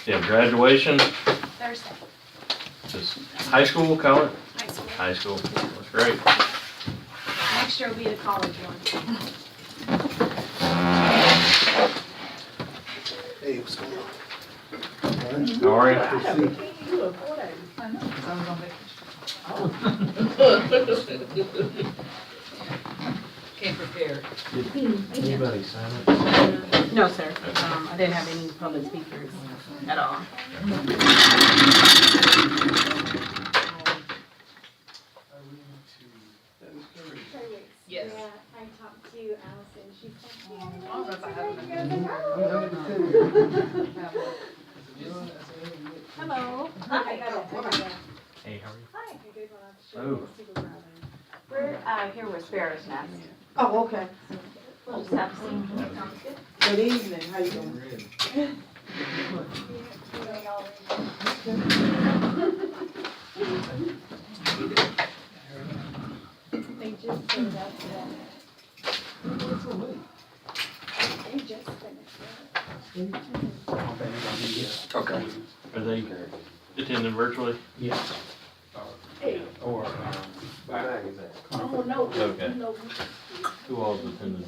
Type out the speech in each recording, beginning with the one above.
Yeah, graduation, Thursday, just high school, college? high school. High school, that's great. Next year will be the college one. Hey, what's going on? How are you? Came prepared. Anybody sign it? No, sir. I didn't have any public speakers at all. Yes. Yeah, I talked to Allison, she's like, All of us, I haven't hello. Hi. Hey, how are you? Hi. A good one. Oh. Super proud of We're here with Sparrow's Nest. Oh, okay. We'll just have a seat. Sounds good. Good evening, how you doing? They just showed up today. They just finished. Okay. Are they attending virtually? Yes. Or, Oh, no. Okay. Who all's attending?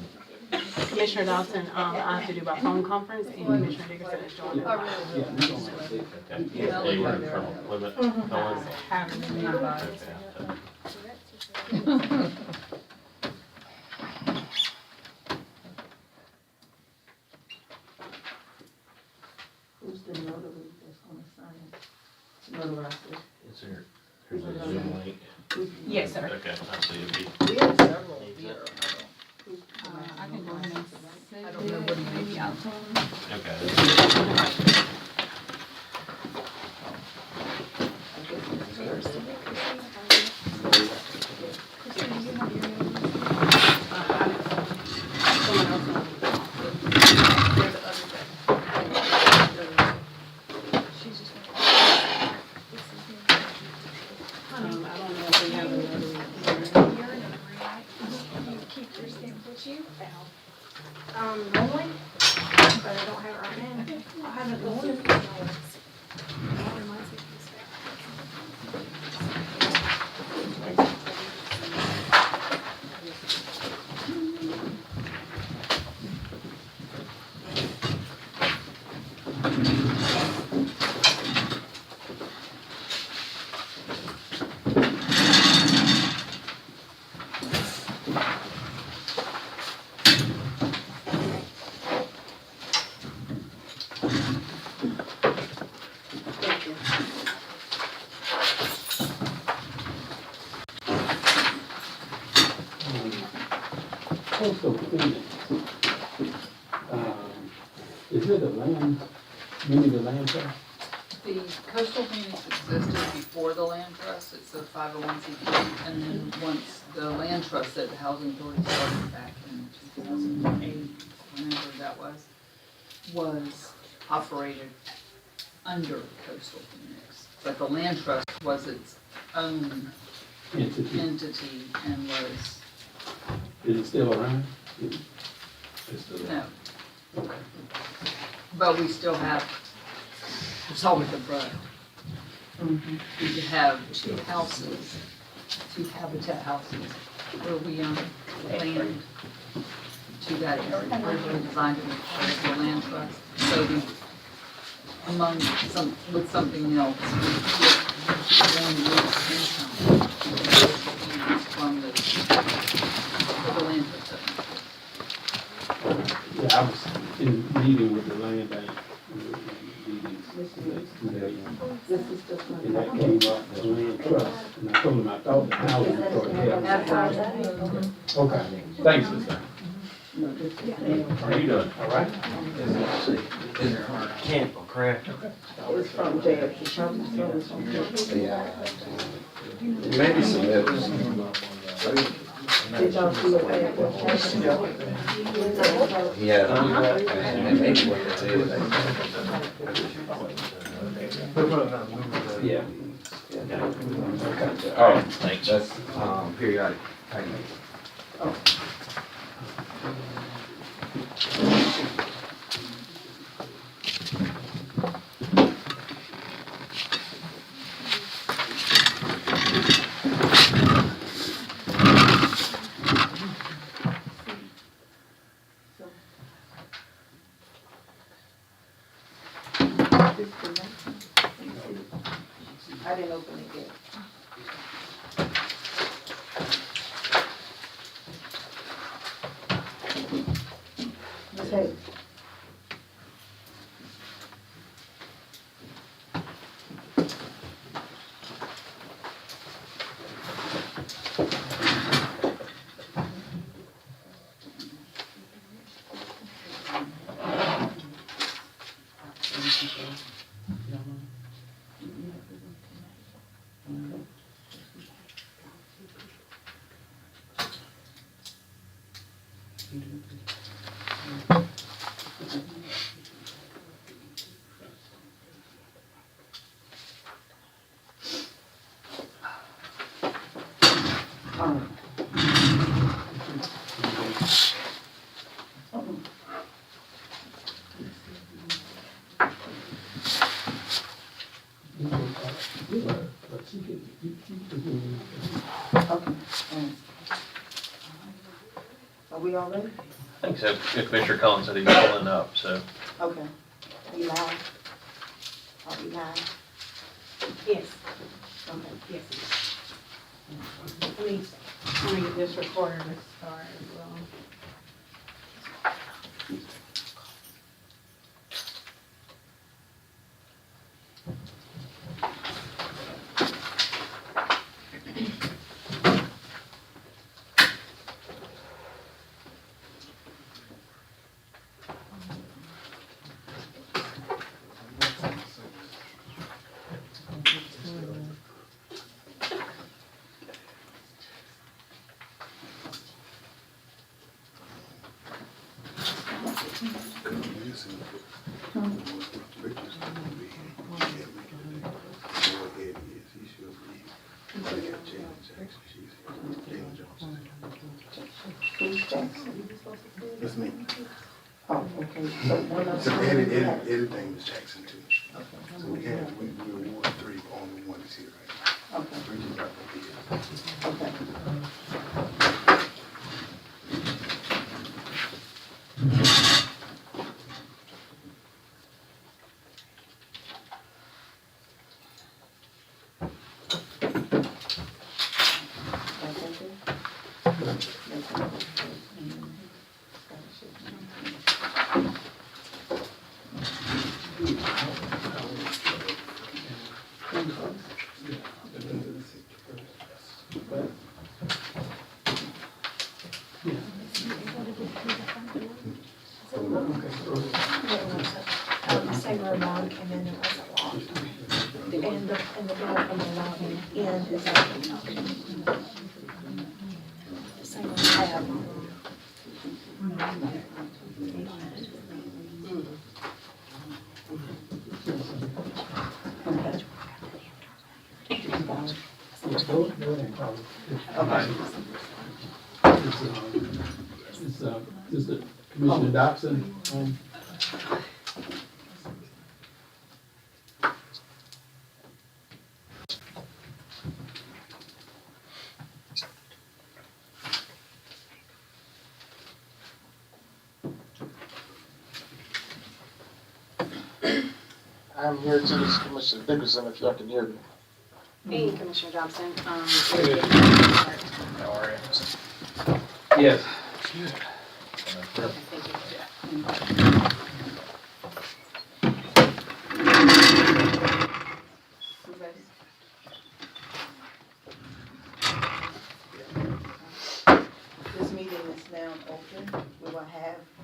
Commissioner Dawson, I have to do by phone conference, and Commissioner Dickerson is joining. Oh, really? yeah, we're gonna have it. Okay. They were from Plymouth, Helen? Having them invite. Okay. Who's the notary that's gonna sign? Notarize it. Is there, there's a Zoom link? Yes, sir. Okay, I see it be. We have several here. I can go ahead and I don't know what he may be out. Okay. someone else on. I don't know if we have another. You're a notary, right? You keep your stamp with you? Normally, but I don't have it right now. I haven't looked at it. That reminds me of this fact. Coastal Phoenix. Is it a land, maybe the land trust? The Coastal Phoenix existed before the land trust, it's a 501c3, and then once the land trust that the housing authority started back in 2008, whenever that was operated under Coastal Phoenix. But the land trust was its own Entity. entity and was, Is it still around? It's still no, around. Okay. but we still have, there's always a but. We could have two houses, two habitat houses, where we own land to that area, originally designed to be part of the land trust. So we, among some, with something else, we get one income from the land trust. Yeah, I was in meeting with the land bank. This is just my. And that came up, the land trust, and I told him I thought the housing authority had. Okay, thanks, sister. How are you doing? All right? Camp or craft? It's from J.F. It's from Maybe some others. Did y'all see what Yeah. And maybe what that is. Yeah. Oh, Thanks. that's, periodic payments. This the next one? I didn't open it yet. Ms. Hayes? Are we all ready? I think so. Commissioner Collins said he's pulling up, so. Okay. We live? Are we live? Yes, Okay. yes. Let me get this recorder to start as well. Who's Jackson? That's me. Oh, okay. So one of So them. everything was Jackson too. Okay. So we award three, only one is here right Okay, now. Three just got to be here. okay. That's okay? That's okay. Say we're long, and then it was a long. And the door from the lobby in is open. Same tab. Is it Commissioner Dobson? I'm here to this Commissioner Dickerson, if y'all can hear me. Hey, Commissioner Johnson, Hey. How are you? Yes. This meeting is now open. We will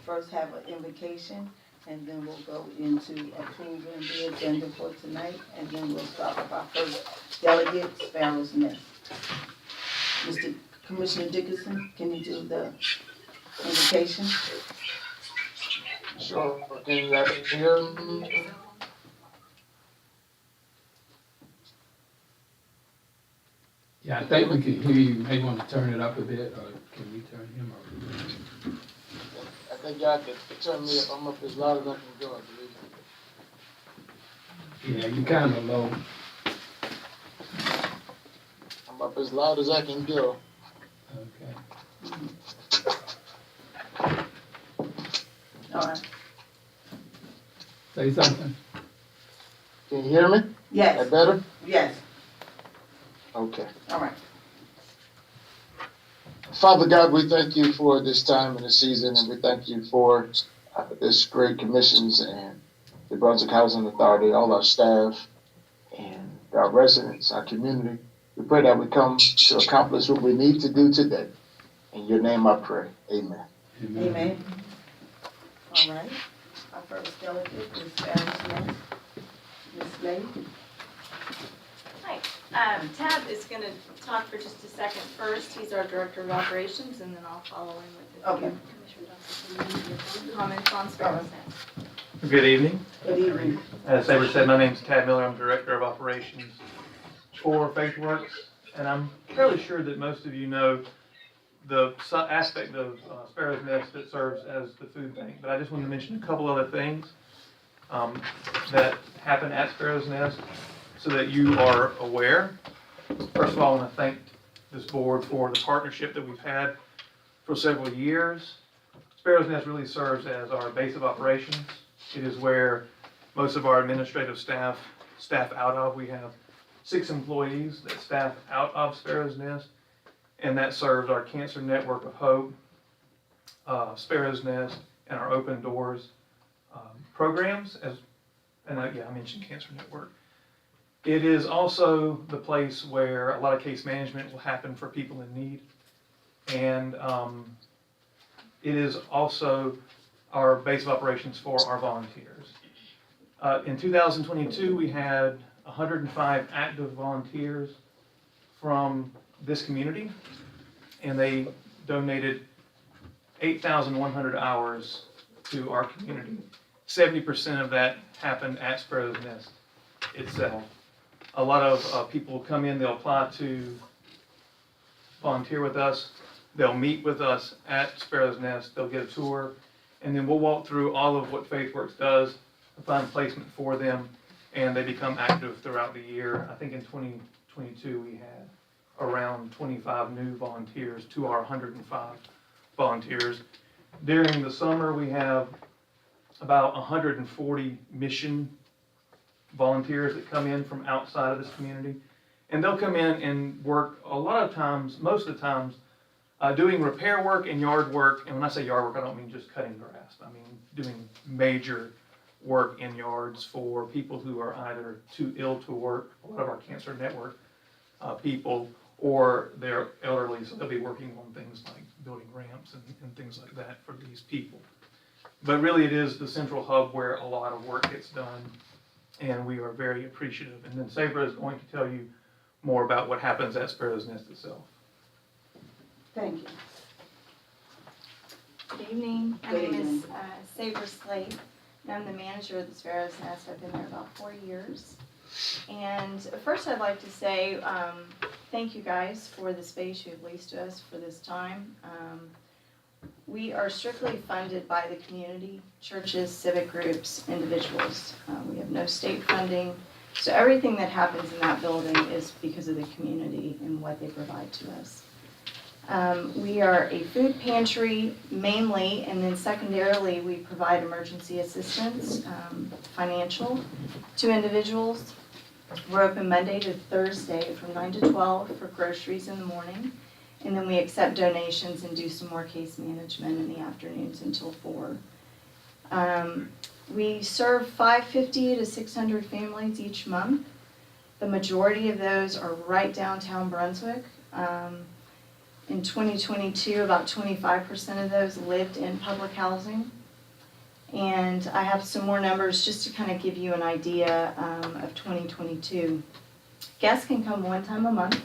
first have an invocation, and then we'll go into approving the agenda for tonight, and then we'll start with our first delegate, Sparrow's Nest. Mr. Commissioner Dickerson, can you do the invocation? Sure, can you guys hear me? Yeah, I think we can hear you. You may want to turn it up a bit, or can we turn him up? I think y'all can turn me up, I'm up as loud as I can go, I believe. Yeah, you kind of low. I'm up as loud as I can go. Okay. All right. Say something. Can you hear me? Yes, That better? yes, Okay. all right. Father God, we thank you for this time in the season, and we thank you for this great commissions and the Brunswick Housing Authority, all our staff, and our residents, our community. We pray that we come to accomplish what we need to do today. In your name I pray. Amen. Amen. All right, our first delegate is Paris Ness. Ms. Slade. Hi, Tab is gonna talk for just a second first. He's our Director of Operations, and then I'll follow in with the Okay. Commissioner Johnson. Comments on Sparrow's Nest. Good evening. Good evening. As Saber said, my name's Tad Miller. I'm Director of Operations for FaithWorks. And I'm fairly sure that most of you know the aspect of Sparrow's Nest that serves as the food bank. But I just wanted to mention a couple other things that happen at Sparrow's Nest so that you are aware. First of all, I want to thank this board for the partnership that we've had for several years. Sparrow's Nest really serves as our base of operations. It is where most of our administrative staff out of. We have 6 employees that staff out of Sparrow's Nest, and that serves our Cancer Network of Hope, Sparrow's Nest, and our Open Doors programs. I mentioned Cancer Network. It is also the place where a lot of case management will happen for people in need, and it is also our base of operations for our volunteers. In 2022, we had 105 active volunteers from this community, and they donated 8,100 hours to our community. 70% of that happened at Sparrow's Nest itself. A lot of people come in, they'll apply to volunteer with us, they'll meet with us at Sparrow's Nest, they'll get a tour, and then we'll walk through all of what FaithWorks does to find placement for them, and they become active throughout the year. I think in 2022 we had around 25 new volunteers to our 105 volunteers. During the summer, we have about 140 mission volunteers that come in from outside of this community. And they'll come in and work a lot of times, most of the times, doing repair work and yard work. And when I say yard work, I don't mean just cutting grass. I mean doing major work in yards for people who are either too ill to work, a lot of our Cancer Network people, or they're elderly, so they'll be working on things like building ramps and things like that for these people. But really it is the central hub where a lot of work gets done, and we are very appreciative. And then Sabra is going to tell you more about what happens at Sparrow's Nest itself. Thank you. Good evening. My Good name is evening. Saber Slade, and I'm the manager of the Sparrow's Nest. I've been there about 4 years. And first I'd like to say thank you guys for the space you've leased to us for this time. We are strictly funded by the community, churches, civic groups, individuals. We have no state funding. So everything that happens in that building is because of the community and what they provide to us. We are a food pantry mainly, and then secondarily we provide emergency assistance, financial, to individuals. We're open Monday to Thursday from 9 to 12 for groceries in the morning, and then we accept donations and do some more case management in the afternoons until 4. We serve 550 to 600 families each month. The majority of those are right downtown Brunswick. In 2022, about 25% of those lived in public housing. And I have some more numbers just to kind of give you an idea of 2022. Guests can come one time a month.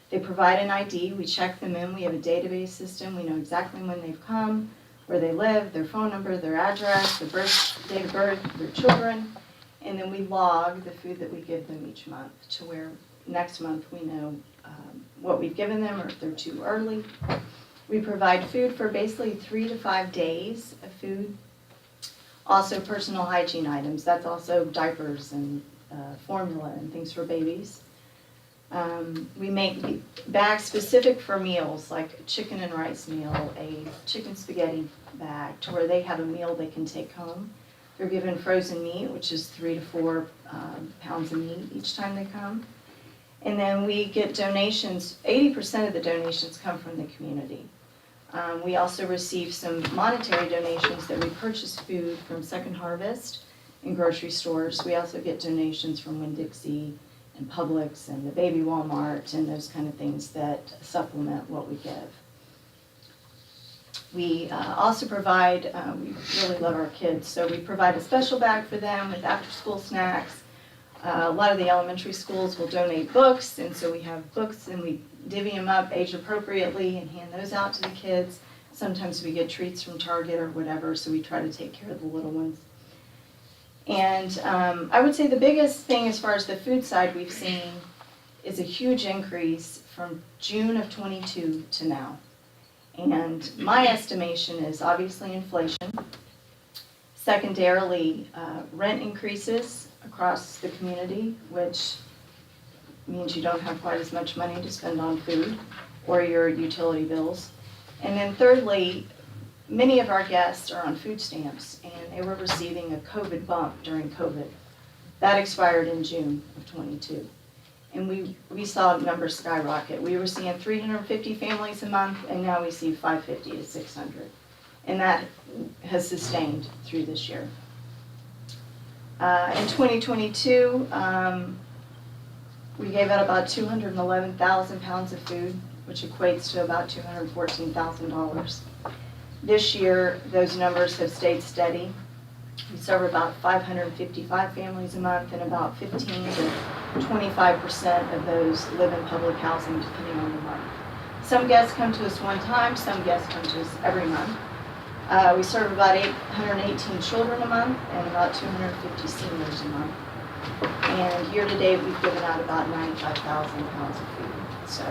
They provide an ID, we check them in, we have a database system, we know exactly when they've come, where they live, their phone number, their address, their date of birth, their children, and then we log the food that we give them each month to where next month we know what we've given them or if they're too early. We provide food for basically 3 to 5 days of food. Also personal hygiene items, that's also diapers and formula and things for babies. We make bags specific for meals, like a chicken and rice meal, a chicken spaghetti bag, to where they have a meal they can take home. They're given frozen meat, which is 3 to 4 pounds of meat each time they come. And then we get donations, 80% of the donations come from the community. We also receive some monetary donations that we purchase food from Second Harvest in grocery stores. We also get donations from Winn-Dixie and Publix and the Baby Walmart and those kind of things that supplement what we give. We also provide, we really love our kids, so we provide a special bag for them with after-school snacks. A lot of the elementary schools will donate books, and so we have books and we divvy them up age appropriately and hand those out to the kids. Sometimes we get treats from Target or whatever, so we try to take care of the little ones. And I would say the biggest thing as far as the food side we've seen is a huge increase from June of '22 to now. And my estimation is obviously inflation. Secondarily, rent increases across the community, which means you don't have quite as much money to spend on food or your utility bills. And then thirdly, many of our guests are on food stamps and they were receiving a COVID bump during COVID. That expired in June of '22. And we saw numbers skyrocket. We were seeing 350 families a month and now we see 550 to 600. And that has sustained through this year. In 2022, we gave out about 211,000 pounds of food, which equates to about $214,000. This year, those numbers have stayed steady. We serve about 555 families a month, and about 15 to 25% of those live in public housing, depending on the month. Some guests come to us one time, some guests come to us every month. We serve about 818 children a month and about 250 seniors a month. And year to date, we've given out about 95,000 pounds of food. So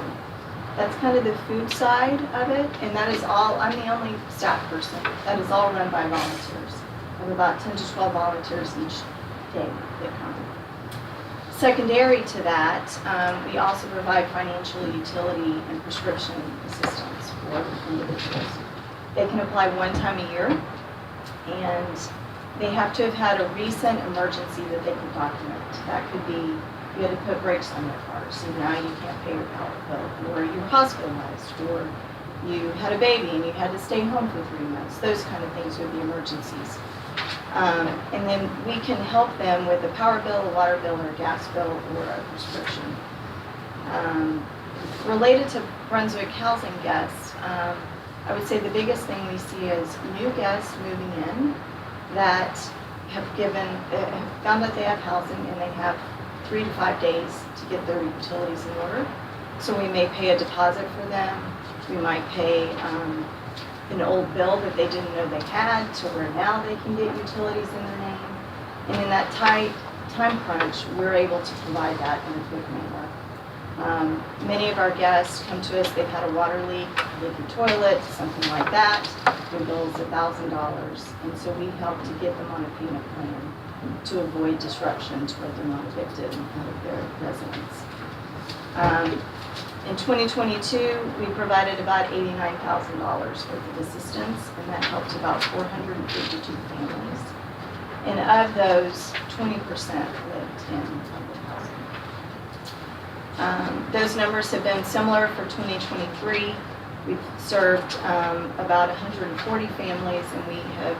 that's kind of the food side of it, and that is all, I'm the only staff person. That is all run by volunteers. We have about 10 to 12 volunteers each day that come. Secondary to that, we also provide financial utility and prescription assistance for individuals. They can apply one time a year, and they have to have had a recent emergency that they can document. That could be you had to put brakes on your car, so now you can't pay your power bill, or you're hospitalized, or you had a baby and you had to stay home for 3 months. Those kind of things would be emergencies. And then we can help them with a power bill, a water bill, or a gas bill, or a prescription. Related to Brunswick housing guests, I would say the biggest thing we see is new guests moving in that have found out they have housing and they have 3 to 5 days to get their utilities in order. So we may pay a deposit for them. We might pay an old bill that they didn't know they had to where now they can get utilities in their name. And in that tight time crunch, we're able to provide that in a quick manner. Many of our guests come to us, they've had a water leak, leaky toilet, something like that. Their bill is $1,000, and so we help to get them on a payment plan to avoid disruption to where they're not evicted out of their residence. In 2022, we provided about $89,000 worth of assistance, and that helped about 452 families. And of those, 20% lived in public housing. Those numbers have been similar for 2023. We've served about 140 families, and we have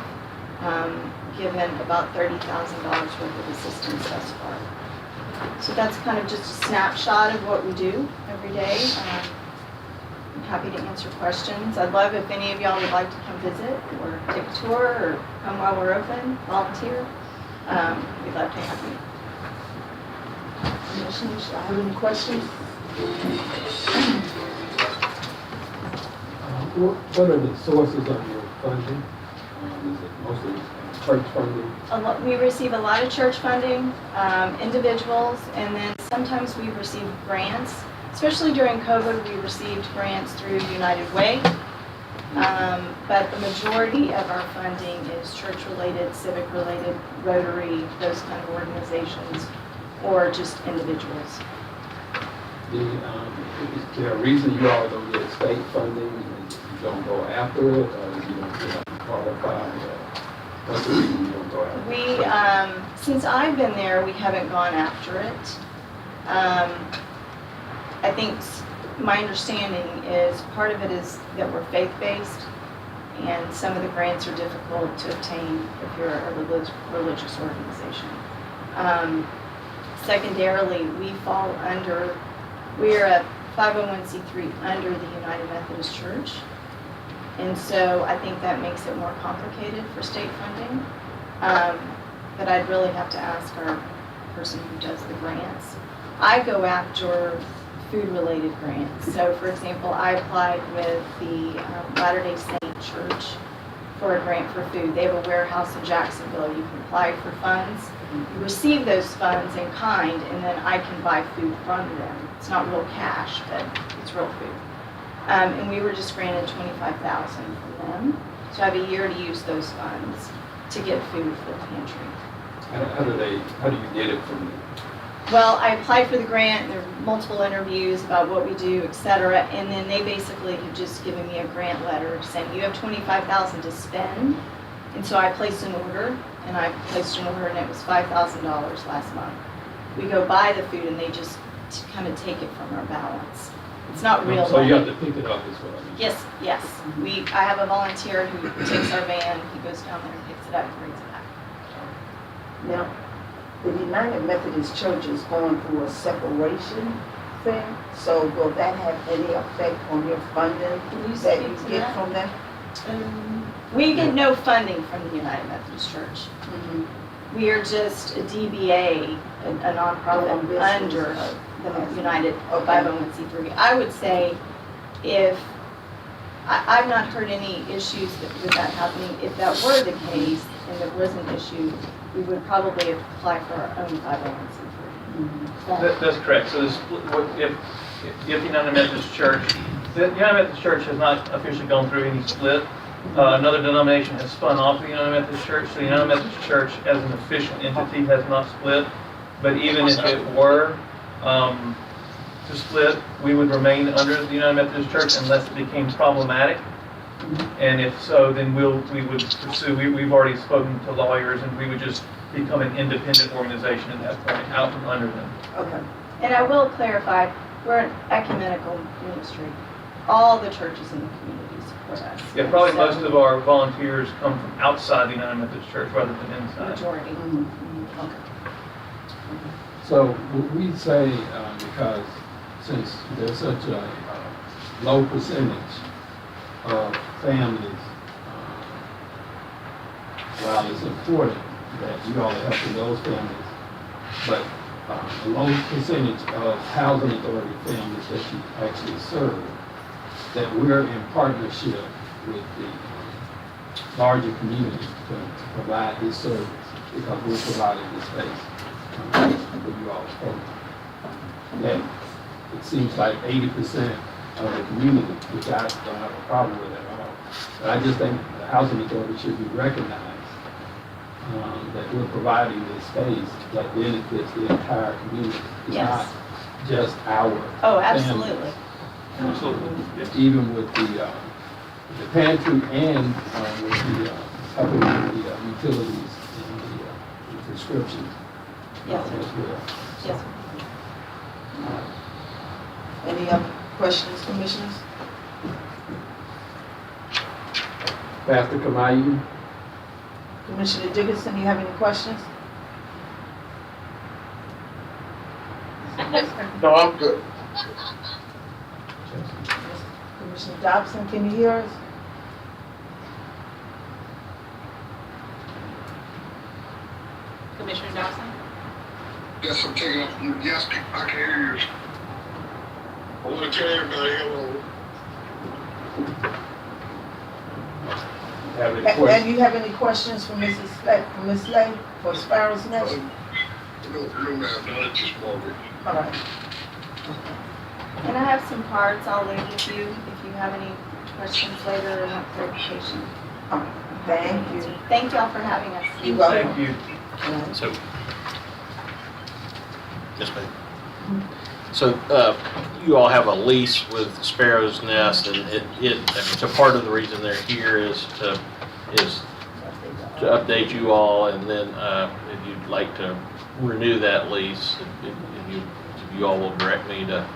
given about $30,000 worth of assistance thus far. So that's kind of just a snapshot of what we do every day. I'm happy to answer questions. I'd love if any of y'all would like to come visit or take a tour or come while we're open, volunteer. We'd love to have you. Commissioners, I have any questions? What are the sources of your funding? Is it mostly church funding? We receive a lot of church funding, individuals, and then sometimes we receive grants. Especially during COVID, we received grants through United Way. But the majority of our funding is church-related, civic-related, Rotary, those kind of organizations, or just individuals. Is there a reason you all don't get state funding? You don't go after it, or you don't feel like you qualify? What's the reason you don't go go after? We, since I've been there, we haven't gone after it. I think my understanding is part of it is that we're faith-based, and some of the grants are difficult to obtain if you're a religious organization. Secondarily, we're a 501c3 under the United Methodist Church. And so I think that makes it more complicated for state funding. But I'd really have to ask our person who does the grants. I go after food-related grants. So for example, I applied with the Latter-day Saint Church for a grant for food. They have a warehouse in Jacksonville. You can apply for funds. You receive those funds in kind, and then I can buy food from them. It's not real cash, but it's real food. And we were just granted $25,000 from them. So I have a year to use those funds to get food for the pantry. How do you get it from them? Well, I applied for the grant, there were multiple interviews about what we do, et cetera, and then they basically have just given me a grant letter saying, you have $25,000 to spend. And so I placed an order, and it was $5,000 last month. We go buy the food, and they just kind of take it from our balance. It's not real So you have money. to pick it up is what I mean? Yes. I have a volunteer who takes our van, he goes down there and picks it up and brings it back. Now, the United Methodist Church is going through a separation thing, so will that have any effect on your funding that you get from them? We get no funding from the United Methodist Church. We are just a DBA, a nonprofit under the United 501c3. I would say I've not heard any issues with that happening. If that were the case and there was an issue, we would probably apply for our own 501c3. That's correct. So if the United Methodist Church, the United Methodist Church has not officially gone through any split. Another denomination has spun off the United Methodist Church. So the United Methodist Church as an official entity has not split. But even if it were to split, we would remain under the United Methodist Church unless it became problematic. And if so, then we would pursue, we've already spoken to lawyers, and we would just become an independent organization at that point, out from under them. Okay. And I will clarify, we're an ecumenical ministry. All the churches in the community support us. Yeah, probably most of our volunteers come from outside the United Methodist Church rather than inside. Majority. So would we say, because since there's such a low percentage of families, while it's important that you all are helping those families, but a low percentage of housing authority families that you actually serve, that we're in partnership with the larger community to provide this service, because we're providing this space for you all's program. That it seems like 80% of the community, which I don't have a problem with at all. But I just think the housing authority should be recognized that we're providing this space that benefits the entire community. It's Yes. not just our Oh, families. absolutely. Absolutely. Even with the pantry and with the helping with the utilities and the prescriptions. Yes, as sir. well. Yes. Any other questions, commissioners? Pastor Kamayu? Commissioner Dickinson, you have any questions? No, I'm good. Commissioner Dobson, can you hear us? Commissioner Dawson? Yes, I'm taking up. Yes, I can hear you. I want to tell everybody hello. Have any And questions? you have any questions for Ms. Slay for Sparrow's Nest? No, ma'am, not at this moment. All right. And I have some cards I'll leave with you if you have any questions later or want clarification. All right. Thank you. Thank y'all for having us. You're welcome. Thank you. So, yes, ma'am. So, you all have a lease with Sparrow's Nest, and so part of the reason they're here is to update you all, and then if you'd like to renew that lease, if you all will direct me to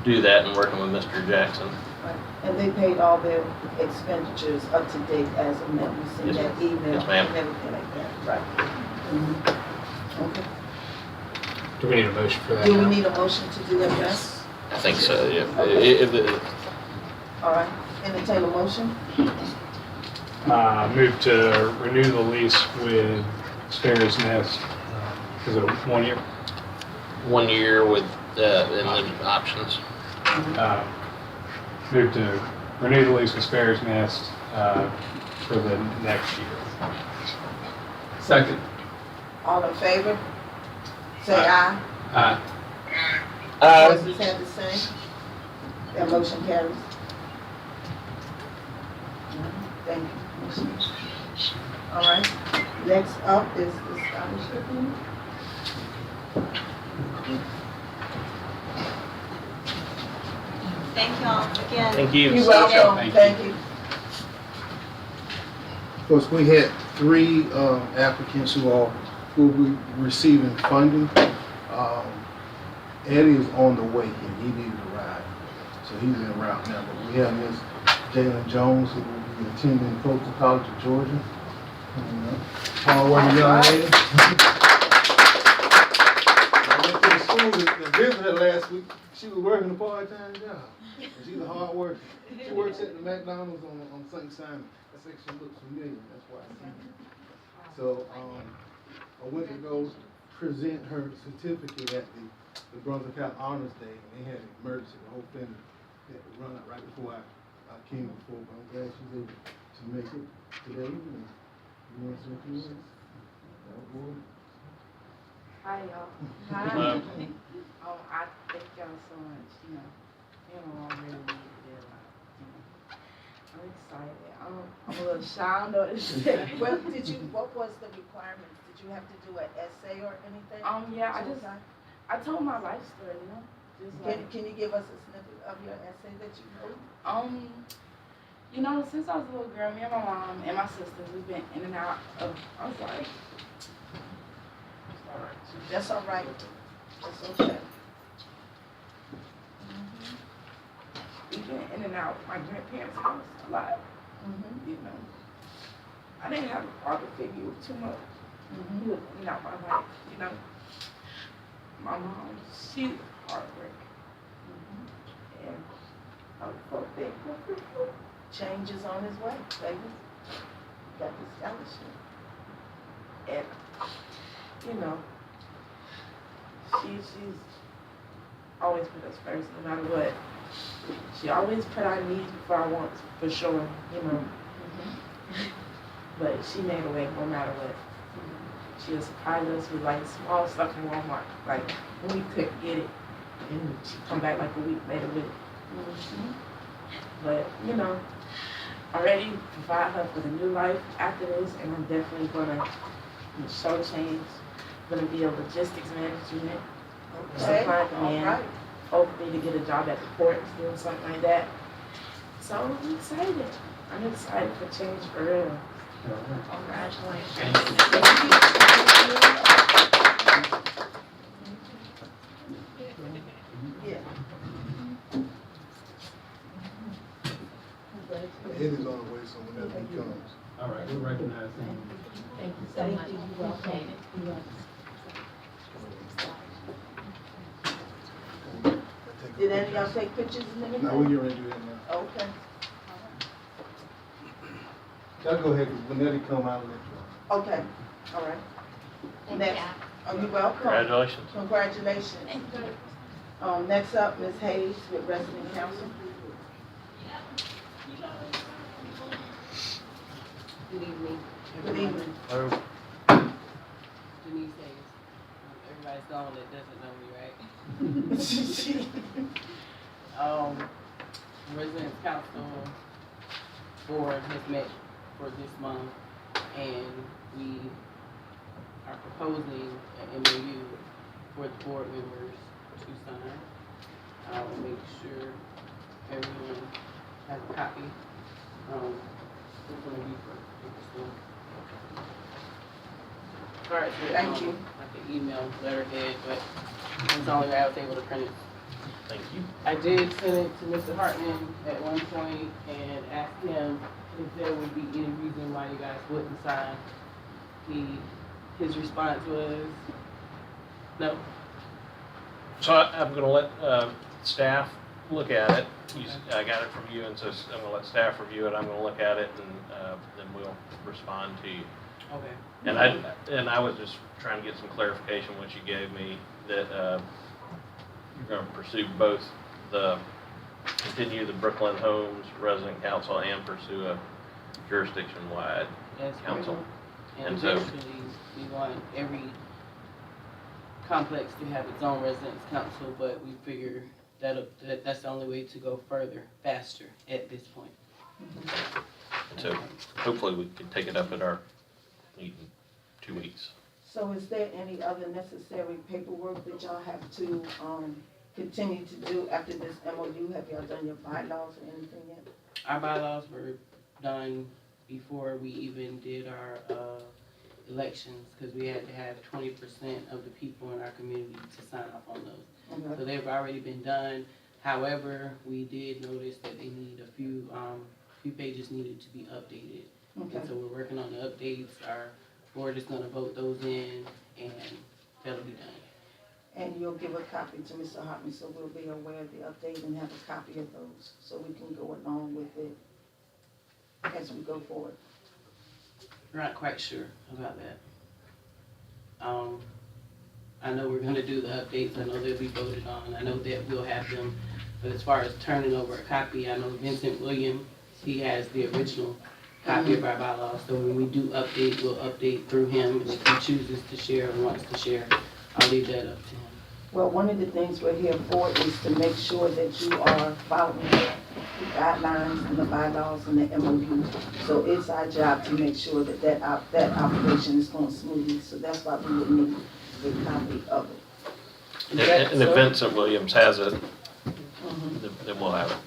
do that and working with Mr. Jackson. Right. And they paid all their expenditures up to date as of now. We seen Yes, that email Yes, ma'am. and everything like that, right? Mhm. Okay. Do we need a motion for that Do we now? need a motion to do that, yes? I think so, yeah. All right, entertain a motion? Move to renew the lease with Sparrow's Nest. Is it 1 year? 1 year with, and then options. Move to renew the lease with Sparrow's Nest for the next year. Second. All in favor? Say aye. Aye. Voices have the same. That motion carries. Thank you. All right, next up is the scholarship. Thank y'all again. Thank you. You're welcome, Thank you. thank you. Of course, we had 3 applicants who will be receiving funding. Eddie is on the way here. He needed a ride, so he's en route now. But we have Ms. Jalen Jones, who will be attending Coastal College of Georgia. Hard-working young lady. I went to the school to visit her last week. She was working a part-time job. And she's a hard worker. She works at the McDonald's on St. Simon. That section looks familiar, that's why I see it. So, I went to go present her certificate at the Brunswick County Honors Day, and they had an emergency. The whole thing had to run out right before I came before, but I'm glad she's able to make it today. And you want to say a few words? Hi, y'all. Hello. I thank y'all so much, you know, I really needed it. I'm excited. I'm a little shy, I know this shit. Well, what was the requirements? Did you have to do an essay or anything? Yeah, I told my life story, you know, just like, Can you give us a snippet of your essay that you wrote? you know, since I was a little girl, me and my mom and my sisters, we've been in and out of, I'm sorry. That's all right. That's okay. We've been in and out my grandparents' house a lot, you know. I didn't have a father figure too much. He was in and out my life, you know. My mom, she's hard work. And I'm so thankful for you. Change is on his way, baby. Got the scholarship. And, you know, she's always put us first, no matter what. She always put our needs before our wants, for sure, you know. But she made a way no matter what. She would surprise us with like small stuff in Walmart, like when we couldn't get it, and she'd come back like a week later with it. But, you know, I'm ready to provide her for the new life after this, and I'm definitely gonna show change. Gonna be a logistics management, supply and demand. Hopefully to get a job at the ports, doing something like that. So I'm excited. I'm excited for change for real. Congratulations. Yeah. Eddie's on the way, so whenever he comes. All right, we recognize him. Thank you so much. You're welcome. Did any of y'all take pictures and everything? No, we're getting ready to do that now. Okay. Y'all go ahead, because when Eddie come out, let you. Okay, all right. Thank Next. you. Oh, you're welcome. Congratulations. Congratulations. Next up, Ms. Hayes with Resident Council. Good evening. Good evening. Hello. Denise Hayes. Everybody's gone that doesn't know me, right? Residence Council Board has met for this month, and we are proposing an MOU for the board members to sign. I'll make sure everyone has a copy. It's gonna be for April. starts with, Thank you. like an email letterhead, but that's the only way I was able to print it. Thank you. I did send it to Mr. Hartman at one point and asked him if there would be any reason why you guys wouldn't sign. His response was, no. So I'm gonna let staff look at it. I got it from you, and so I'm gonna let staff review it. I'm gonna look at it, and then we'll respond to you. Okay. And I was just trying to get some clarification, what you gave me, that you're gonna pursue both continue the Brooklyn Homes Resident Council and pursue a jurisdiction-wide That's council. And And so- eventually, we want every complex to have its own residence council, but we figure that's the only way to go further, faster at this point. So hopefully we can take it up at our meeting in 2 weeks. So is there any other necessary paperwork that y'all have to, continue to do after this MOU? Have y'all done your bylaws or anything yet? Our bylaws were done before we even did our elections, because we had to have 20% of the people in our community to sign off on those. Okay. So they've already been done. However, we did notice that they need a few pages needed to be updated. Okay. And so we're working on the updates. Our board is gonna vote those in, and that'll be done. And you'll give a copy to Mr. Hartman, so we'll be aware of the update and have a copy of those, so we can go along with it as we go forward. We're not quite sure about that. I know we're gonna do the updates. I know they'll be voted on. I know that we'll have them. But as far as turning over a copy, I know Vincent Williams, he has the original copy of our bylaws. So when we do update, we'll update through him. And if he chooses to share or wants to share, I'll leave that up to him. Well, one of the things we're here for is to make sure that you are following the guidelines and the bylaws and the MOU. So it's our job to make sure that that operation is going smoothly. So that's why we would need a copy of it. And if Vincent Williams has it, Mhm. then we'll have it.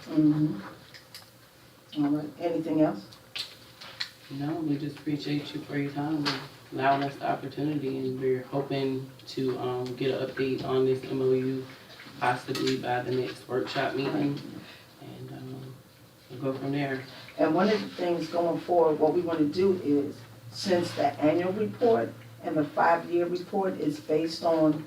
Mhm. All right, anything else? No, we just appreciate you for your time and allowing us the opportunity, and we're hoping to get an update on this MOU possibly by the next workshop meeting, and we'll go from there. And one of the things going forward, what we want to do is, since the annual report and the 5-year report is based on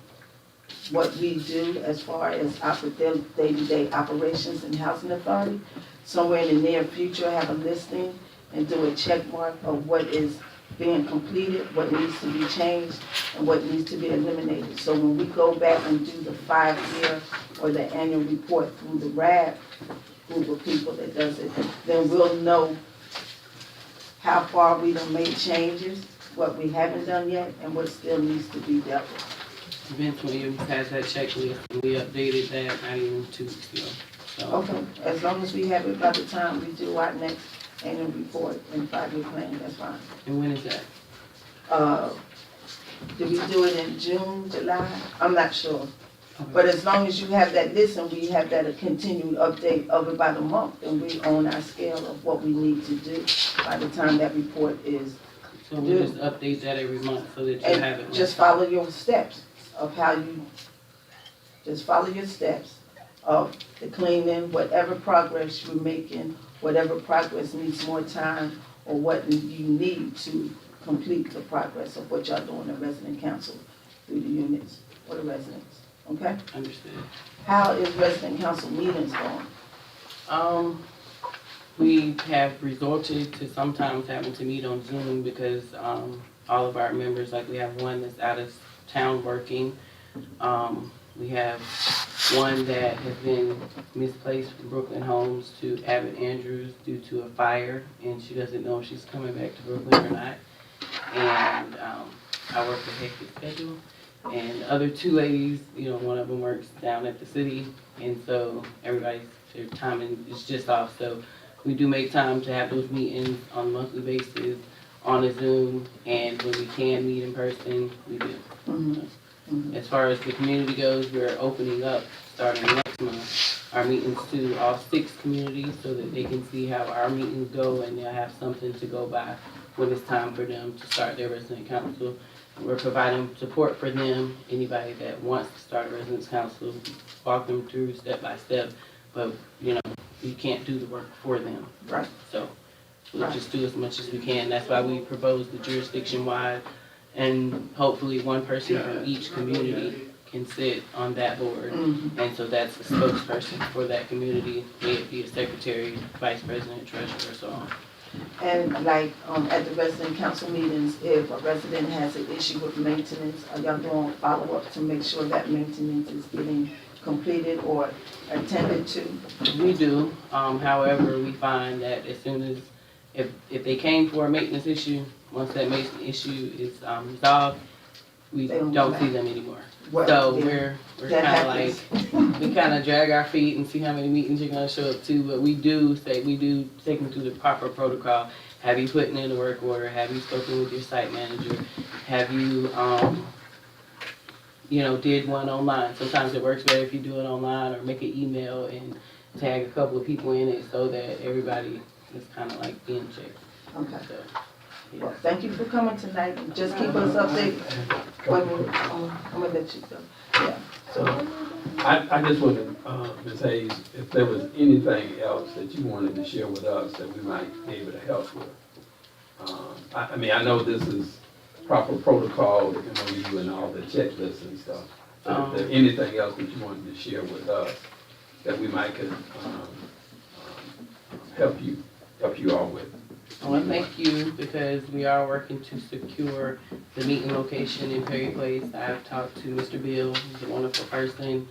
what we do as far as our day-to-day operations in Housing Authority, somewhere in the near future, have a listing and do a check mark of what is being completed, what needs to be changed, and what needs to be eliminated. So when we go back and do the 5-year or the annual report through the RAD group of people that does it, then we'll know how far we done made changes, what we haven't done yet, and what still needs to be dealt with. Vince Williams has that checklist, and we updated that not even 2 weeks ago. So, Okay, as long as we have it by the time we do our next annual report and 5-year plan, that's fine. and when is that? Do we do it in June, July? I'm not sure. But as long as you have that list and we have that a continued update of it by the month, then we own our scale of what we need to do by the time that report is. So we'll just update that every month so that you have it. And just follow your steps of how you, just follow your steps of the cleaning, whatever progress you're making, whatever progress needs more time, or what you need to complete the progress of what y'all doing at resident council through the units or the residents, okay? Understood. How is resident council meetings going? We have resorted to sometimes having to meet on Zoom because all of our members, like we have one that's out of town working. We have one that has been misplaced from Brooklyn Homes to Abbott Andrews due to a fire, and she doesn't know if she's coming back to Brooklyn or not. And I work a hectic schedule. And the other 2 ladies, one of them works down at the city, and so their timing is just off. So we do make time to have those meetings on a monthly basis on a Zoom, and when we can meet in person, we do. As far as the community goes, we're opening up, starting next month, our meetings to all 6 communities so that they can see how our meetings go and they'll have something to go by when it's time for them to start their resident council. We're providing support for them, anybody that wants to start a residence council, walk them through step by step, but, you know, we can't do the work for them. Right. So, we'll just do as much as we can. That's why we propose the jurisdiction-wide, and hopefully one person from each community can sit on that board. And so that's a spokesperson for that community, may it be a secretary, vice president, treasurer, so on. And like, at the resident council meetings, if a resident has an issue with maintenance, are y'all doing follow-up to make sure that maintenance is getting completed or attended to? We do, however, we find that as soon as, if they came for a maintenance issue, once that maintenance issue is resolved, we They don't don't come see back. them anymore. Well, So yeah, we're that kind of like, we kind of drag our feet and see how many meetings you're gonna show up to, but we do take them through the proper protocol. Have you put in a work order? Have you spoken with your site manager? Have you, you know, did one online? Sometimes it works better if you do it online or make an email and tag a couple of people in it so that everybody is kind of like being checked. Okay. So, Well, thank you for coming tonight, and just keep us updated. Wait a minute, I'm gonna let you go. Yeah. So, I just wanted, Ms. Hayes, if there was anything else that you wanted to share with us that we might be able to help with. I mean, I know this is proper protocol, the MOU and all the checklists and stuff. So if there's anything else that you wanted to share with us that we might could, help you all with. I want to thank you because we are working to secure the meeting location in Perry Place. I've talked to Mr. Bill, he's a wonderful person.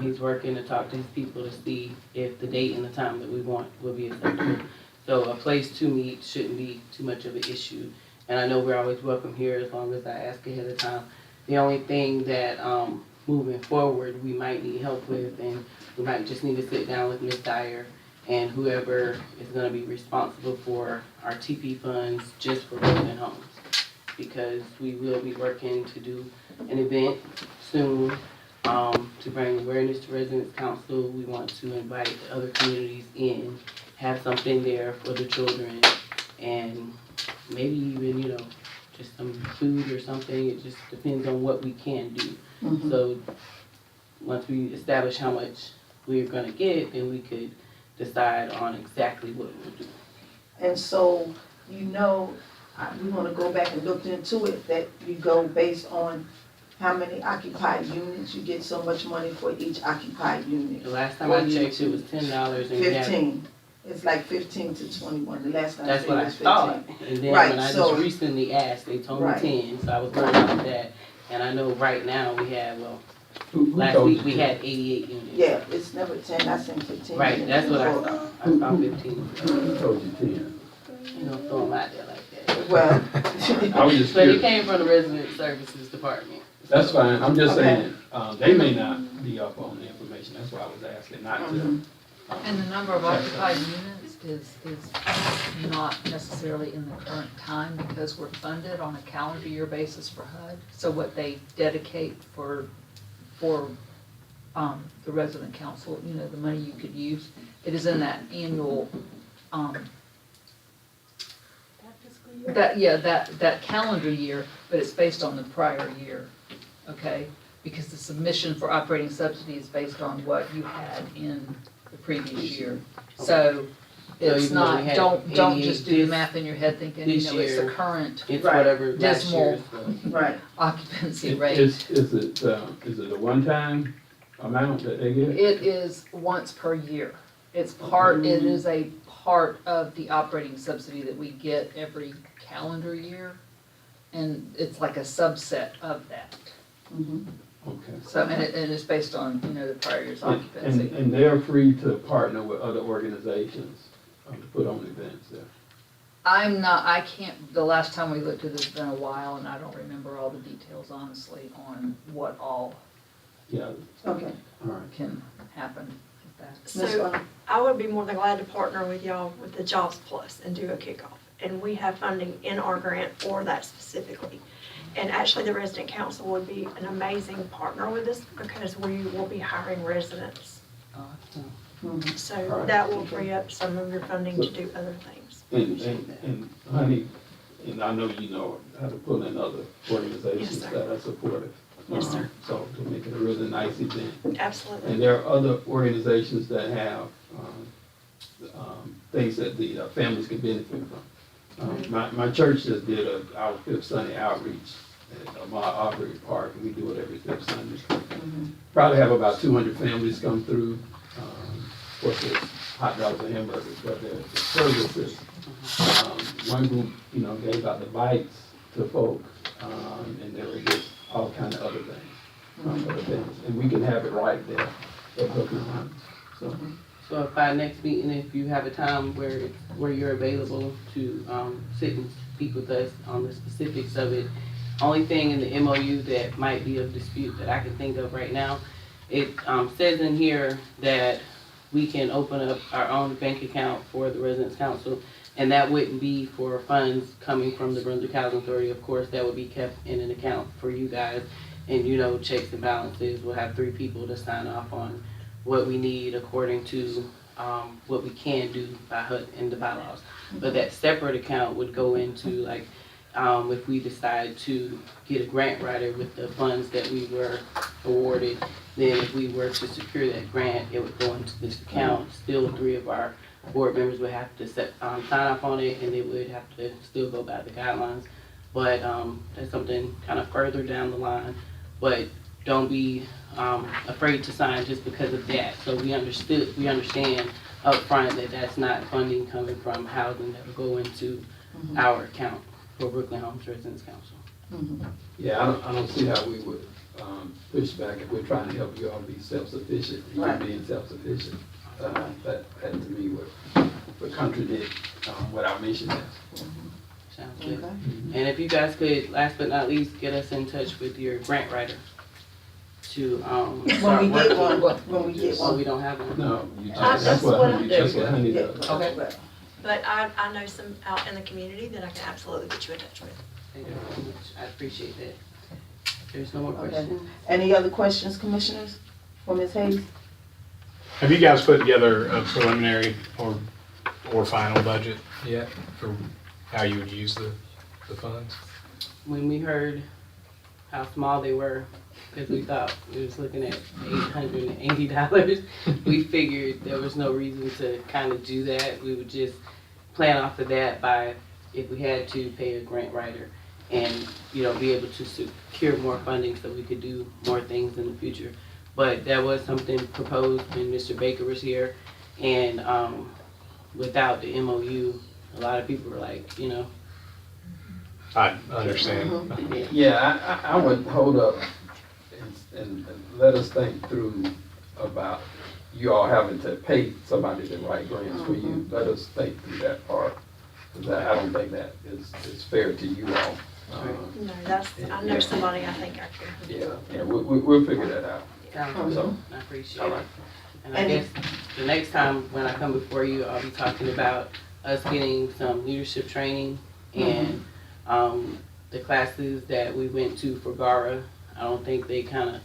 He's working to talk to his people to see if the date and the time that we want will be acceptable. So a place to meet shouldn't be too much of an issue. And I know we're always welcome here as long as I ask ahead of time. The only thing that, moving forward, we might need help with, and we might just need to sit down with Ms. Dyer and whoever is gonna be responsible for our TP funds just for resident homes. Because we will be working to do an event soon, to bring awareness to Residents Council. We want to invite the other communities in, have something there for the children, and maybe even, you know, just some food or something. It just depends on what we can do. So, once we establish how much we're gonna get, then we could decide on exactly what we'll do. And so, you know, we wanna go back and look into it, that you go based on how many occupied units, you get so much money for each occupied unit. The last time I checked, it was $10 and we had. 15, it's like 15 to 21, the last time I That's said what it I was 15. thought, and then Right, when I so- just recently asked, they told me Right. 10, so I was going off that. And I know right now we have, well, Who last told week you we that? had 88 units. Yeah, it's never 10, I seen 15. Right, that's what I thought, I saw 15. Who told you 10? You know, throw them out there like that. Well. I was just But it curious. came from the Resident Services Department. That's fine, I'm just Okay. saying, they may not be up on the information, that's why I was asking, not to. And the number of occupied units is not necessarily in the current time because we're funded on a calendar year basis for HUD. So what they dedicate for the resident council, you know, the money you could use, it is in that annual, that calendar year, but it's based on the prior year, okay? Because the submission for operating subsidy is based on what you had in the previous year. So it's even though we not, had don't just do the 88 math in your head thinking, you this know, it's the year, current It's Right. whatever last dismal year's was. Right, occupancy Is, rate. is it a one-time amount that they get? It is once per year. It is a part of the operating subsidy that we get every calendar year. And it's like a subset of that. Okay. So, and it is based on, you know, the prior year's occupancy. And they're free to partner with other organizations to put on events there. I can't, the last time we looked at this has been a while and I don't remember all the details honestly on what all Yeah, okay. all right. can happen with that. Ms. So Vaughn? I would be more than glad to partner with y'all with the Jobs Plus and do a kickoff. And we have funding in our grant for that specifically. And actually, the resident council would be an amazing partner with this because we will be hiring residents. Awesome. So that will free up some of your funding to do other things. And honey, and I know you know how to pull in other organizations Yes, sir. that are supportive. Yes, sir. So to make it a really nice event. Absolutely. And there are other organizations that have, things that the families can benefit from. My church just did our Fifth Sunday outreach at Ahmaud Arbery Park, and we do it every fifth Sunday. Probably have about 200 families come through. Of course, there's hot dogs and hamburgers, but the services, one group, gave out the bikes to folk, and there were just all kind of other things, for the families. And we can have it right there at Brooklyn Homes, so. So if our next meeting, if you have a time where you're available to sit and speak with us on the specifics of it, only thing in the MOU that might be of dispute that I can think of right now, it says in here that we can open up our own bank account for the Residents Council, and that wouldn't be for funds coming from the Brunswick Housing Authority. Of course, that would be kept in an account for you guys, and checks and balances. We'll have 3 people to sign off on what we need according to what we can do by HUD and the bylaws. But that separate account would go into if we decide to get a grant writer with the funds that we were awarded, then if we were to secure that grant, it would go into this account. Still 3 of our board members would have to sign off on it, and they would have to still go by the guidelines. But that's something kind of further down the line. But don't be afraid to sign just because of that. So we understand up front that that's not funding coming from housing that will go into our account for Brooklyn Homes Residents Council. Yeah, I don't see how we would push back if we're trying to help you all be self-sufficient, even being self-sufficient. That to me would contradict what our mission is. Sounds good. And if you guys could, last but not least, get us in touch with your grant writer to start When we get working. one, when we get So one. we don't have one. No, That's what I'm that's what Honey does. Okay. But I know some out in the community that I can absolutely get you in touch with. Thank you very much. I appreciate that. There's no more Okay. questions? Any other questions, commissioners, for Ms. Hayes? Have you guys put together a preliminary or final budget yet for how you would use the funds? When we heard how small they were, because we thought we was looking at $880, we figured there was no reason to kind of do that. We would just plan off of that by, if we had to, pay a grant writer and, be able to secure more funding so we could do more things in the future. But that was something proposed when Mr. Baker was here, and without the MOU, a lot of people were like, I understand. Yeah, I would hold up and let us think through about you all having to pay somebody to write grants for you. Let us think through that part, because I don't think that is fair to you all. No, I know somebody I think I can. Yeah, we'll figure that out. So, I appreciate All it. right. And I guess the next time when I come before you, I'll be talking about us getting some leadership training and the classes that we went to for GARA. I don't think they kind of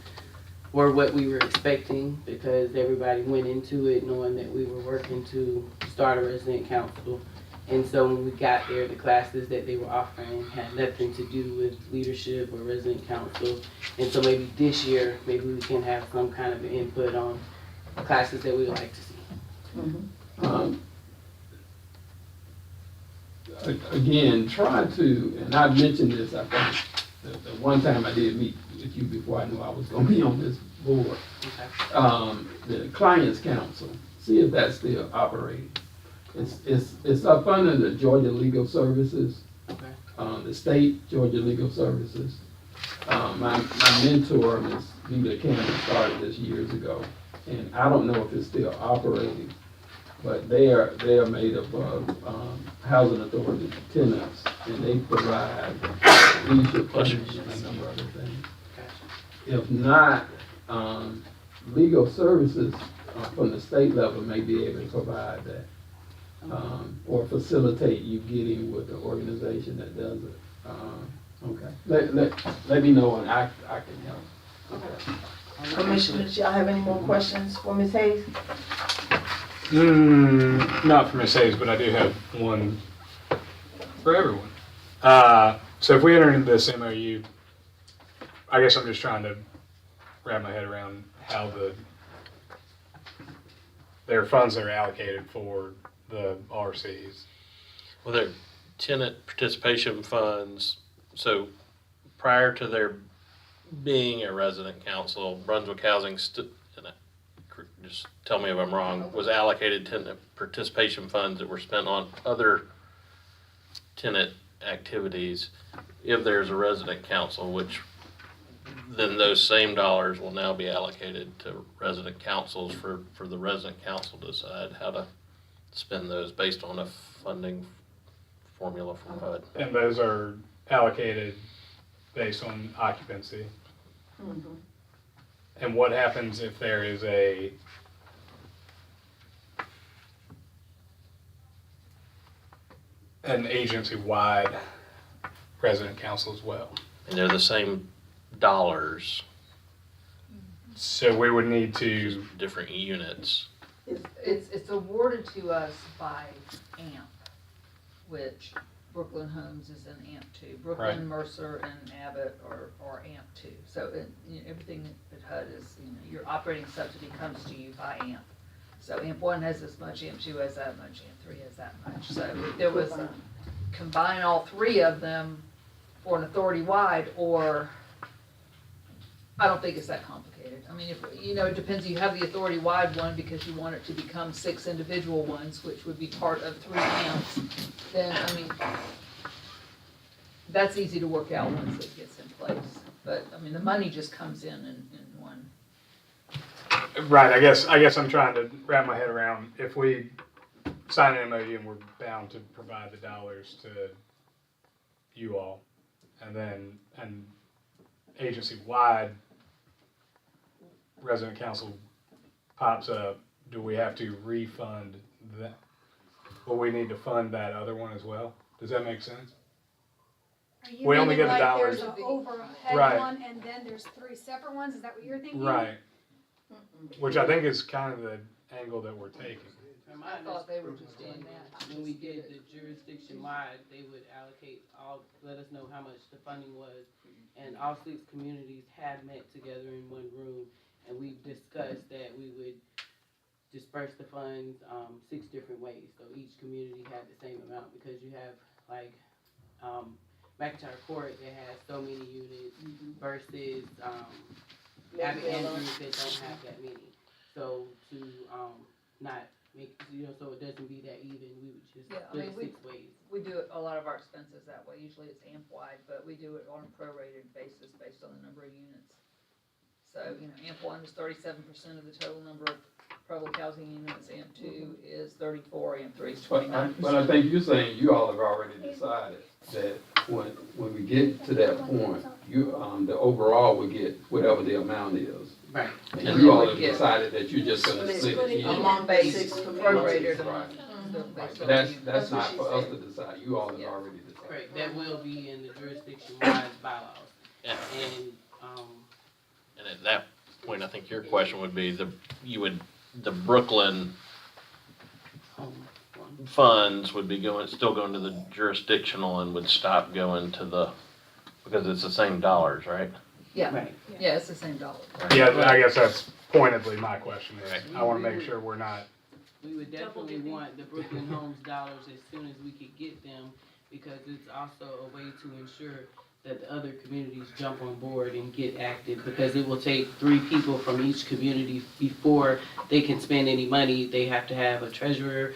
were what we were expecting, because everybody went into it knowing that we were working to start a resident council. And so when we got there, the classes that they were offering had nothing to do with leadership or resident council. And so maybe this year, maybe we can have some kind of input on classes that we would like to see. Again, try to, and I mentioned this, I think, the one time I did meet with you before I knew I was gonna be on this board. The Clients Council, see if that's still operating. It's up under the Georgia Legal Services, the state Georgia Legal Services. My mentor, Ms. Vita Campbell, started this years ago, and I don't know if it's still operating, but they are made up of housing authority tenants, and they provide leadership funding and a number of other things. If not, legal services from the state level may be able to provide that. Or facilitate you getting with the organization that does it. Okay, let me know and I can help. Okay. Commissioners, y'all have any more questions for Ms. Hayes? Not for Ms. Hayes, but I do have one for everyone. So if we enter into this MOU, I guess I'm just trying to wrap my head around how there are funds that are allocated for the RCs. Well, they're tenant participation funds, so prior to there being a resident council, Brunswick Housing, just tell me if I'm wrong, was allocated tenant participation funds that were spent on other tenant activities. If there's a resident council, which then those same dollars will now be allocated to resident councils for the resident council to decide how to spend those based on a funding formula from HUD. And those are allocated based on occupancy. Mhm. And what happens if there is an agency-wide resident council as well? And they're the same dollars, So we would need just to, different units. It's awarded to us by AMP, which Brooklyn Homes is in AMP two. Right. Brooklyn, Mercer, and Abbott are AMP two. So everything at HUD is, your operating subsidy comes to you by AMP. So AMP one has this much, AMP two has that much, AMP three has that much. So if there was, combine all three of them for an authority-wide, or, I don't think it's that complicated. I mean, if, it depends, you have the authority-wide one because you want it to become 6 individual ones, which would be part of 3 AMPs, then, I mean, that's easy to work out once it gets in place. But, I mean, the money just comes in one. right, I guess I'm trying to wrap my head around, if we sign an MOU and we're bound to provide the dollars to you all, and then an agency-wide resident council pops up, do we have to refund that? Will we need to fund that other one as well? Does that make sense? Are you We only meaning get the like there's dollars. an overhead Right. one and then there's 3 separate ones? Is that what you're thinking? Right, which I think is kind of the angle that we're taking. From my I thought they were just understanding, doing that. when we did the jurisdiction wide, they would allocate let us know how much the funding was. And all 6 communities had met together in one room, and we discussed that we would disperse the funds, 6 different ways. So each community had the same amount, because you have like, McIntyre Court that has so many units versus, Abbott Andrews that don't have that many. So to, not make, so it doesn't be that even, we would just Yeah, I split mean, 6 ways. We do a lot of our expenses that way. Usually it's AMP-wide, but we do it on a prorated basis based on the number of units. So, AMP-1 is 37% of the total number of public housing units. AMP-2 is 34, AMP-3 is 29%. But I think you're saying you all have already decided that when we get to that point, you, the overall will get whatever the amount is. Right. And you all have decided that you're just gonna split it in. Among the 6 Prorated communities. amount. Right. So based on That's, the units. that's not what she for us said. to decide, you all have already decided. Correct, that will be in the jurisdiction-wide bylaws. And And, and at that point, I think your question would be the Brooklyn funds would be still going to the jurisdictional and would stop going to because it's the same dollars, right? Yeah, right. yeah, it's the same dollar. Yeah, I guess that's pointedly my question is, Right. I wanna make sure we're not, We would definitely want the Brooklyn Homes dollars as soon as we could get them, because it's also a way to ensure that the other communities jump on board and get active, because it will take 3 people from each community before they can spend any money. They have to have a treasurer,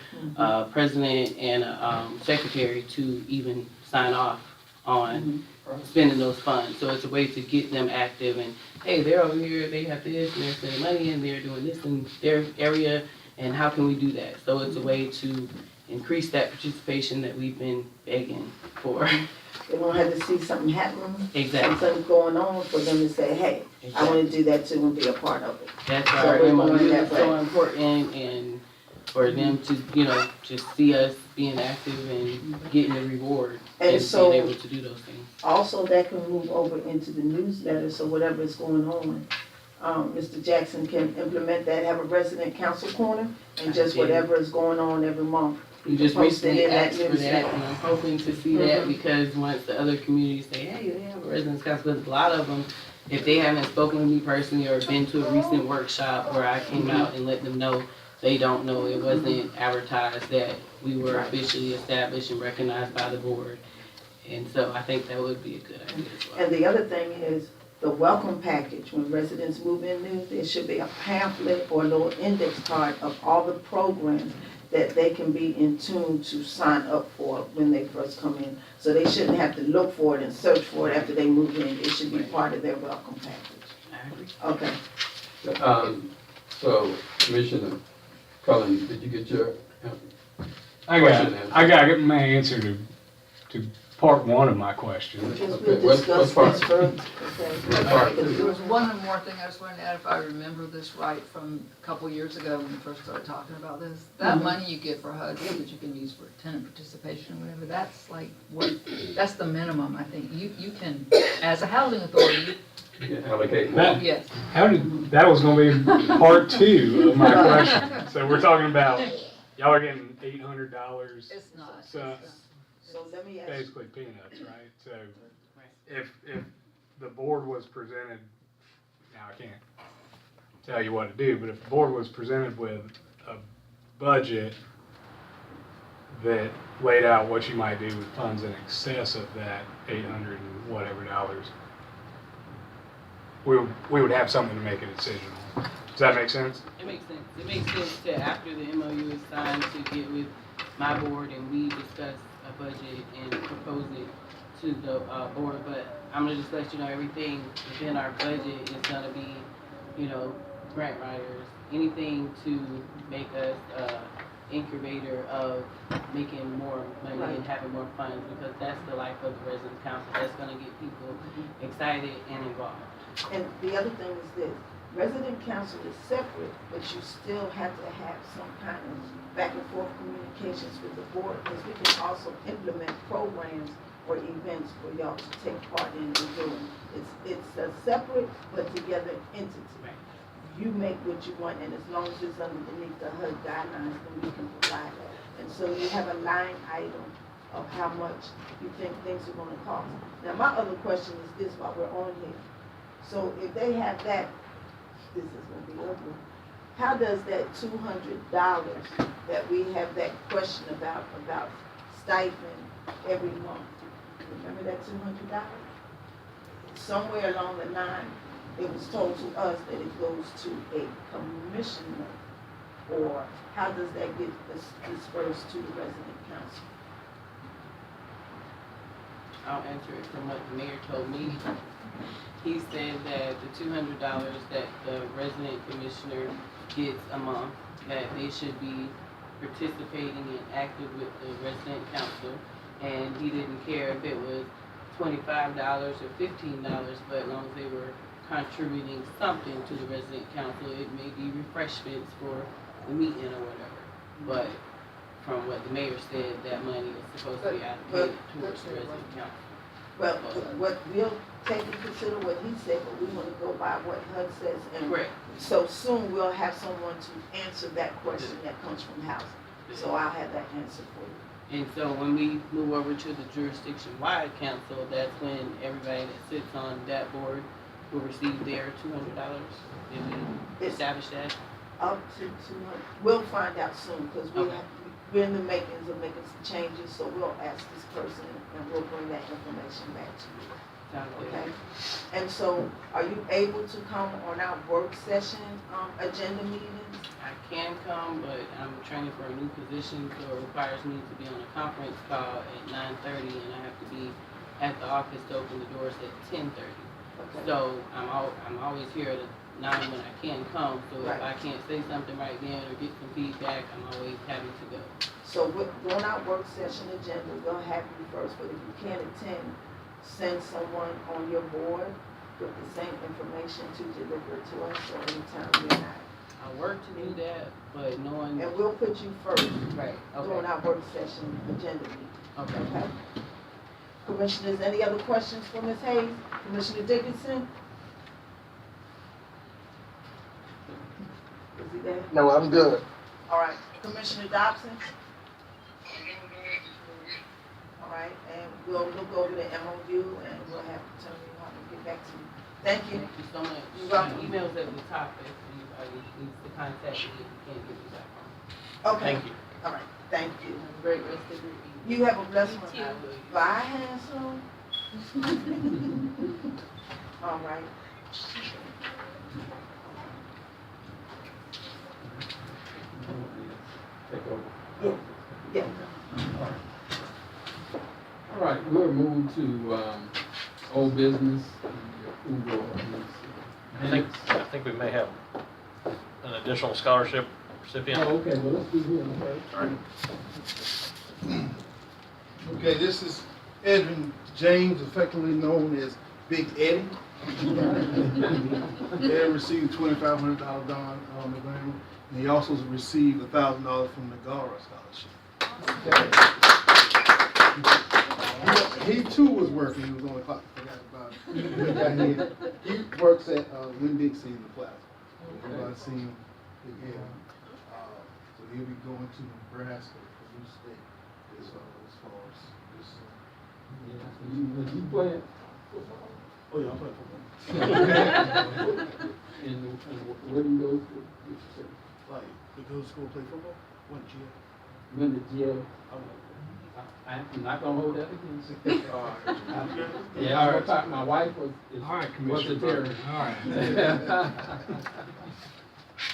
president, and a secretary to even sign off on spending those funds. So it's a way to get them active, and hey, they're over here, they have this, and they're spending money, and they're doing this in their area, and how can we do that? So it's a way to increase that participation that we've been begging for. They won't have to see something happening, Exactly. something going on for them to say, hey, I wanna do that too and be a part of it. That's So our we're MOU going is that so way. important, and for them to, just see us being active and getting the reward And and so- being able to do those things. Also, that can move over into the newsletter, so whatever is going on, Mr. Jackson can implement that, have a resident council corner, and just Yeah. whatever is going on every month, You just Posted recently in that asked for that, newsletter. and I'm hoping to see that because once the other communities say, hey, they have a residence council, but a lot of them, if they haven't spoken with me personally or been to a recent workshop where I came out and let them know, they don't know, it wasn't advertised that we were officially established and recognized by the board. And so I think that would be a good idea as well. And the other thing is the welcome package. When residents move in new, there should be a pamphlet or a little index card of all the programs that they can be in tune to sign up for when they first come in. So they shouldn't have to look for it and search for it after they move in. It should be part of their welcome package. I agree. Okay. So Commissioner Cullen, did you get your? I got my answer to part one of my question. Because we'll discuss this further. There was one more thing I just wanted to add, if I remember this right from a couple years ago when we first started talking about this. That money you get for HUD, which you can use for tenant participation or whatever, that's like that's the minimum, I think. You can, as a housing authority, Allocate That- yes. That was gonna be part two of my question. So we're talking about, y'all are getting $800. It's not. So So let me ask you, basically peanuts, right? So if the board was presented, now I can't tell you what to do, but if the board was presented with a budget that laid out what you might do with funds in excess of that 800 and whatever dollars, we would have something to make a decision on. Does that make sense? It makes sense. It makes sense to, after the MOU is signed, to get with my board and we discuss a budget and propose it to the board. But I'm gonna just let you know, everything within our budget is gonna be, grant writers, anything to make us incubator of making more money and having more funds, because that's the life of the residence council. That's gonna get people excited and involved. and the other thing is this, resident council is separate, but you still have to have some kind of back and forth communications with the board, because we can also implement programs or events for y'all to take part in and doing. It's a separate but together entity. You make what you want, and as long as it's underneath the HUD guidelines, then we can provide that. And so you have a line item of how much you think things are gonna cost. Now, my other question is this while we're on here. So if they have that, this is gonna be ugly. How does that $200 that we have that question about stipend every month? Remember that $200? Somewhere along the line, it was told to us that it goes to a commissioner, or how does that get dispersed to the resident council? I'll answer it from what the mayor told me. He said that the $200 that the resident commissioner gets a month, that they should be participating and active with the resident council. And he didn't care if it was $25 or $15, but as long as they were contributing something to the resident council, it may be refreshments for the meeting or whatever. But from what the mayor said, that money is supposed to be allocated towards the resident council. Well, what we'll take into consider what he said, but we wanna go by what HUD says. And Correct. so soon we'll have someone to answer that question that comes from housing. So I'll have that answer for you. And so when we move over to the jurisdiction-wide council, that's when everybody that sits on that board will receive their $200. Did we establish that? Up to 200, we'll find out soon, because Okay. we're in the makings of making some changes, so we'll ask this person and we'll bring that information back to you. Sounds good. Okay? And so, are you able to come on our work session, agenda meetings? I can come, but I'm training for a new position, so it requires me to be on a conference call at 9:30, and I have to be at the office to open the doors at 10:30. Okay. So I'm always here at 9 when I can come, so if Right. I can't say something right then or get some feedback, I'm always having to go. So during our work session agenda, we'll have you first, but if you can't attend, send someone on your board with the same information to deliver it to us, so anytime you're not. I work to do that, but knowing. And we'll put you first Right, during okay, our work session agenda meeting, okay. okay? Commissioners, any other questions for Ms. Hayes? Commissioner Dickinson? Is he there? No, I'm good. All right, Commissioner Dobson? right, and we'll look over the MOU and we'll have Attorney Hunter get back to you. Thank you. Thank you so much. You're welcome. Emails at the top if anybody needs to contact me, if you can't get me back on. Okay, Thank you. all right, thank you. Have a great rest of your evening. You have a blessed one. You too. Bye, handsome. All right. Take over. Yeah. All right, we'll move to, old business, and the approval of these minutes. I think we may have an additional scholarship recipient. Oh, okay, well, let's do him first. Okay, this is Edwin James, effectively known as Big Eddie. Ed received $2,500 on the grant, and he also received $1,000 from the GARA scholarship. He too was working, he was on the clock, forgot about it. He works at Winn-Dixie in the plaza. Everybody seen him, Big Eddie. So he'll be going to Nebraska for New State as far as this. Yeah, so you playing? Oh, yeah, I'm playing football. And where do you go to? Like, to go to school, play football? What, GL? When the jail? I'm not gonna hold that against you. Yeah, all right. My wife was a Commissioner terrorist. Booker. All right.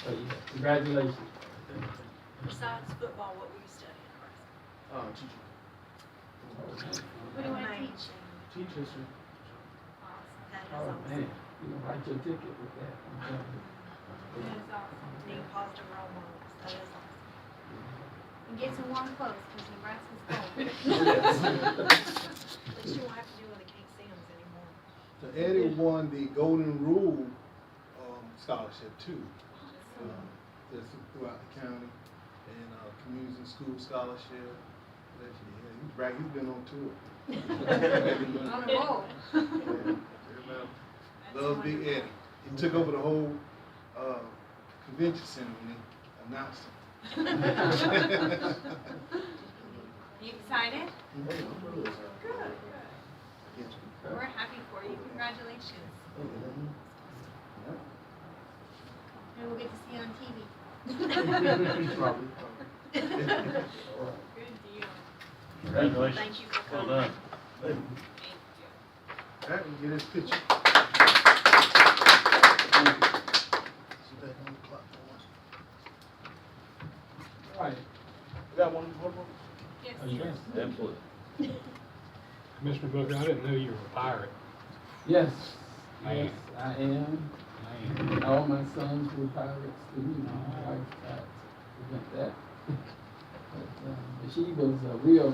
So, yeah, congratulations. Besides football, what were you studying? Teaching. What do you want to teach? Teach history. Oh, man, you can write your ticket with that. That is awesome. Being positive role models. That is awesome. And get some warm clothes because Nebraska's cold. At least you won't have to do all the Kate Sims anymore. So Eddie won the Golden Rule scholarship too. Just throughout the county, and community and school scholarship. Yeah, he's right. He's been on tour. On the roll. Love Big Eddie. He took over the whole convention center when they announced him. You excited? Good. We're happy for you. Congratulations. Maybe we'll get to see you on TV. Probably. Good deal. Congratulations. Thank you for Well coming. done. Thank you. All right, we get his picture. Sit back on the clock for once. All right. We got one more? Yes. Are you guys? Absolutely. Commissioner Booker, I didn't know you were a pirate. Yes, Man. yes, I am. Man. All my sons were pirates too, and my wife tried to prevent that. But she was a real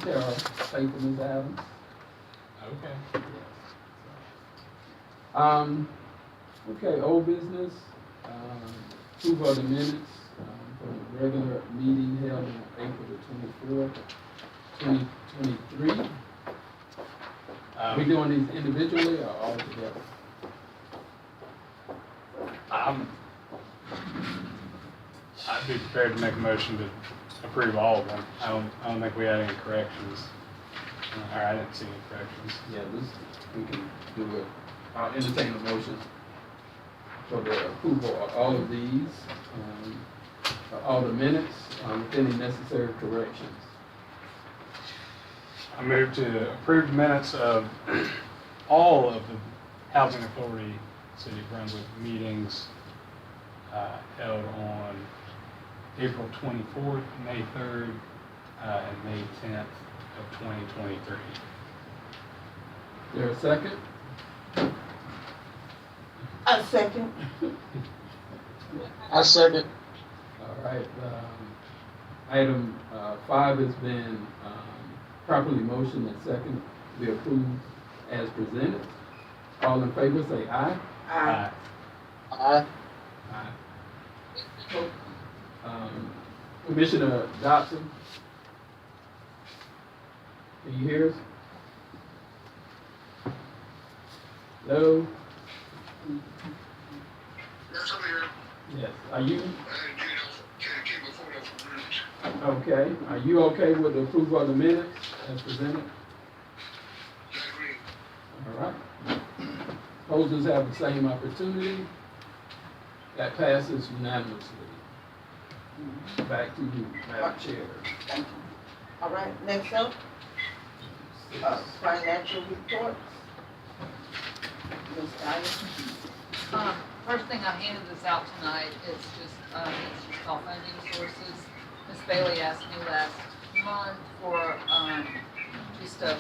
terror, faithful Miss Adams. Okay. Okay, old business, approval of the minutes, for the regular meeting held on April the 24th, 2023. We doing these individually or all together? I'd be prepared to make a motion to approve all of them. I don't think we had any corrections. Or I didn't see any corrections. Yeah, we can do it. I'll entertain a motion for the approval of all of these, all the minutes, with any necessary corrections. I move to approve the minutes of all of the Housing Authority City of Brunswick meetings held on April 24th, May 3rd, and May 10th of 2023. Is there a second? A second. I second. All right, item 5 has been properly motioned and second to be approved as presented. All in favor say aye. Aye. Aye. Aye. Commissioner Dobson? Can you hear us? Hello? Yes, I'm here. Yes, are you, Can't keep my phone off the minutes. okay, are you okay with the approval of the minutes? as presented? All right. Opposers have the same opportunity. That passes unanimously. Back to you, Madam Chair. Thank you. All right, next up, financial reports. Ms. Dyer. First thing, I handed this out tonight, it's just all funding sources. Ms. Bailey asked me last month for, just a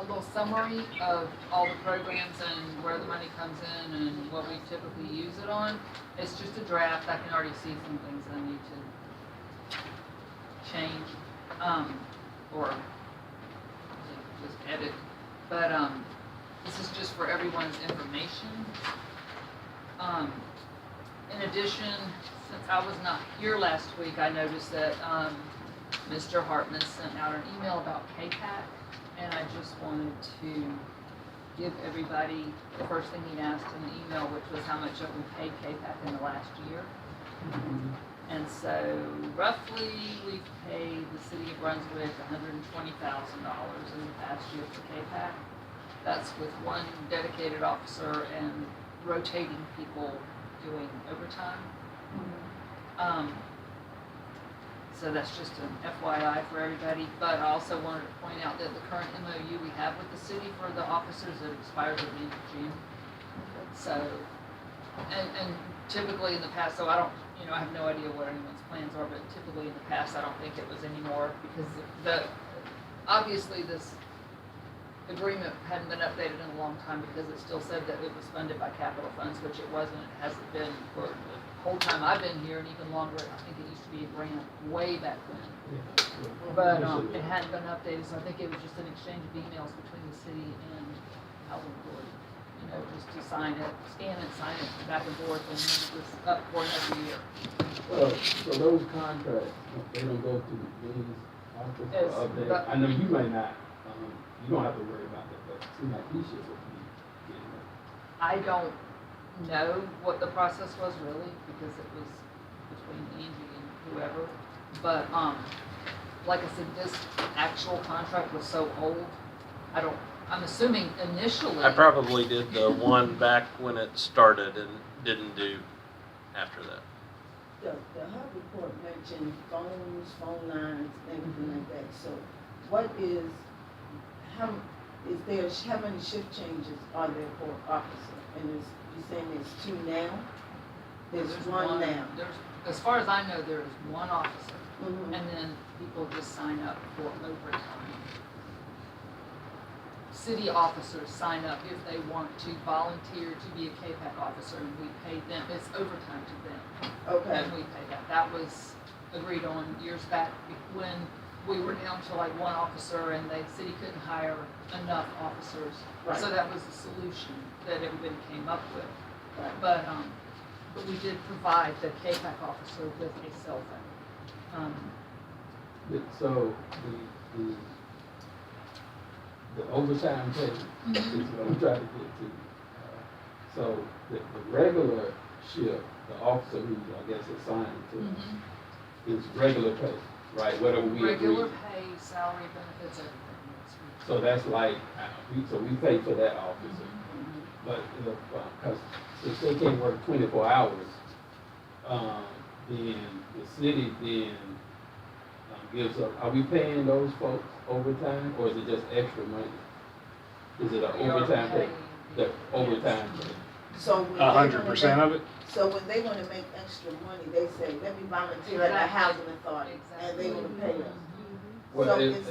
little summary of all the programs and where the money comes in and what we typically use it on. It's just a draft, I can already see some things that I need to change, or just edit. But, this is just for everyone's information. In addition, since I was not here last week, I noticed that Mr. Hartman sent out an email about KPAC, and I just wanted to give everybody the first thing he asked in the email, which was how much have we paid KPAC in the last year. And so roughly we've paid the city of Brunswick $120,000 in the past year for KPAC. That's with one dedicated officer and rotating people doing overtime. So that's just an FYI for everybody. But I also wanted to point out that the current MOU we have with the city for the officers, it expires at the end of June. So, and typically in the past, so I don't, I have no idea what anyone's plans are, but typically in the past, I don't think it was anymore because obviously this agreement hadn't been updated in a long time because it still said that it was funded by capital funds, which it wasn't. It hasn't been for the whole time I've been here and even longer. I think it used to be a grant way back when. But it hadn't been updated, so I think it was just an exchange of emails between the city and housing authority. Just to sign it, scan it, sign it back and forth, and it was up for another year. Well, so those contracts, they don't go through these office Yes, for update. but- I know you may not, you don't have to worry about that, but it seems like he should be getting it. I don't know what the process was really, because it was between Angie and whoever. But, like I said, this actual contract was so old, I'm assuming initially. I probably did the one back when it started and didn't do after that. The HUD report mentioned phones, phone lines, everything like that. So what is, how many shift changes are there for officer? And you're saying there's two now? There's one now? As far as I know, there is one officer, Mhm. and then people just sign up for overtime. City officers sign up if they want to volunteer to be a KPAC officer, and we pay them, it's overtime to them. Okay. And we pay that. That was agreed on years back when we were down to like one officer and the city couldn't hire enough officers. Right. So that was the solution that everybody came up with. Right. But we did provide the KPAC officer with a cell phone. So the overtime pay is what I'm trying to get to. So the regular shift, the officer who I guess assigned to is regular pay, right? Whatever we agree. Regular pay, salary, benefits, everything. Yes. So that's like, we pay for that officer. But because if they can't work 24 hours, then the city then gives up. Are we paying those folks overtime, or is it just extra money? Is it an We are overtime pay? paying. The overtime pay? So when they 100% wanna of it? So when they wanna make extra money, they say, let me volunteer at the Exactly. housing authority, and they wanna pay us. Well, So it- is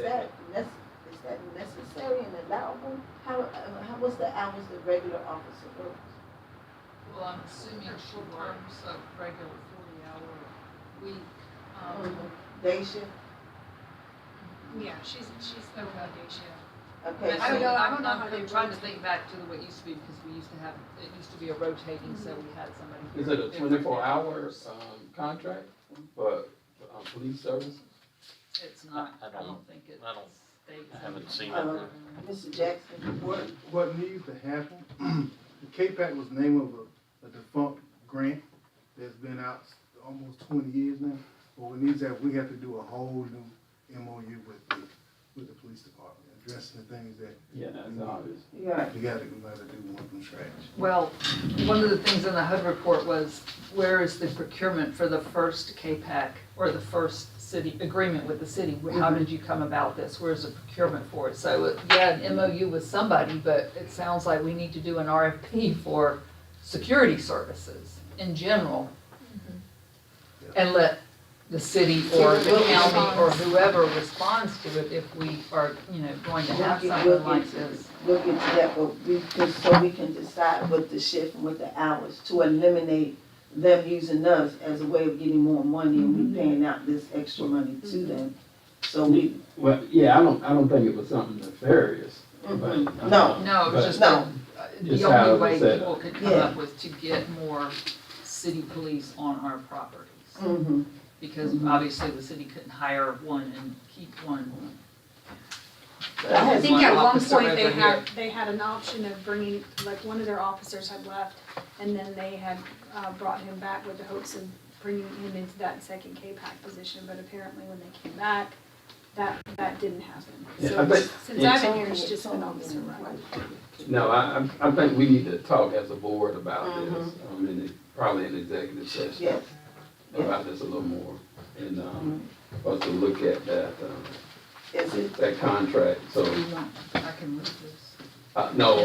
that necessary and allowable? How, what's the hours the regular officer works? Well, I'm assuming she works a regular 40-hour week. Day shift? Yeah, she's over a day shift. Okay, I don't know, I don't know how I'm they trying to rotate. think back to the way it used to be, because it used to be a rotating, so we had somebody. Is it a 24-hour contract for police services? It's not, I I don't- don't think it I don't- states. I haven't seen Uh, it. Mr. Jackson? What needs to happen, the KPAC was the name of a defunct grant that's been out almost 20 years now. But what needs that, we have to do a whole new MOU with with the police department, addressing the things that Yeah, that's obvious. Yeah. we gotta do one from scratch. Well, one of the things in the HUD report was, where is the procurement for the first K-PAC or the first city agreement with the city? How did you come about this? Where's the procurement for it? So, yeah, an MOU with somebody, but it sounds like we need to do an RFP for security services in general. And let the city or the county or whoever responds to it if we are, going to have something like this. We'll get to that, but so we can decide what the shift and what the hours, to eliminate them using us as a way of getting more money and we paying out this extra money to them. So we. Well, yeah, I don't think it was something nefarious. But, No. No, it was just No. Just the how only it way was set people up. could come up with to get more city police on our properties. Mm-hmm. Because obviously the city couldn't hire one and keep one. I think at one Officer point they over here. had an option of bringing, like, one of their officers had left, and then they had, brought him back with the hopes of bringing him into that second K-PAC position, but apparently when they came back, that didn't happen. Yeah, So I think- since I've been here, it's just been officer run. No, I think we need to talk as a board about this, probably in executive session. Yes. About this a little more, and, for us to look at that, Is it, that contract, so. I can move this. No,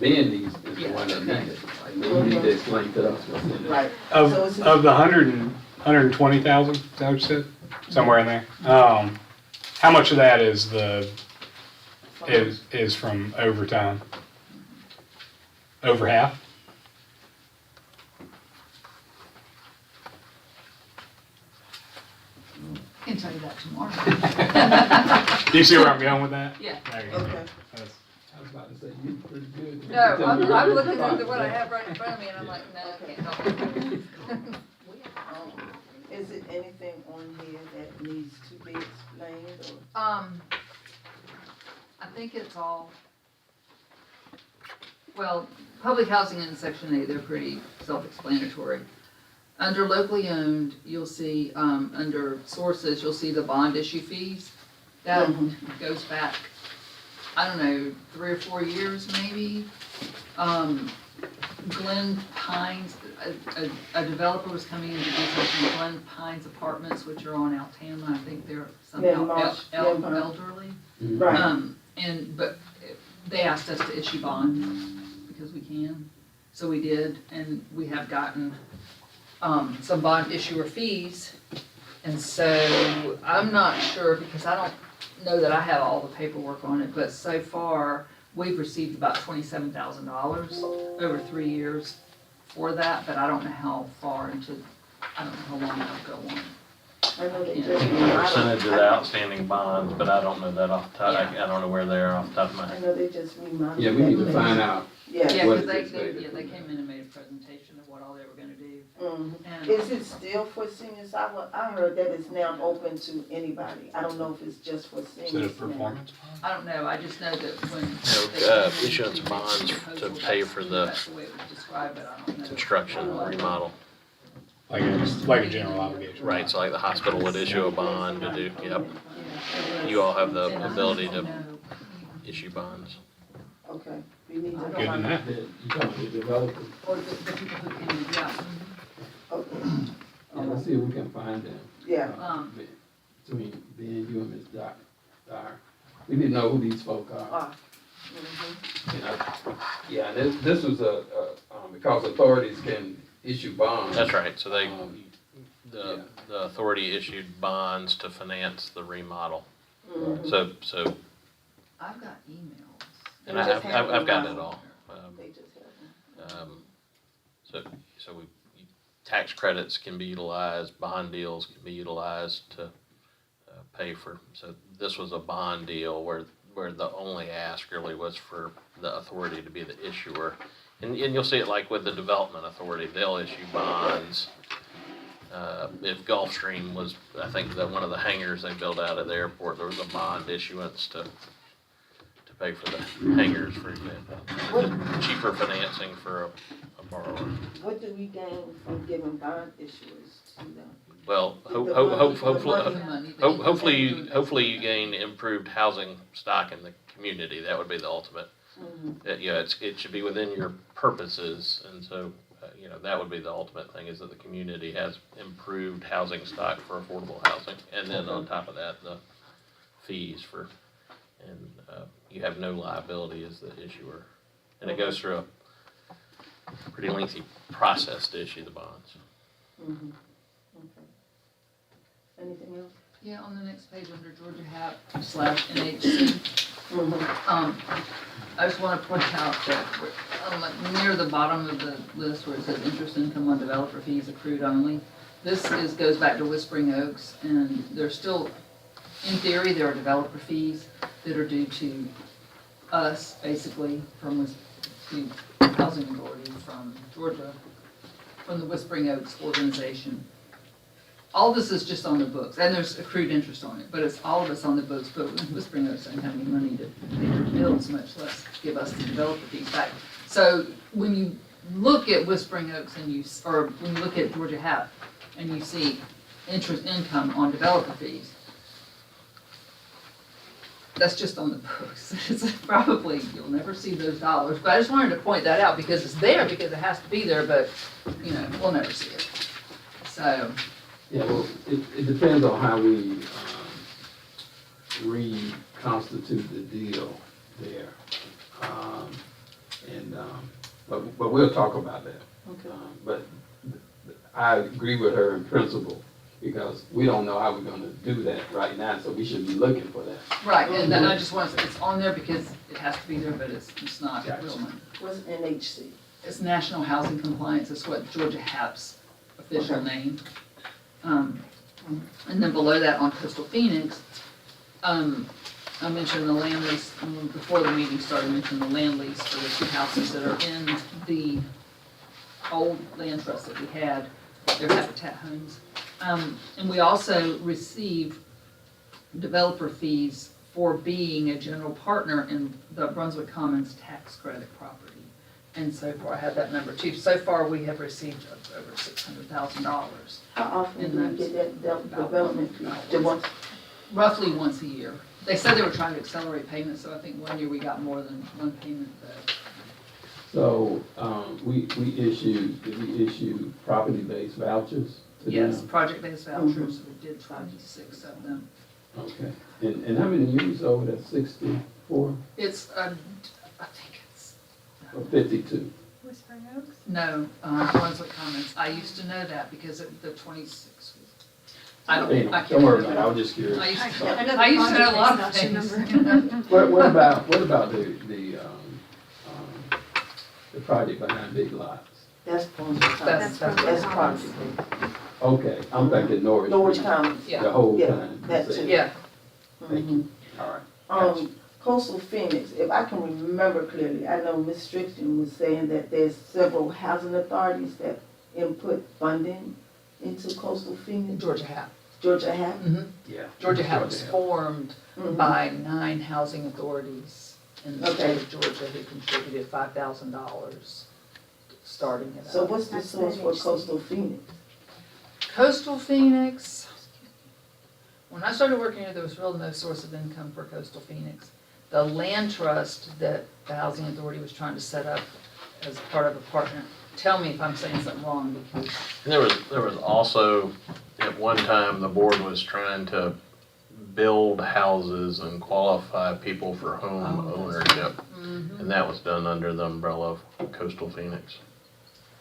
Ben is the one that okay. needs it. And then you need to explain to us what's in it. right. Of, So it's- of the 120,000, is that what you said? Somewhere in there. How much of that is is from overtime? Over half? I can tell you that tomorrow. Do you see where I'm going with that? Yeah. There you go. Okay. That's- I was about to say, you're pretty good. No, I'm looking at what I have right in front of me and I'm like, no, I can't help it. Is it anything on here that needs to be explained or? I think it's all, well, public housing in section A, they're pretty self-explanatory. Under locally owned, you'll see, under sources, you'll see the bond issue fees. That goes back, I don't know, 3 or 4 years maybe. Glen Pines, a developer was coming in to do something, Glen Pines Apartments, which are on Altama, I think they're somehow Marsh, elderly. Right. But they asked us to issue bond because we can, so we did, and we have gotten, some bond issuer fees. And so I'm not sure, because I don't know that I have all the paperwork on it, but so far, we've received about $27,000 over 3 years for that, but I don't know how far into, I don't know how long that'll go on. I know they Yeah. just Percentage of the remodeled. outstanding bonds, but I don't know that off the top, I don't know where they are off the top of my I head. know they just remodeled. Yeah, we need to that find place. out. Yeah. Yeah, What because is they expected from came in and made a presentation of what all they were gonna do. And Is it still for seniors? I heard that it's now open to anybody. I don't know if it's just for seniors. Is it a now. performance? I don't know, I just know that when. Issuance bonds to pay for the That's the way it was described, but I don't know. construction remodel. Like a general obligation? Right, so like the hospital would issue a bond to do, yep. You all have the ability to issue bonds. Okay, we need to. Good to know. You talking to the developer? Or the people who can, yeah. Okay, Yeah, let's see if we can find them. yeah. Between Ben, you and Ms. Dyer. We need to know who these folk are. You know? Yeah, this was because authorities can issue bonds. That's right, so they, Yeah. the authority issued bonds to finance the remodel. Mhm. So, I've got emails. and I've got it all. They just have them. So tax credits can be utilized, bond deals can be utilized to pay for, so this was a bond deal where the only ask really was for the authority to be the issuer. And you'll see it like with the development authority, they'll issue bonds. If Gulfstream was, I think that one of the hangars they built out of the airport, there was a bond issuance to pay for the hangars, for example. Cheaper financing for a borrower. What do we gain from giving bond issuers to them? Well, hopefully you gain improved housing stock in the community. That would be the ultimate. Yeah, it should be within your purposes, and so, that would be the ultimate thing, is that the community has improved housing stock for affordable housing. And then on top of that, the fees and you have no liability as the issuer. And it goes through a pretty lengthy process to issue the bonds. Mhm. Okay. Anything else? Yeah, on the next page under Georgia HAP / NHC. I just want to point out that near the bottom of the list where it says interest income on developer fees accrued only, this goes back to Whispering Oaks, and there's still, in theory, there are developer fees that are due to us, basically, from the Housing Authority from Georgia, from the Whispering Oaks organization. All this is just on the books, and there's accrued interest on it, but it's all of it's on the books, but Whispering Oaks doesn't have any money to pay their bills, much less give us the developer fees back. So when you look at Whispering Oaks or when you look at Georgia HAP and you see interest income on developer fees, that's just on the books. It's probably, you'll never see those dollars, but I just wanted to point that out because it's there, because it has to be there, but, we'll never see it. So. Yeah, well, it depends on how we reconstitute the deal there. But we'll talk about that. Okay. But I agree with her in principle, because we don't know how we're gonna do that right now, so we should be looking for that. Right, and then I just want to say, it's on there because it has to be there, but it's not real money. What's NHC? It's National Housing Compliance, it's what Georgia HAP's official name. And then below that on Coastal Phoenix, I mentioned the land lease, before the meeting started, I mentioned the land lease for the 2 houses that are in the old land trust that we had, they're Habitat homes. And we also receive developer fees for being a general partner in the Brunswick Commons tax credit property. And so far, I have that number too. So far, we have received over $600,000. How often do we get that development fee? Roughly once a year. They said they were trying to accelerate payments, so I think one year we got more than one payment. So, we issue property-based vouchers to them? Yes, project-based vouchers, we did 26 of them. Okay, and how many units over there, 64 It's, I think it's, or 52? Whispering Oaks? no, Brunswick Commons. I used to know that because the 26 was, I can't Don't worry remember. about it, I was just curious. I used to I know the I used to know a lot of project-based things. number. What about the project behind Big Lots? That's Brunswick Commons. That's project. Okay, I'm thinking Norwich. Norwich Commons. Yeah. The whole Yeah, time. that too. Yeah, Thank you. All right. Coastal Phoenix, if I can remember clearly, I know Ms. Strickland was saying that there's several housing authorities that input funding into Coastal Phoenix. Georgia HAP. Georgia HAP? Yeah. Georgia HAP was formed by 9 housing authorities in the state of Georgia who contributed $5,000 starting it up. So what's the source for Coastal Phoenix? Coastal Phoenix, when I started working here, there was really no source of income for Coastal Phoenix. The land trust that the Housing Authority was trying to set up as part of a partner, tell me if I'm saying something wrong, because. And there was also, at one time, the board was trying to build houses and qualify people for home ownership. And that was done under the umbrella of Coastal Phoenix.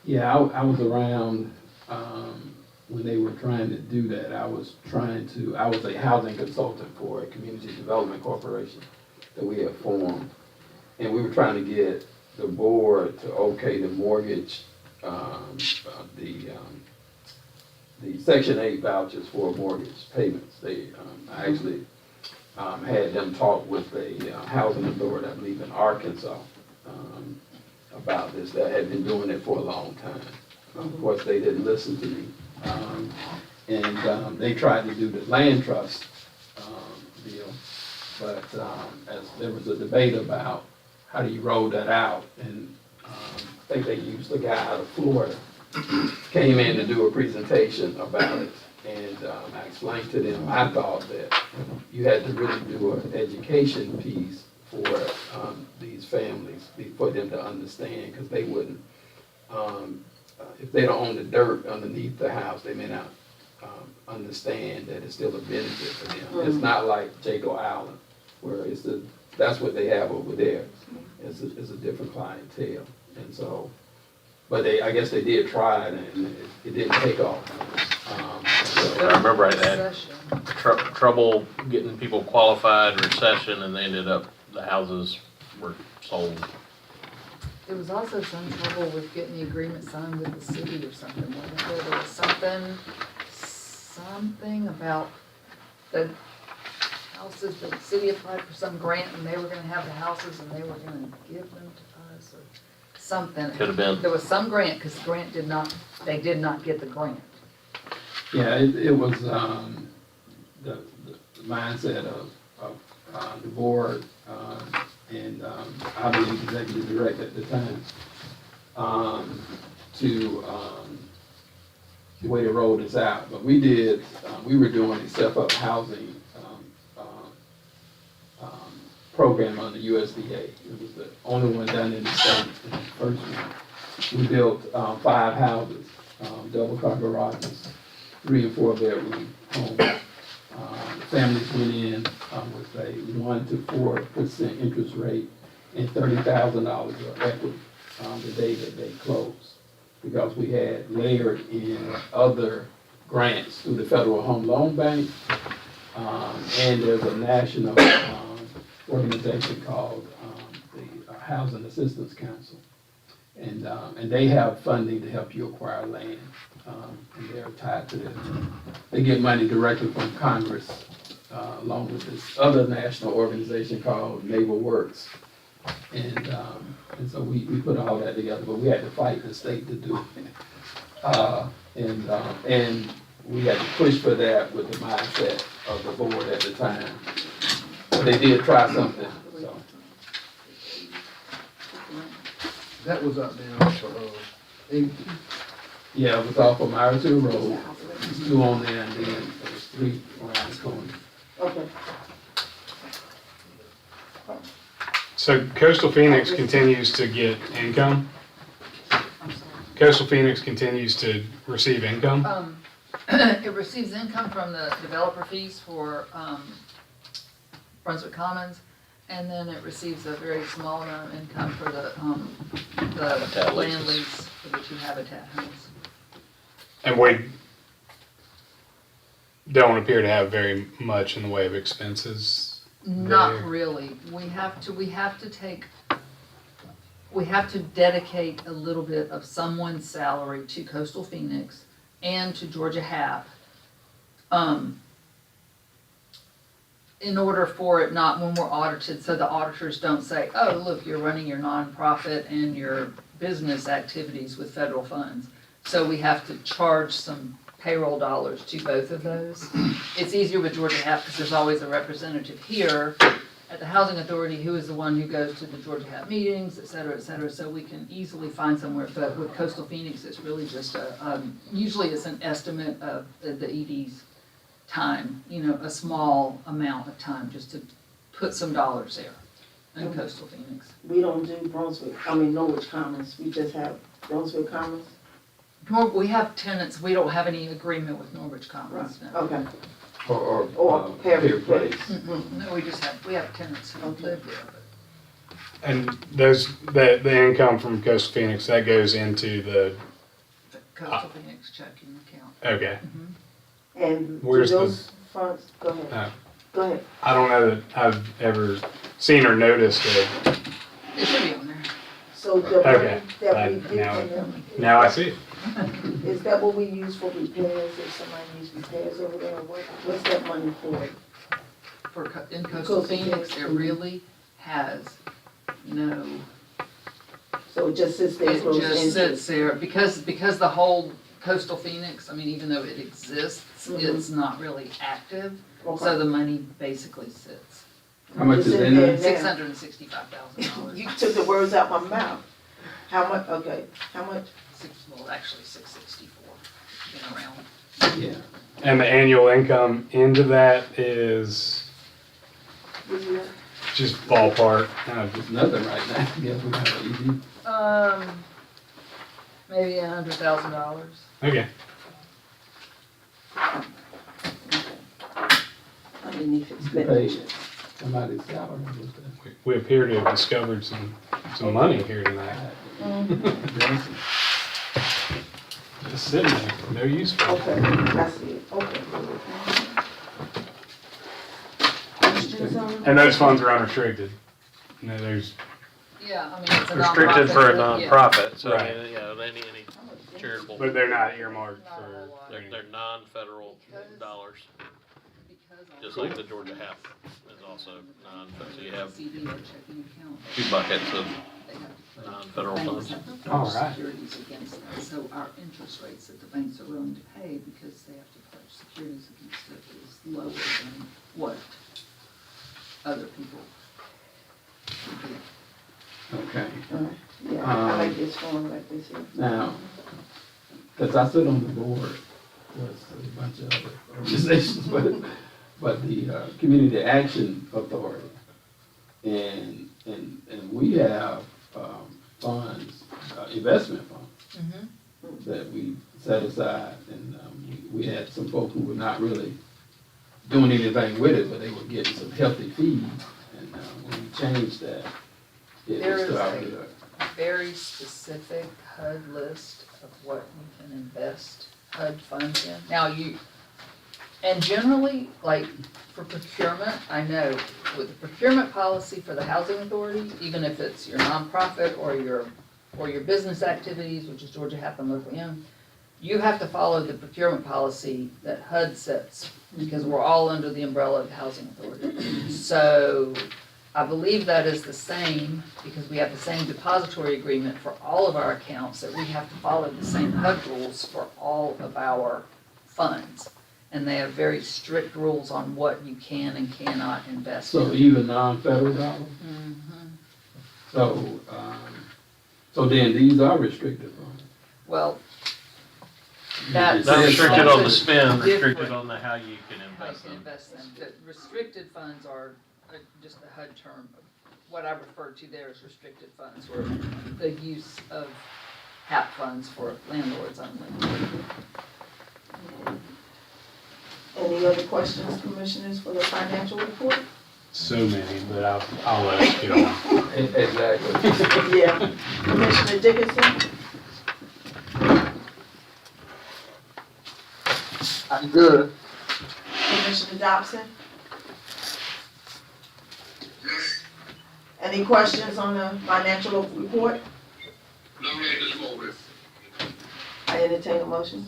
Yeah, I was around, when they were trying to do that. I was a housing consultant for a community development corporation that we had formed. And we were trying to get the board to okay the mortgage, the Section 8 vouchers for mortgage payments. I actually had them talk with a housing authority, I believe in Arkansas, about this, that had been doing it for a long time. Of course, they didn't listen to me. And they tried to do the land trust deal, but as there was a debate about how do you roll that out, and I think they used a guy out of Florida, came in to do a presentation about it, And I explained to them, I thought that you had to really do an education piece for these families, for them to understand, because they wouldn't, if they don't own the dirt underneath the house, they may not understand that it's still a benefit for them. It's not like Jago Island, where that's what they have over there. It's a different clientele. And so, but I guess they did try it, and it didn't take off. If I remember right, they had trouble getting people qualified, recession, and they ended up, the houses were sold. There was also some trouble with getting the agreement signed with the city or something, wasn't there? There was something about the houses, the city applied for some grant and they were gonna have the houses and they were gonna give them to us or something. Could have been. There was some grant, because the grant they did not get the grant. Yeah, it was the mindset of the board and I believe executive director at the time to the way to roll this out. But we were doing a step-up housing program under USDA. It was the only one done in the state, the first one. We built 5 houses, double-car garages, 3 and 4 bedroom homes. Families went in with a 1 to 4% interest rate and $30,000 of equity the day that they closed, because we had layered in other grants through the Federal Home Loan Bank, and there's a national organization called the Housing Assistance Council. And they have funding to help you acquire land, and they're tied to them. They get money directly from Congress, along with this other national organization called Naval Works. And so we put all that together, but we had to fight the state to do it. And we had to push for that with the mindset of the board at the time. But they did try something, so. That was up there for, Yeah, it was off of Myers Hill Road. There's 2 on there, and then there was 3 around the corner. Okay. So Coastal Phoenix continues to get income? Coastal Phoenix continues to receive income? It receives income from the developer fees for Brunswick Commons, and then it receives a very small amount of income for the Habitat land leases. lease for the 2 Habitat homes. And we don't appear to have very much in the way of expenses. Not there. really. We have to dedicate a little bit of someone's salary to Coastal Phoenix and to Georgia HAP. In order for it not, when we're audited, so the auditors don't say, oh, look, you're running your nonprofit and your business activities with federal funds. So we have to charge some payroll dollars to both of those. It's easier with Georgia HAP because there's always a representative here at the Housing Authority who is the one who goes to the Georgia HAP meetings, et cetera, so we can easily find somewhere. But with Coastal Phoenix, it's really just usually it's an estimate of the ED's time, a small amount of time just to put some dollars there in Coastal Phoenix. We don't do Norwich Commons, we just have Brunswick Commons? We have tenants, we don't have any agreement with Norwich Commons, no. Okay. Or Perry Place. No, we have tenants who live there. And the income from Coastal Phoenix, that goes into the, Coastal Phoenix checking account. okay. And do Where's those funds, go ahead, Oh. go ahead. I don't know that I've ever seen or noticed it. It should be on there. So the Okay. money that we get Now- from them, Now I see. is that what we use for repairs, if somebody needs repairs over there, what's that money for? In Coastal Phoenix, it really has no, So it just sits there, it goes just into. sits there, because the whole Coastal Phoenix, even though it exists, it's not really active, so the money basically sits. How much is in there? $665,000. You took the words out my mouth. How much, okay, how much? Actually 664, been around. Yeah, And the annual income into that is just ballpark, kind of It's nothing right now. Guess we have an easy. Maybe $100,000. okay. Underneath You could pay expenditure. somebody's salary with that. We appear to have discovered some money here tonight. Just sitting there, no use for it. Okay, I see it, okay. Questions on? And those funds are unrestricted. No, there's, Yeah, I mean, it's a Restricted for a nonprofit, yeah. nonprofit, so I Right. mean, any charitable, but they're not earmarked for. they're non-federal dollars, just like the Georgia half is also non-federal, so you have CD or checking account. two buckets of They have non-federal banks funds. have to pledge All right. securities against that. So our interest rates that the banks are willing to pay because they have to pledge securities against it is lower than what other people would be. Okay. Yeah, I like this form like this here. Now, because I sit on the board, with a bunch of other organizations, but the Community Action Authority, and we have funds, investment funds that we set aside, and we had some folk who were not really doing anything with it, but they were getting some healthy fees, and when we changed that, it There is started. a very specific HUD list of what you can invest HUD funds in. Now and generally, like for procurement, I know with the procurement policy for the housing authority, even if it's your nonprofit or your business activities, which is Georgia HAP and local M, you have to follow the procurement policy that HUD sets because we're all under the umbrella of the housing authority. So I believe that is the same, because we have the same depository agreement for all of our accounts, that we have to follow the same HUD rules for all of our funds. And they have very strict rules on what you can and cannot invest in. So even non-federal dollars? So, so then these are restricted funds? Well, that's. Not restricted on the that's a spend, restricted different- on the how you can How you invest can them. invest them. The restricted funds are just the HUD term. What I referred to there as restricted funds, or the use of HAP funds for landlords only. Any other questions, commissioners, for the financial report? So many, but I'll let us get on. Exactly. Yeah. Commissioner Dickinson? I'm good. Commissioner Dobson? Any questions on the financial report? No, at this moment. I entertain a motion.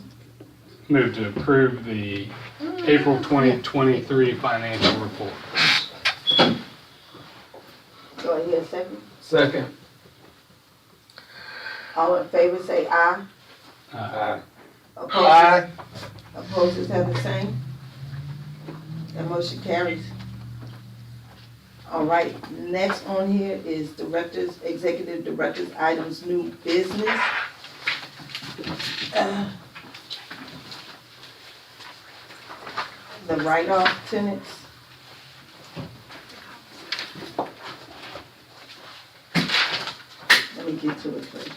Move to approve the April 2023 financial report. Do I hear a second? Second. All in favor say aye. Aye. Opposed? Opposers have the same. That motion carries. All right, next on here is directors, executive directors, items, new business. The write-off tenants. Let me get to it first.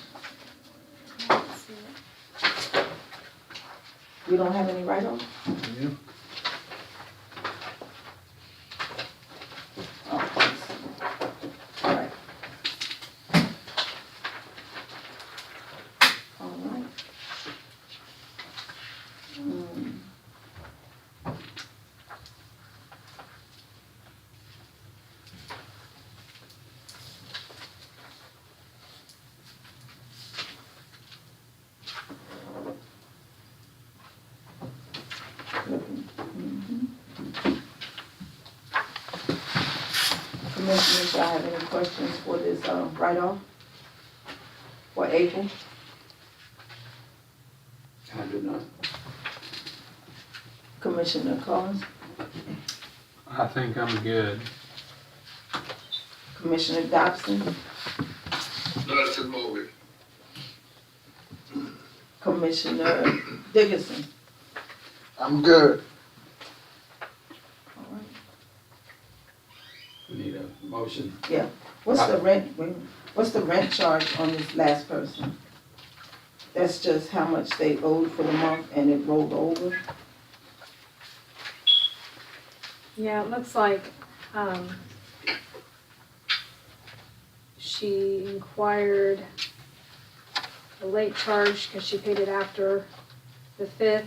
We don't have any write-off? Yeah. Oh, let's see. All right. All right. Commissioners, y'all have any questions for this, write-off? For April? I do not. Commissioner Collins? I think I'm good. Commissioner Dobson? Not at the moment. Commissioner Dickinson? I'm good. We need a motion. What's the rent, what's the rent charge on this last person? That's just how much they owed for the month and it rolled over? Yeah, it looks like, she inquired a late charge because she paid it after the 5th.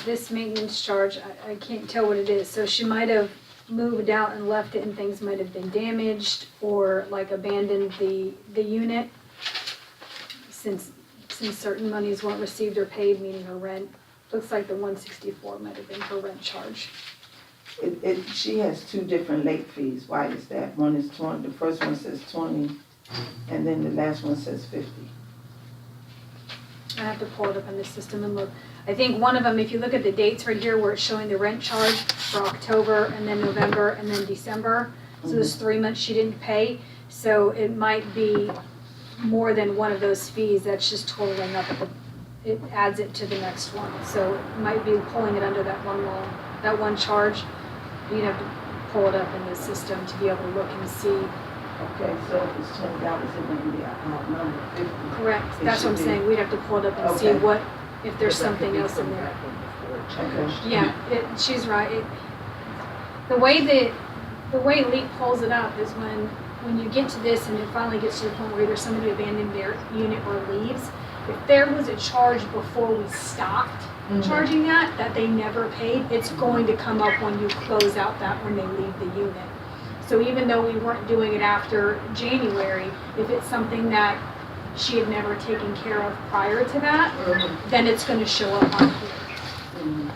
This maintenance charge, I can't tell what it is, so she might have moved out and left it and things might have been damaged or like abandoned the unit since certain monies weren't received or paid, meaning her rent. Looks like the 164 might have been her rent charge. She has two different late fees. Why is that? One is 20, the first one says 20, and then the last one says 50. I have to pull it up in the system and look. I think one of them, if you look at the dates right here where it's showing the rent charge for October and then November and then December, so there's 3 months she didn't pay. So it might be more than one of those fees that's just totaling up. It adds it to the next one. So it might be pulling it under that one loan, that one charge. You'd have to pull it up in the system to be able to look and see. Okay, so if it's $20, it wouldn't be a odd number, 50. Correct, It that's what I'm should be- saying. We'd have to pull it up and see Okay. what, if there's something else in there. Okay. Yeah, she's right. The way LEAP pulls it up is when you get to this and it finally gets to the point where either somebody abandoned their unit or leaves, if there was a charge before we stopped charging that they never paid, it's going to come up when you close out that when they leave the unit. So even though we weren't doing it after January, if it's something that she had never taken care of prior to that, then it's gonna show up on here.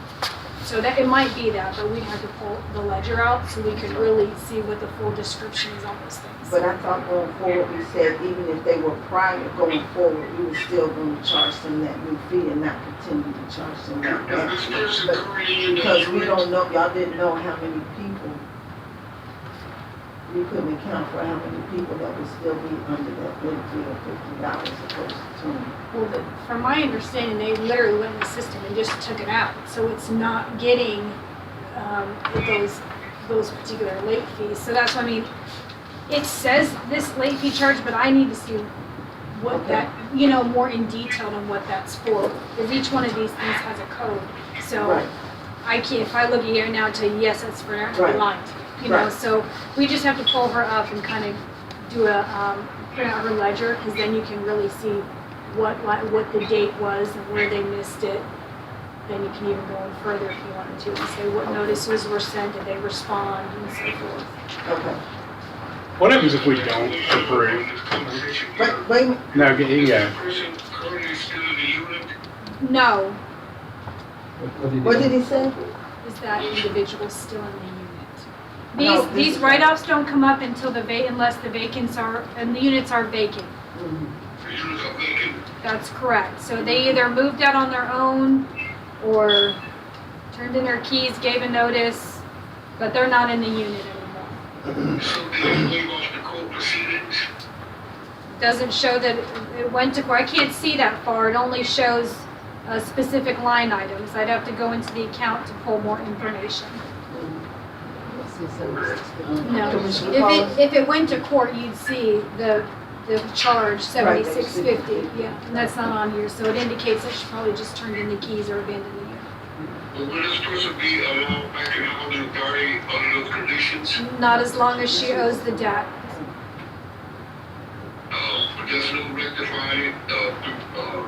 So that, it might be that, but we'd have to pull the ledger out so we could really see what the full description is on those things. But I thought going forward, we said even if they were prior going forward, we were still going to charge them that new fee and not continue to charge them that. But because we don't know, y'all didn't know how many people, we couldn't account for how many people that would still be under that late fee of $50 opposed to $20. Well, from my understanding, they literally went in the system and just took it out. So it's not getting those particular late fees. So that's what I mean. It says this late fee charge, but I need to see what that, more in detail on what that's for. Because each one of these things has a code. So Right. I can't, if I look at here now and tell you, yes, that's for every Right. line. Right. So we just have to pull her up and kind of do print out her ledger, because then you can really see what the date was and where they missed it. Then you can even go in further if you wanted to and say what notices were sent, did they respond, and so forth. Okay. What happens if we don't approve? Wait a minute. No, you can go. Person currently still in the unit? No, What did he say? is that individual still in the No, unit? this These is- write-offs don't come up until unless the vacants are, and the units are vacant. The units are vacant. That's correct. So they either moved out on their own or turned in their keys, gave a notice, but they're not in the unit anymore. So they waive off the court proceedings? Doesn't show that it went to court. I can't see that far. It only shows specific line items. I'd have to go into the account to pull more information. No. Commissioner Collins? If it went to court, you'd see the charge, $76.50. Yeah, and that's not on here, so it indicates that she probably just turned in the keys or abandoned the unit. But will this person be allowed back in housing authority under those conditions? Not as long as she owes the debt. But there's no rectifying,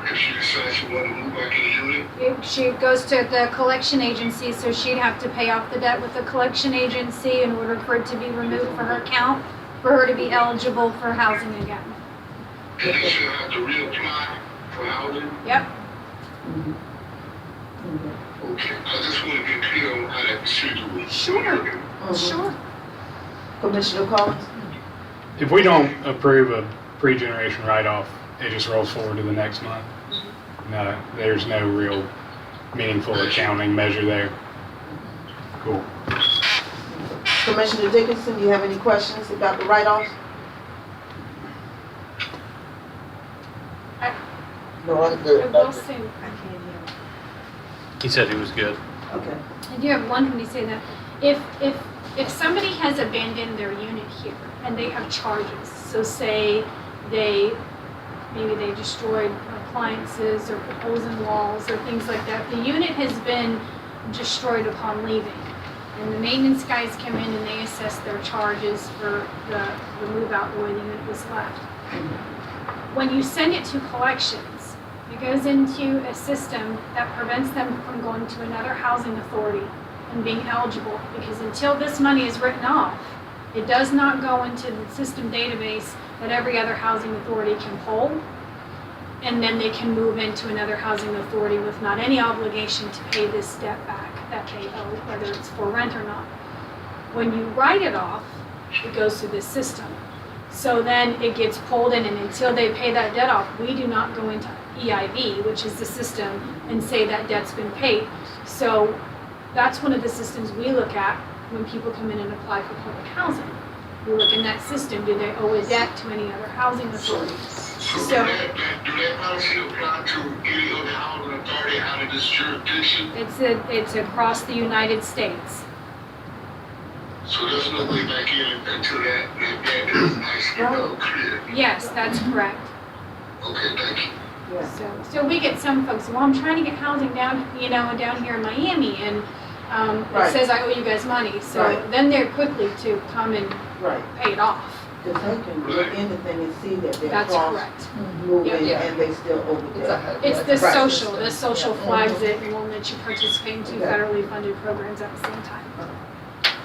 if she decides she want to move back in the unit? She goes to the collection agency, so she'd have to pay off the debt with the collection agency in order for it to be removed from her account, for her to be eligible for housing again. And then she'll have to reapply for housing? Yep. Okay, I just want to get clear on how that procedure works. Sure. Sure. Commissioner Collins? If we don't approve a pre-generation write-off, it just rolls forward to the next month. No, there's no real meaningful accounting measure there. Cool. Commissioner Dickinson, you have any questions about the write-offs? No, I'm I good. will Thank you. say, I can't hear. He said he was good. Okay. I do have one thing to say that if somebody has abandoned their unit here and they have charges, so say maybe they destroyed appliances or put holes in walls or things like that, the unit has been destroyed upon leaving. And the maintenance guys come in and they assess their charges for the move out the way the unit was left. When you send it to collections, it goes into a system that prevents them from going to another housing authority and being eligible, because until this money is written off, it does not go into the system database that every other housing authority can pull, and then they can move into another housing authority with not any obligation to pay this debt back that they owe, whether it's for rent or not. When you write it off, it goes through this system. So then it gets pulled in, and until they pay that debt off, we do not go into EIV, which is the system, and say that debt's been paid. So that's one of the systems we look at when people come in and apply for public housing. We look in that system, do they owe a debt to any other housing authority? So do that policy apply to any other housing authority out of this jurisdiction? It's across the United States. So there's no way back in until that is actually clear? Yes, that's correct. Okay, thank you. So we get some folks, well, I'm trying to get housing down here in Miami, and it Right. says I owe you guys money. So Right. then they're quickly to come and Right. pay it off. Because they can look in the thing and see that they're That's cross correct. moving Yeah. and they still over there. It's the Right. social, the social flags it and won't let you participate in two federally funded programs at the same time.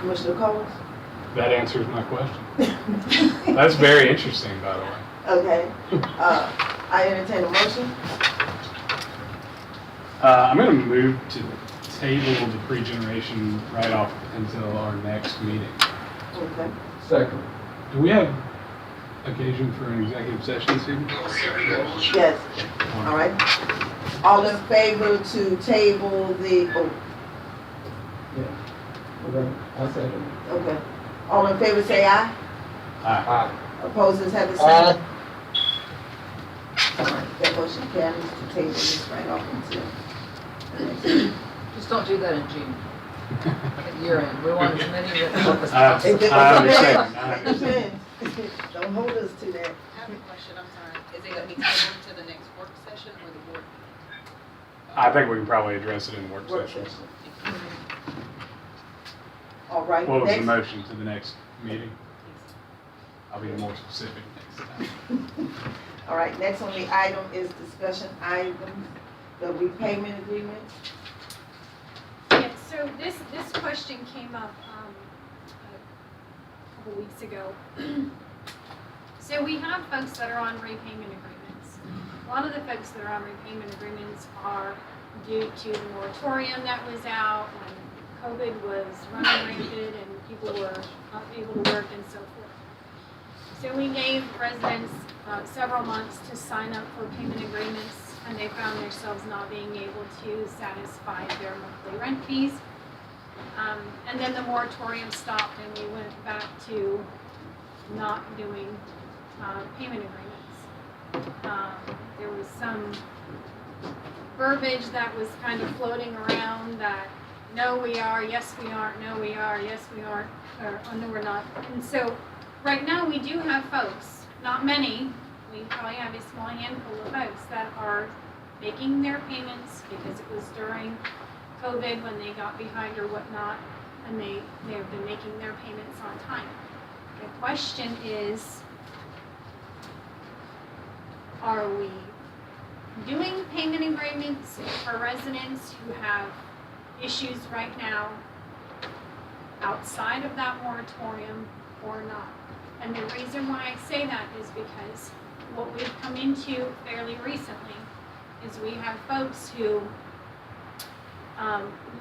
Commissioner Collins? That answers my question. That's very interesting, by the way. Okay. I entertain a motion. I'm gonna move to table the pre-generation write-off until our next meeting. Okay. Second. Do we have occasion for an executive session this evening? Yes. All right. All in favor to table the, Okay, I second. okay. All in favor say aye. Aye. Opposers have the same. All right, that motion carries to table this right off until the next meeting. Just don't do that in June, at year end. We want as many written up as I possible. understand. I understand. Depends. Don't hold us to that. I have a question, I'm sorry. Is it gonna be tabled to the next work session or the board? I think we can probably address it in work Work session. session. All right, What was the next, motion to the next meeting? I'll be more specific next time. all right, next on the item is discussion items, the repayment agreement. Yeah, so this question came up a couple weeks ago. So we have folks that are on repayment agreements. A lot of the folks that are on repayment agreements are due to the moratorium that was out when COVID was running rampant and people were not able to work and so forth. So we gave residents several months to sign up for payment agreements, and they found themselves not being able to satisfy their monthly rent fees. And then the moratorium stopped and we went back to not doing payment agreements. There was some verbiage that was kind of floating around that, no we are, yes we aren't, no we are, yes we aren't, or oh, no we're not. And so right now we do have folks, not many, we probably have a small handful of folks that are making their payments because it was during COVID when they got behind or whatnot, and they have been making their payments on time. The question is, are we doing payment agreements for residents who have issues right now outside of that moratorium or not? And the reason why I say that is because what we've come into fairly recently is we have folks who,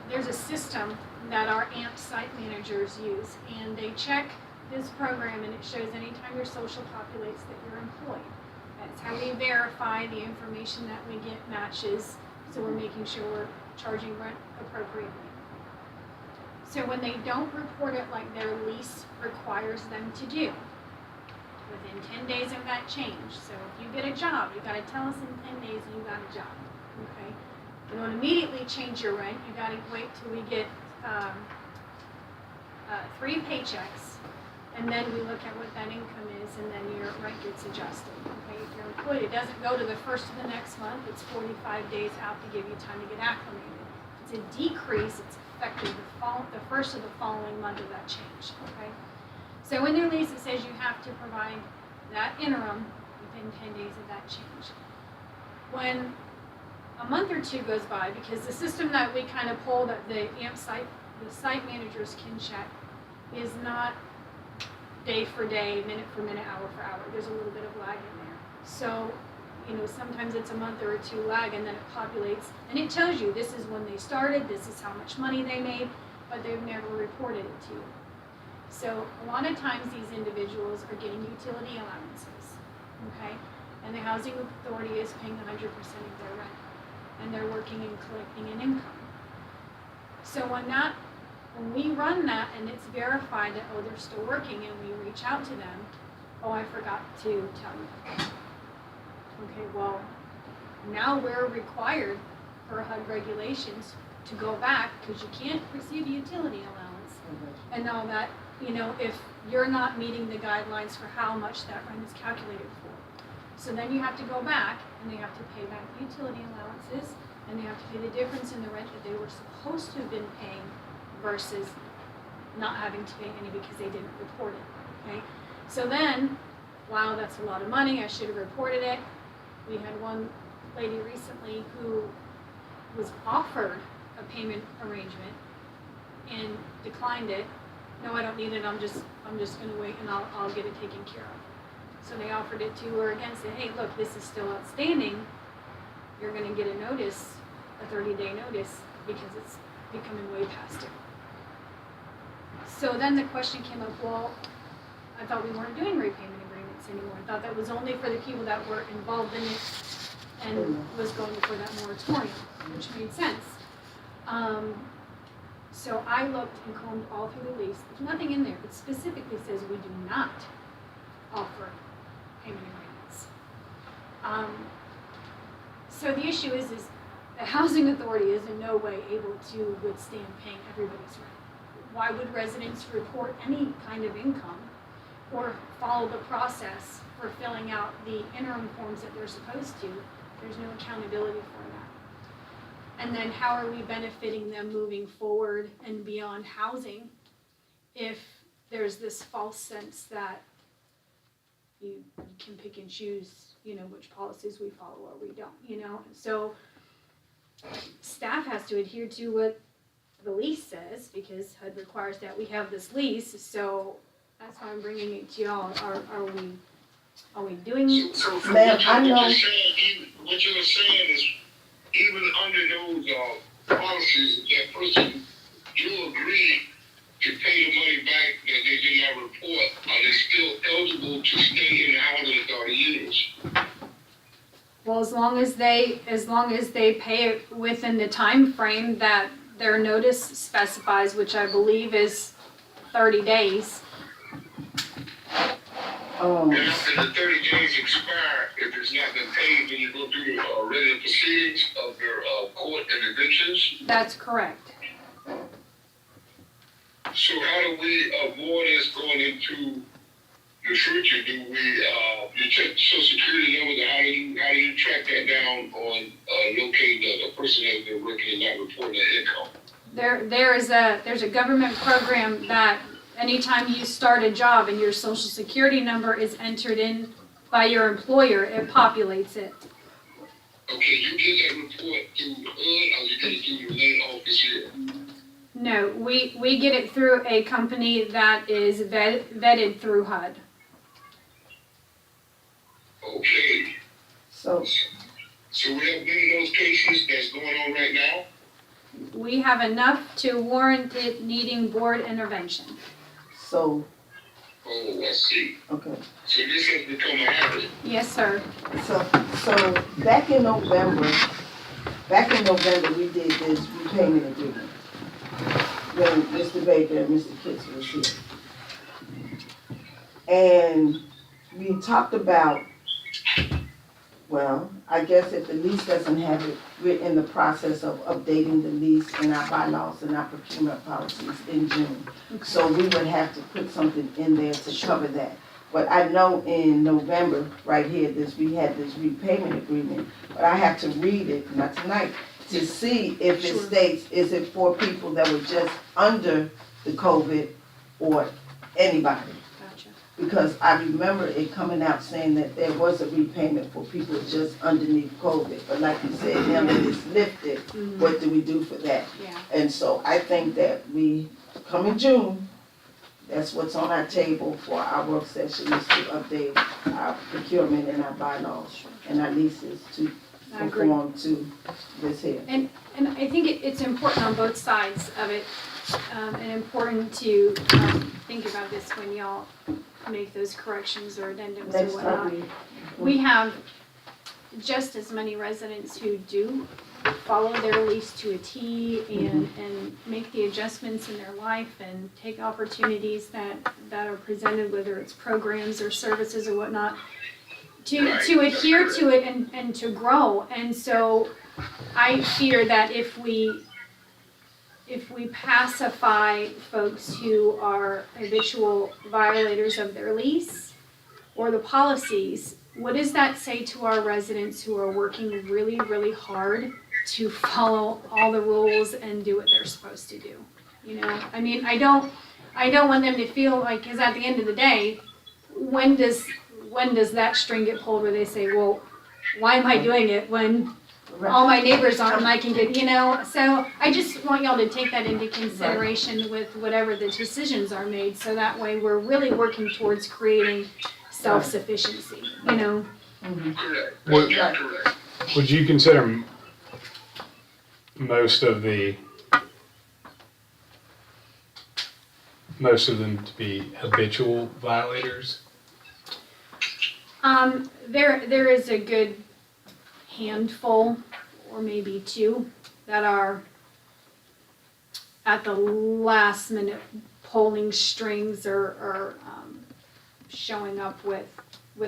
there's a system that our AMP site managers use, and they check this program and it shows anytime your social populates that you're employed. That's how we verify the information that we get matches, so we're making sure we're charging rent appropriately. So when they don't report it like their lease requires them to do, within 10 days of that change. So if you get a job, you gotta tell us in 10 days you got a job, okay? You don't immediately change your rent, you gotta wait till we get 3 paychecks, and then we look at what that income is, and then your rent gets adjusted, okay? If you're employed, it doesn't go to the first of the next month, it's 45 days out to give you time to get acclimated. If it's a decrease, it's effective the first of the following month of that change, okay? So in their lease, it says you have to provide that interim within 10 days of that change. When a month or two goes by, because the system that we kind of pull that the AMP site, the site managers can check, is not day for day, minute for minute, hour for hour. There's a little bit of lag in there. So, you know, sometimes it's a month or two lag, and then it populates, and it tells you this is when they started, this is how much money they made, but they've never reported it to you. So a lot of times these individuals are getting utility allowances, okay? And the housing authority is paying 100% of their rent, and they're working and collecting an income. So when we run that and it's verified that, oh, they're still working, and we reach out to them, oh, I forgot to tell you. Okay, well, now we're required per HUD regulations to go back, because you can't receive a utility allowance and all that, you know, if you're not meeting the guidelines for how much that rent is calculated for. So then you have to go back, and they have to pay back the utility allowances, and they have to pay the difference in the rent that they were supposed to have been paying versus not having to pay any because they didn't report it, okay? So then, wow, that's a lot of money, I should have reported it. We had one lady recently who was offered a payment arrangement and declined it. No, I don't need it, I'm just gonna wait and I'll get it taken care of. So they offered it to her again, said, hey, look, this is still outstanding. You're gonna get a notice, a 30-day notice, because it's becoming way past it. So then the question came up, well, I thought we weren't doing repayment agreements anymore. I thought that was only for the people that were involved in it and was going for that moratorium, which made sense. So I looked and combed all through the lease. There's nothing in there. It specifically says we do not offer payment agreements. So the issue is the housing authority is in no way able to withstand paying everybody's rent. Why would residents report any kind of income or follow the process for filling out the interim forms that they're supposed to? There's no accountability for that. And then how are we benefiting them moving forward and beyond housing if there's this false sense that you can pick and choose, you know, which policies we follow or we don't, you know? So staff has to adhere to what the lease says, because HUD requires that we have this lease, so that's why I'm bringing it to y'all. Are we doing? So Ma'am, I know. What you're saying is, even under those policies, that person, you agree to pay the money back that they did not report, are they still eligible to stay in the housing authority units? Well, as long as they pay it within the time frame that their notice specifies, which I believe is 30 days. And after the 30 days expire, if it's not been paid, then you go through regular proceedings of your court and evictions. That's correct. So how do we avoid this going into the future? Do we you check Social Security numbers? How do you track that down on locating the person that's been working and not reporting their income? There's a government program that anytime you start a job and your Social Security number is entered in by your employer, it populates it. Okay, you get that report through HUD, or you get it through your main office here? No, we get it through a company that is vetted through HUD. Okay. So we have many of those cases that's going on right now? We have enough to warrant it needing board intervention. So, Oh, I see. okay. So this has become a habit. Yes, sir. So back in November, we did this repayment agreement. When Mr. Baker and Mr. Kitts was here. And we talked about, well, I guess if the lease doesn't have it, we're in the process of updating the lease and our bylaws and our procurement policies in June. So we would have to put something in there to cover that. But I know in November, right here, we had this repayment agreement, but I have to read it, not tonight, to see if it states, is it for people that were just under the COVID or anybody? Gotcha. Because I remember it coming out saying that there was a repayment for people just underneath COVID. But like you said, now that it's lifted, what do we do for that? Yeah. And so I think that we, come in June, that's what's on our table for our work session, is to update our procurement and our bylaws and our leases to I agree. conform to this here. And I think it's important on both sides of it, and important to think about this when y'all make those corrections or addendums or Next whatnot. time We have just as many residents who do follow their lease to a T and make the adjustments in their life and take opportunities that are presented, whether it's programs or services or whatnot, to adhere to it and to grow. And so I fear that if we pacify folks who are habitual violators of their lease or the policies, what does that say to our residents who are working really, really hard to follow all the rules and do what they're supposed to do? You know, I mean, I don't want them to feel like, because at the end of the day, when does that string get pulled where they say, well, why am I doing it when all my neighbors aren't and I can get, you know? So I just want y'all to take that into consideration with whatever the decisions are made, so that way we're really working towards creating self-sufficiency, you know? Would you consider most of them to be habitual violators? There is a good handful, or maybe two, that are at the last minute pulling strings or showing up with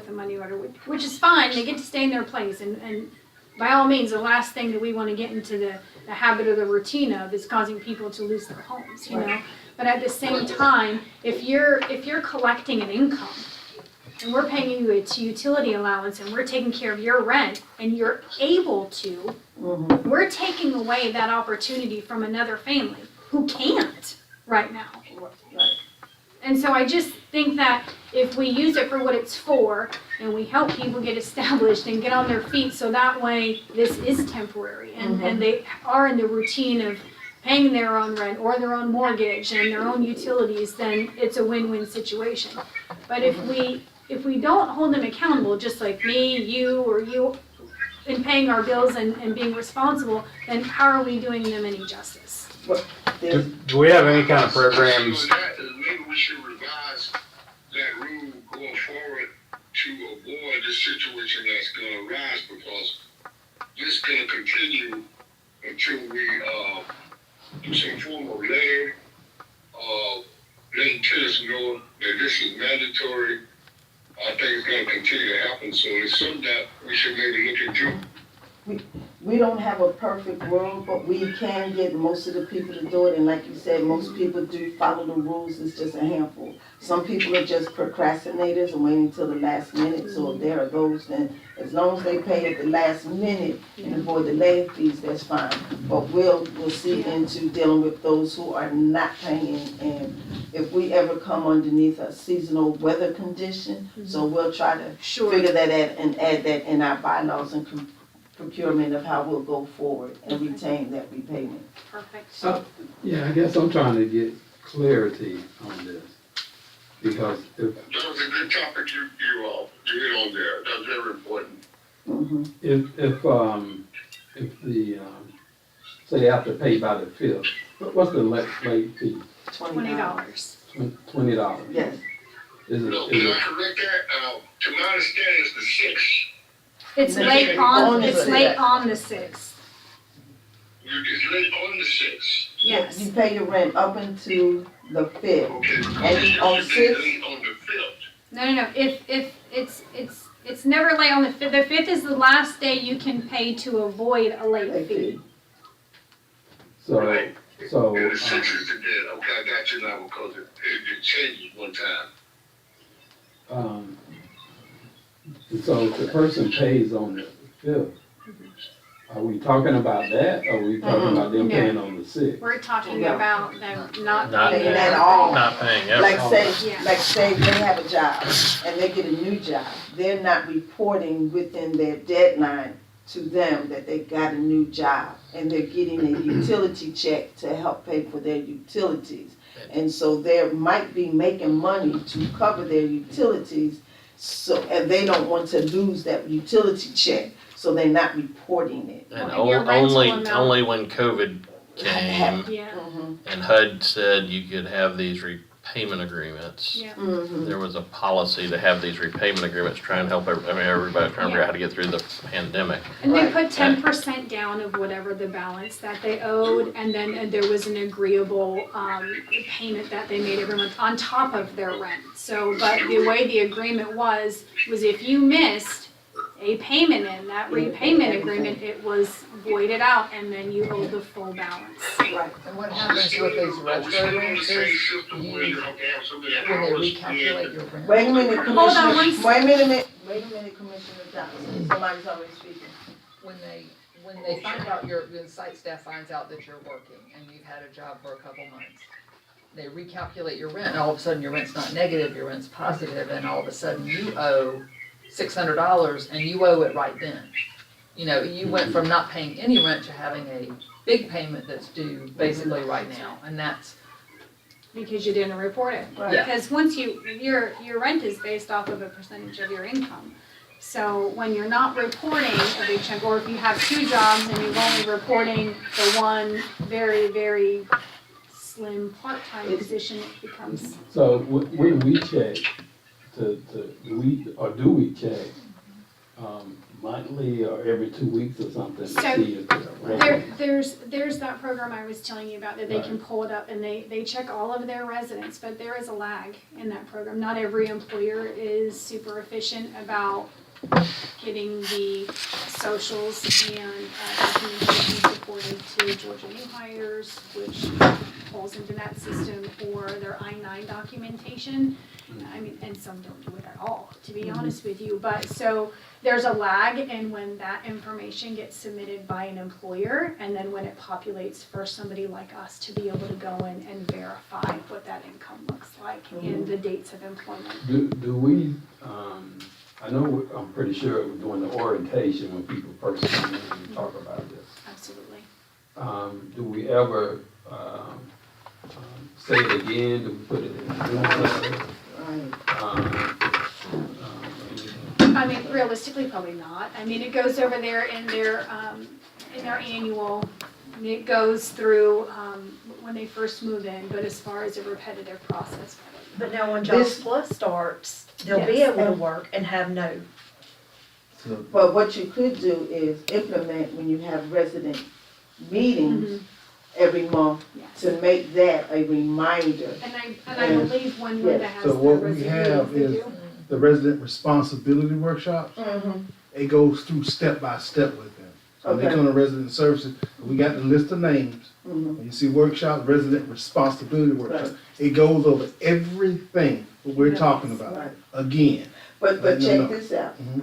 a money order, which is fine. They get to stay in their place, and by all means, the last thing that we want to get into the habit or the routine of is causing people to lose their homes, you know? But at the same time, if you're collecting an income, and we're paying you a utility allowance, and we're taking care of your rent, and you're able to, we're taking away that opportunity from another family who can't right now. And so I just think that if we use it for what it's for, and we help people get established and get on their feet, so that way this is temporary, and they are in the routine of paying their own rent or their own mortgage and their own utilities, then it's a win-win situation. But if we don't hold them accountable, just like me, you, or you, in paying our bills and being responsible, then how are we doing them any justice? Do we have any kind of programs? Maybe we should revise that rule going forward to avoid the situation that's gonna arise, because this is gonna continue until we do some form of letter, letting tenants know that this is mandatory. I think it's gonna continue to happen, so it's something that we should maybe look into. We don't have a perfect world, but we can get most of the people to do it, and like you said, most people do follow the rules, it's just a handful. Some people are just procrastinators and waiting till the last minute, so if there are those, then as long as they pay at the last minute and avoid the late fees, that's fine. But we'll see into dealing with those who are not paying, and if we ever come underneath a seasonal weather condition, so we'll try to figure that out and add that in our bylaws and procurement of how we'll go forward and retain that repayment. Perfect. So, yeah, I guess I'm trying to get clarity on this, because if That was a good topic you all hit on there. That's very important. if the say they have to pay by the 5th, what's the late fee? $20. $20. Yes. Is it? No, can I correct that? To my understanding, it's the 6th. It's late on the 6th. It's late on the 6th. Yes. You pay your rent up until the 5th. Okay. And on It should be 6th, late on the 5th. No. If it's never late on the 5th. The 5th is the last day you can pay to avoid a late fee. So, Right. so, And the sixth is the dead. Okay, I got you now because it changed one time. So if the person pays on the 5th, are we talking about that, or are we talking about them No. paying on the 6th? We're talking Yeah. about them not Not paying paying their at all. Not paying ever. Like Yeah. say they have a job and they get a new job, they're not reporting within their deadline to them that they got a new job, and they're getting a utility check to help pay for their utilities. And so they might be making money to cover their utilities, so, and they don't want to lose that utility check, so they're not reporting it. And Well, and your rental only, amount- only when COVID came Yeah. and HUD said you could have these repayment agreements. Yeah. There was a policy to have these repayment agreements, try and help, everybody trying to figure out how to get through the pandemic. And they Right. put 10% down of whatever the balance that they owed, and then there was an agreeable payment that they made every month on top of their rent. So, but the way the agreement was if you missed a payment in that repayment agreement, it was voided out, and then you owed the full balance. Right. And what happens with these retro rents is when they recalculate your rent. Wait a minute, Hold on Commissioner, one wait a minute, Commissioner Johnson, somebody's already speaking. When they find out when site staff finds out that you're working and you've had a job for a couple months, they recalculate your rent, and all of a sudden your rent's not negative, your rent's positive, and all of a sudden you owe $600 and you owe it right then. You know, you went from not paying any rent to having a big payment that's due basically right now, and that's, Because you didn't report it. Right. Yeah. Because once your rent is based off of a percentage of your income. So when you're not reporting a big chunk, or if you have 2 jobs and you're only reporting the one very, very slim part-time position, it becomes, So when we check do we check, monthly or every 2 weeks or something to So, see if they're there's that program I was telling you about that they can pull it up and they check all of their residents, but there is a lag in that program. Not every employer is super efficient about getting the socials and documentation supported to Georgia new hires, which falls into that system, or their I-9 documentation. I mean, and some don't do it at all, to be honest with you. But so there's a lag in when that information gets submitted by an employer, and then when it populates for somebody like us to be able to go in and verify what that income looks like and the dates of employment. Do we, I know, I'm pretty sure we're doing the orientation when people first come in and talk about this. Absolutely. Do we ever, say it again, do we put it in the newsletter? I mean, realistically, probably not. I mean, it goes over there in their annual, and it goes through, when they first move in, but as far as a repetitive process, probably. But now when Jobs Plus starts, they'll be Yes. able to work and have no. But what you could do is implement when you have resident meetings every month Yes. to make that a reminder. And I believe when Linda has So the what we resident have meetings, they is do. the resident responsibility workshops. It goes through step by step with them. So they Okay. come to resident services, we got the list of names. When you see workshops, resident responsibility workshop, it goes over everything that we're talking about, Right. again. But Let them check know. this out. Mhm.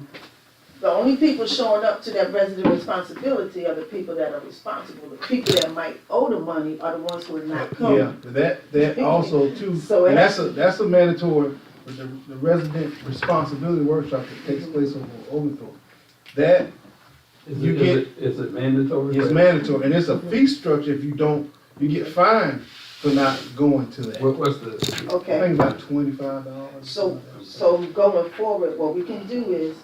The only people showing up to that resident responsibility are the people that are responsible. The people that might owe the money are the ones who are not coming. Yeah, but that also too, So it and has- that's a mandatory, but the resident responsibility workshop that takes place over Overthrow. That, you get, Is it mandatory? it's mandatory, and it's a fee structure if you don't, you get fined for not going to that. What's the? I Okay. think about $25. So going forward, what we can do is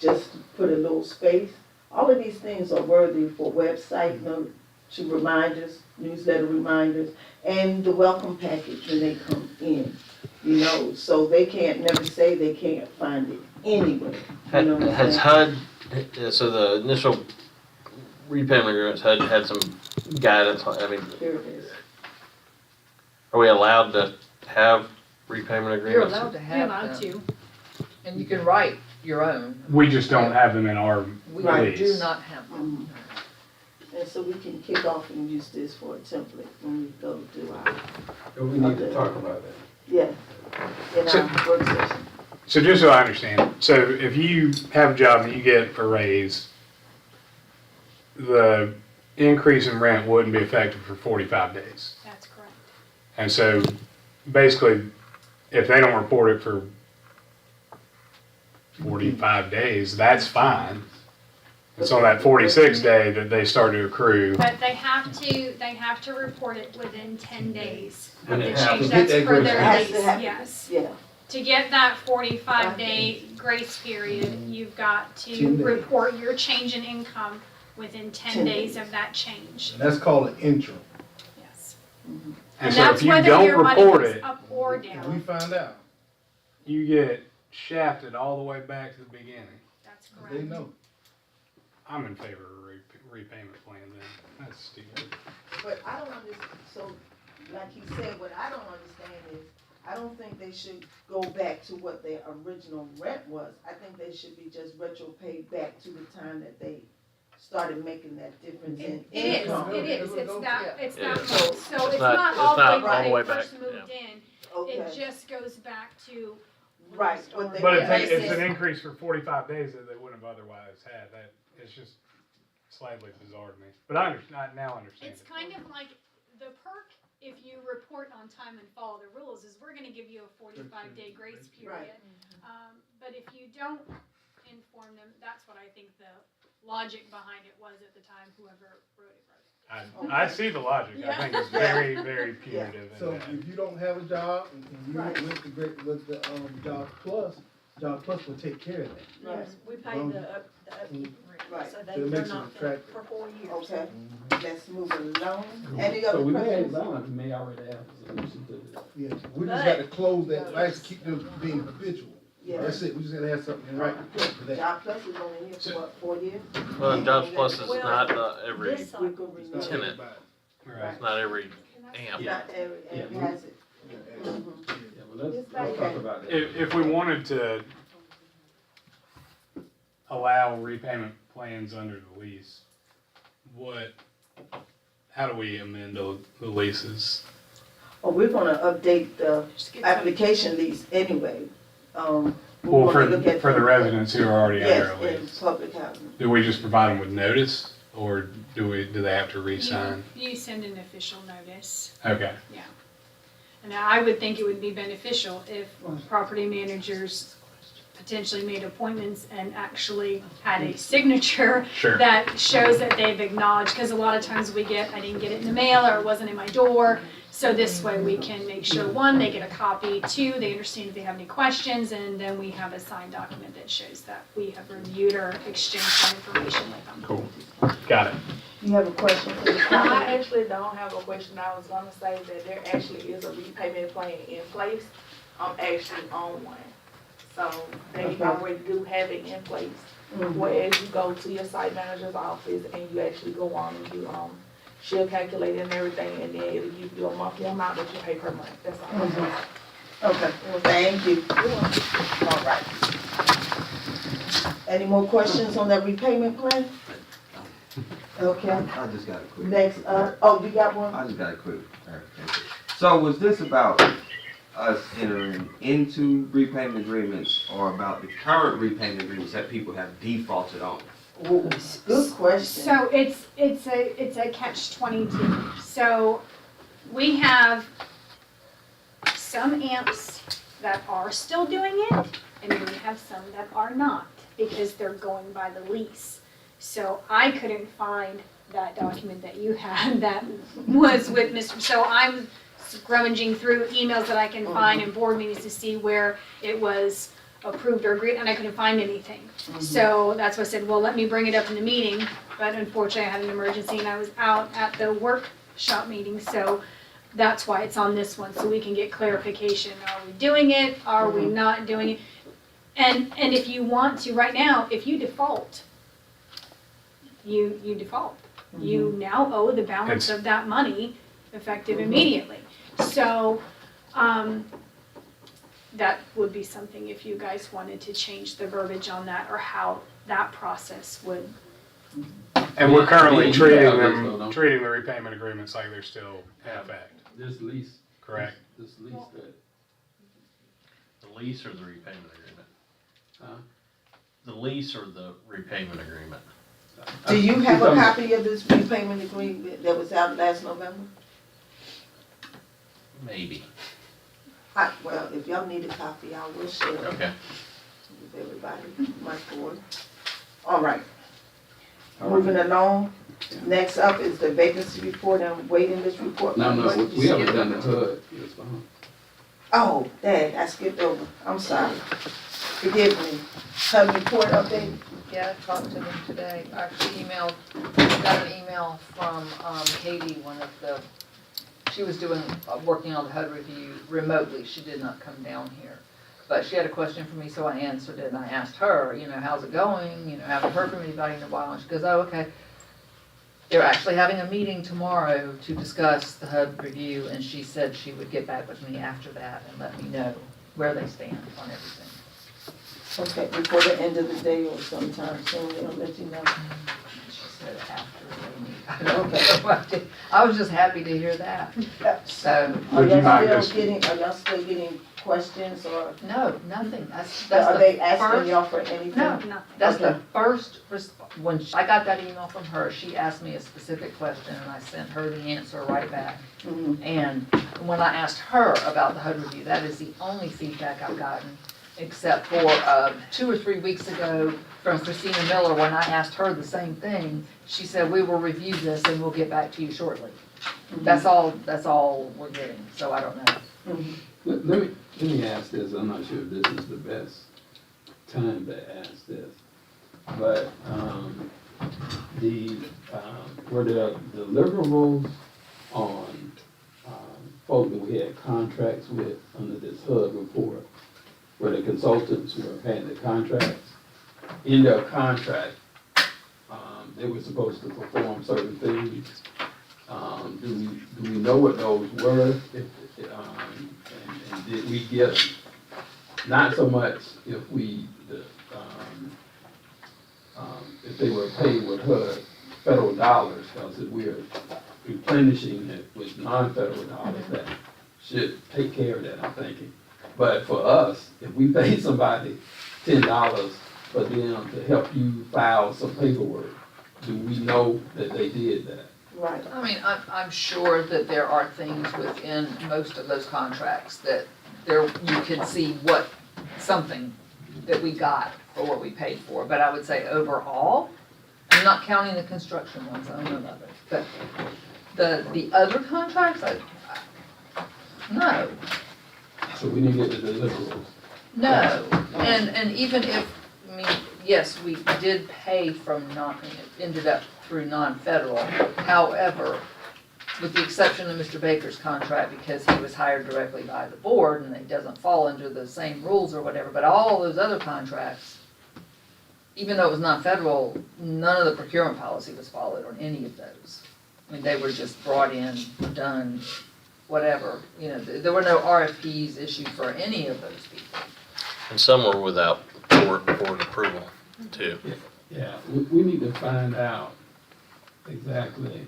just put a little space. All of these things are worthy for website note to reminders, newsletter reminders, and the welcome package when they come in. You know, so they can't never say they can't find it anywhere. You know what I'm Has saying? HUD, so the initial repayment agreements, HUD had some guidance, I mean, Here it is. are we allowed to have repayment You're agreements? allowed to You're have allowed them, to. and you can write your own. We just don't have them in our We lease. do not have them. And so we can kick off and use this for a template when we go to our, We need to talk about that. yeah, in So- our work session. So just so I understand, so if you have a job and you get a raise, the increase in rent wouldn't be effective for 45 days. That's correct. And so basically, if they don't report it for 45 days, that's fine. It's on that 46th day that they start to accrue. But they have to report it within 10 days of And the they have change, to that's get that for grace their Has lease, to happen. yes. Yeah, To get that 45-day grace period, you've got 10 to days. report your change in income within 10 10 days days. of that change, And that's called an interim. yes. And And so if that's you whether don't your money report goes it, up or And we down, find out, you get shafted all the way back to the beginning. that's they correct. know. I'm in favor of a repayment plan then. That's stupid. but I don't understand, so, like he said, what I don't understand is, I don't think they should go back to what their original rent was. I think they should be just retro paid back to the time that they started making that difference in It is, income. it's that, Yeah. so it's It's not all not the all the way way when they back, first moved in, Okay, it just goes back to. when right, they what they. But Yeah. it's an increase for 45 days that they wouldn't have otherwise had. That, it's just slightly bizarre to me. But I now understand It's it. kind of like the perk, if you report on time and follow the rules, is we're gonna give you a 45-day grace period. But if you don't inform them, that's what I think the logic behind it was at the time, whoever wrote it. I see the logic. I think it's very, very punitive. So and if you don't have a job and you Right. went with the, Job Plus will take care of that. Right, We pay the upkeep Right. rent, so So they, it they're makes it not attractive. for 4 years. okay, let's move along. Any So other we may, questions? Zion may already have a solution to this. Yeah, we just got to close that, lights, keep them being habitual. Yeah. That's it, we just gotta have something in writing for that. Job Plus is only here for what, 4 years? Well, Jobs Plus is Well, not every, This cycle, It's not Tenant. everybody. Right. it's not every amp. Not every has it. Mhm. Yeah, well, let's talk about that. If we wanted to allow repayment plans under the lease, how do we amend the leases? Well, we're gonna update the Just get some- application lease anyway. We Well, wanna look at for the residents who are already under a Yes, in lease, public housing. do we just provide them with notice, or do they have to re-sign? You send an official notice. Okay. And I would think it would be beneficial if property managers potentially made appointments and actually had a signature Sure. that shows that they've acknowledged, because a lot of times I didn't get it in the mail, or it wasn't in my door. So this way we can make sure, one, they get a copy, two, they understand if they have any questions, and then we have a signed document that shows that we have reviewed or exchanged that information with them. Cool. Got it. You have a question for the I comment? actually don't have a question. I was gonna say that there actually is a repayment plan in place. I'm actually on one. So they Okay. already do have it in place. Whereas you go to your site manager's office and you actually go on and you, she'll calculate it and everything, and then it'll give you a monthly amount that you pay per month. That's all. Okay, thank you. All right. Any more questions on that repayment plan? Okay, I just got a quick. next, oh, you got one? I just got a quick clarification. So was this about us entering into repayment agreements or about the current repayment agreements that people have defaulted on? Ooh, good question. So it's a catch-22. So we have some amps that are still doing it, and we have some that are not, because they're going by the lease. So I couldn't find that document that you had that was with Mr. So I'm rummaging through emails that I can find in board meetings to see where it was approved or agreed, and I couldn't find anything. So that's why I said, well, let me bring it up in the meeting, but unfortunately I had an emergency and I was out at the workshop meeting, so that's why it's on this one, so we can get clarification. Are we doing it? Are we not doing it? And if you want to, right now, if you default, you default. You now owe the balance of that money effective immediately. So, that would be something if you guys wanted to change the verbiage on that, or how that process would. And we're currently Yeah, treating yeah, them, that's no. treating the repayment agreements like they're still in effect, This lease. correct? This lease that, The lease or the repayment agreement? huh? The lease or the repayment agreement? Do you have a Some- copy of this repayment agreement that was out last November? Maybe. Well, if y'all need a copy, I will share it Okay. with everybody, my board. All right. Moving along, next up is the vacancy report and waiting list report. No, What, we you haven't skipped done the over? HUD. Yes, fine. Oh, dang, I skipped over, I'm sorry. Forgive me. HUD report update? Yeah, I talked to them today. I actually got an email from Katie, one of the, she was working on the HUD review remotely. She did not come down here. But she had a question for me, so I answered it, and I asked her, how's it going? Haven't heard from anybody in a while. And she goes, oh, okay. They're actually having a meeting tomorrow to discuss the HUD review, and she said she would get back with me after that and let me know where they stand on everything. Okay, before the end of the day or sometime soon, they'll let you know. She said after they meet. I don't know. I was just happy to hear that. So, Are Would you mind y'all just- still getting questions or no, nothing. That's are the they asking first. y'all for anything? No, Nothing. that's the Okay. first, when I got that email from her, she asked me a specific question and I sent her the answer right back. Mhm. And when I asked her about the HUD review, that is the only feedback I've gotten, except for 2 or 3 weeks ago from Christina Miller, when I asked her the same thing. She said, we will review this and we'll get back to you shortly. That's all we're getting, so I don't know. Mhm. Let me ask this, I'm not sure if this is the best time to ask this. But, were there deliverables on, folks that we had contracts with under this HUD report? Where the consultants were paying the contracts? In their contract, they were supposed to perform certain things. Do we know what those were? And did we get them? Not so much if if they were paid with HUD federal dollars, because if we're replenishing it with non-federal dollars, that should take care of that, I'm thinking. But for us, if we pay somebody $10 for them to help you file some paperwork, do we know that they did that? Right. I mean, I'm sure that there are things within most of those contracts that you can see something that we got for what we paid for. But I would say overall, I'm not counting the construction ones, I don't know about those. But the other contracts, no. So we didn't get the deliverables. No, and even if, yes, we did pay from it ended up through non-federal. However, with the exception of Mr. Baker's contract, because he was hired directly by the board and it doesn't fall under the same rules or whatever, but all those other contracts, even though it was non-federal, none of the procurement policy was followed on any of those. They were just brought in, done, whatever. There were no RFPs issued for any of those people. And some were without board approval too. Yeah, we need to find out exactly,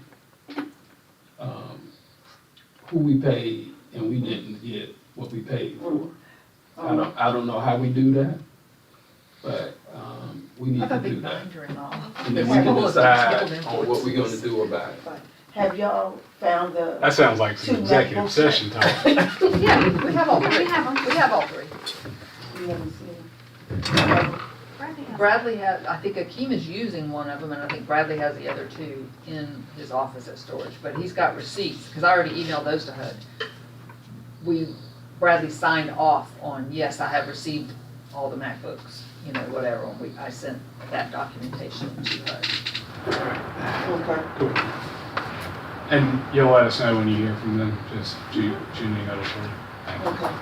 who we paid and we didn't get what we paid for. I don't know how we do that, but, we need I to have a do big that. binder and all. And then we can decide on what we're gonna do about it. Have y'all found the? That sounds like some two executive MacBooks session talk. Yeah, we have all three. We have them. We have all three. We haven't seen them. Bradley has, I think Akeem is using one of them, and I think Bradley has the other two in his office at storage, but he's got receipts, because I already emailed those to HUD. Bradley signed off on, yes, I have received all the MacBooks, whatever, and I sent that documentation to HUD. Okay. Cool. And you'll let us know when you hear from them, just shoot me a notice. Okay.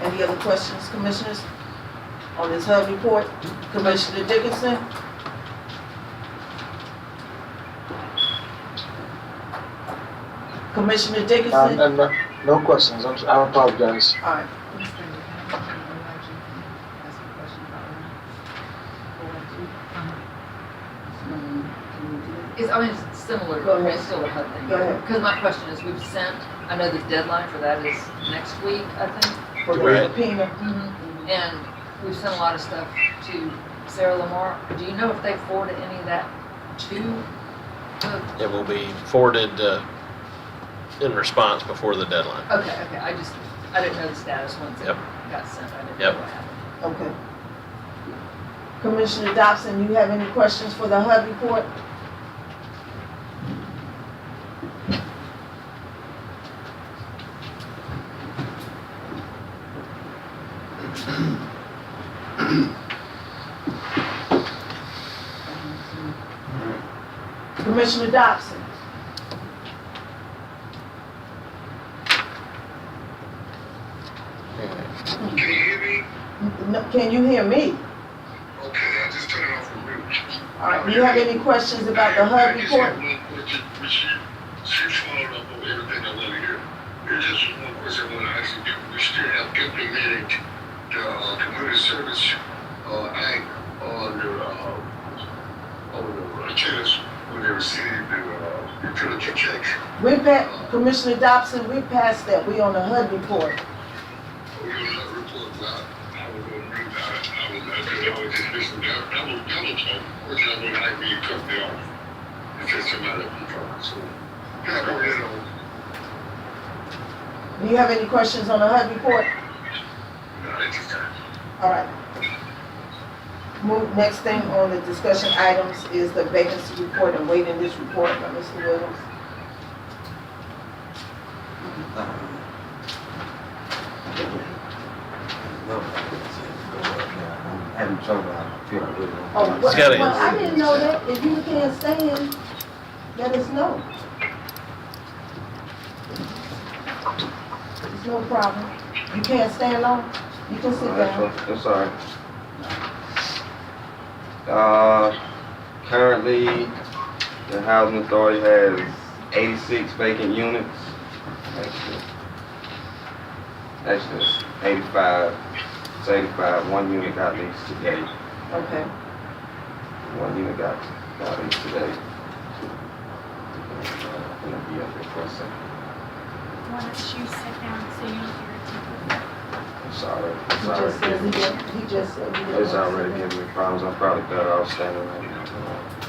Any other questions, commissioners, on this HUD report? Commissioner Dickinson? Commissioner Dickinson? No questions, I apologize. All right. It's, I mean, it's similar, Go ahead. it's still a HUD thing. Go ahead. Because my question is, we've sent, I know the deadline for that is next week, I think. For the Right. subpoena. And we've sent a lot of stuff to Sarah Lamar. Do you know if they forwarded any of that to the? It will be forwarded in response before the deadline. Okay, I didn't know the status once it Yep. got sent. I didn't Yep. know what happened. Okay. Commissioner Dobson, you have any questions for the HUD report? Commissioner Dobson? Can you hear me? No, can you hear me? Okay, I just turned it off from mute. All right, do you have any questions about the HUD I just report? have one question, which she followed up on everything I want to hear. There's just one question I want to ask you. We still have implemented the Community Service Act on the tenants when they receive the utility checks. We Commissioner Dobson, we passed that, we on the HUD report. We don't have a report, but I was going to read that. I was just listening. That was talk. Which I would like me to cut me off. It's just a matter of control. So, yeah, go ahead on. Do you have any questions on the HUD report? No, it's just time. All right. Next thing on the discussion items is the vacancy report and waiting list report by Mr. Williams. I'm having trouble, I feel like Oh, It's gotta- well, I didn't know that. If you can't stand, let us know. It's no problem. You can't stand long? You can sit down. That's all right. Currently, the housing authority has 86 vacant units. Actually, 85. It's 85. One unit got leased today. Okay. One unit got leased today. I'm gonna be up there for a second. Why don't you sit down so you don't irritate It's already, He just said he just said he didn't it's want to already sit down. giving me problems. I'm probably better off standing right now.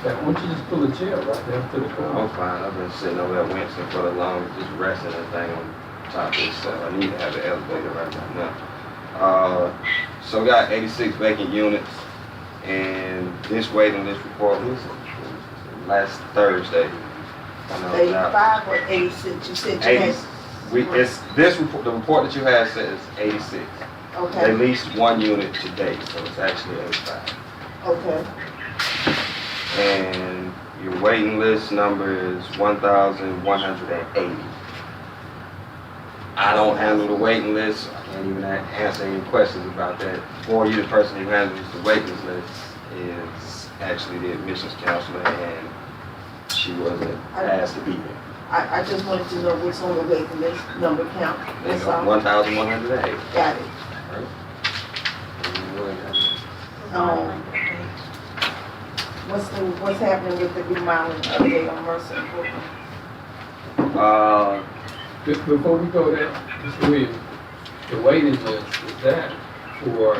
Yeah, why don't you just pull a chair right there to the I'm corner? fine. I've been sitting over at Winston for the longest, just resting that thing on top of this stuff. I need to have the elevator right now. So we got 86 vacant units, and this waiting list report was last Thursday. I know it's out. 85 or 86? You said you 80, had, it's this report, the report that you have says 86. They okay, leased one unit today, so it's actually 85. okay. And your waiting list number is 1,180. I don't handle the waiting list. I can't even answer any questions about that. For you, the person who handles the waiting list is actually the admissions counselor, and she wasn't asked to be there. I just wanted to know what's on the waiting list, number count, that's all. 1,180. Got it. What's happening with the remodeling update on Mercer and Brooklyn? Before we go there, Mr. Williams, the waiting list, is that for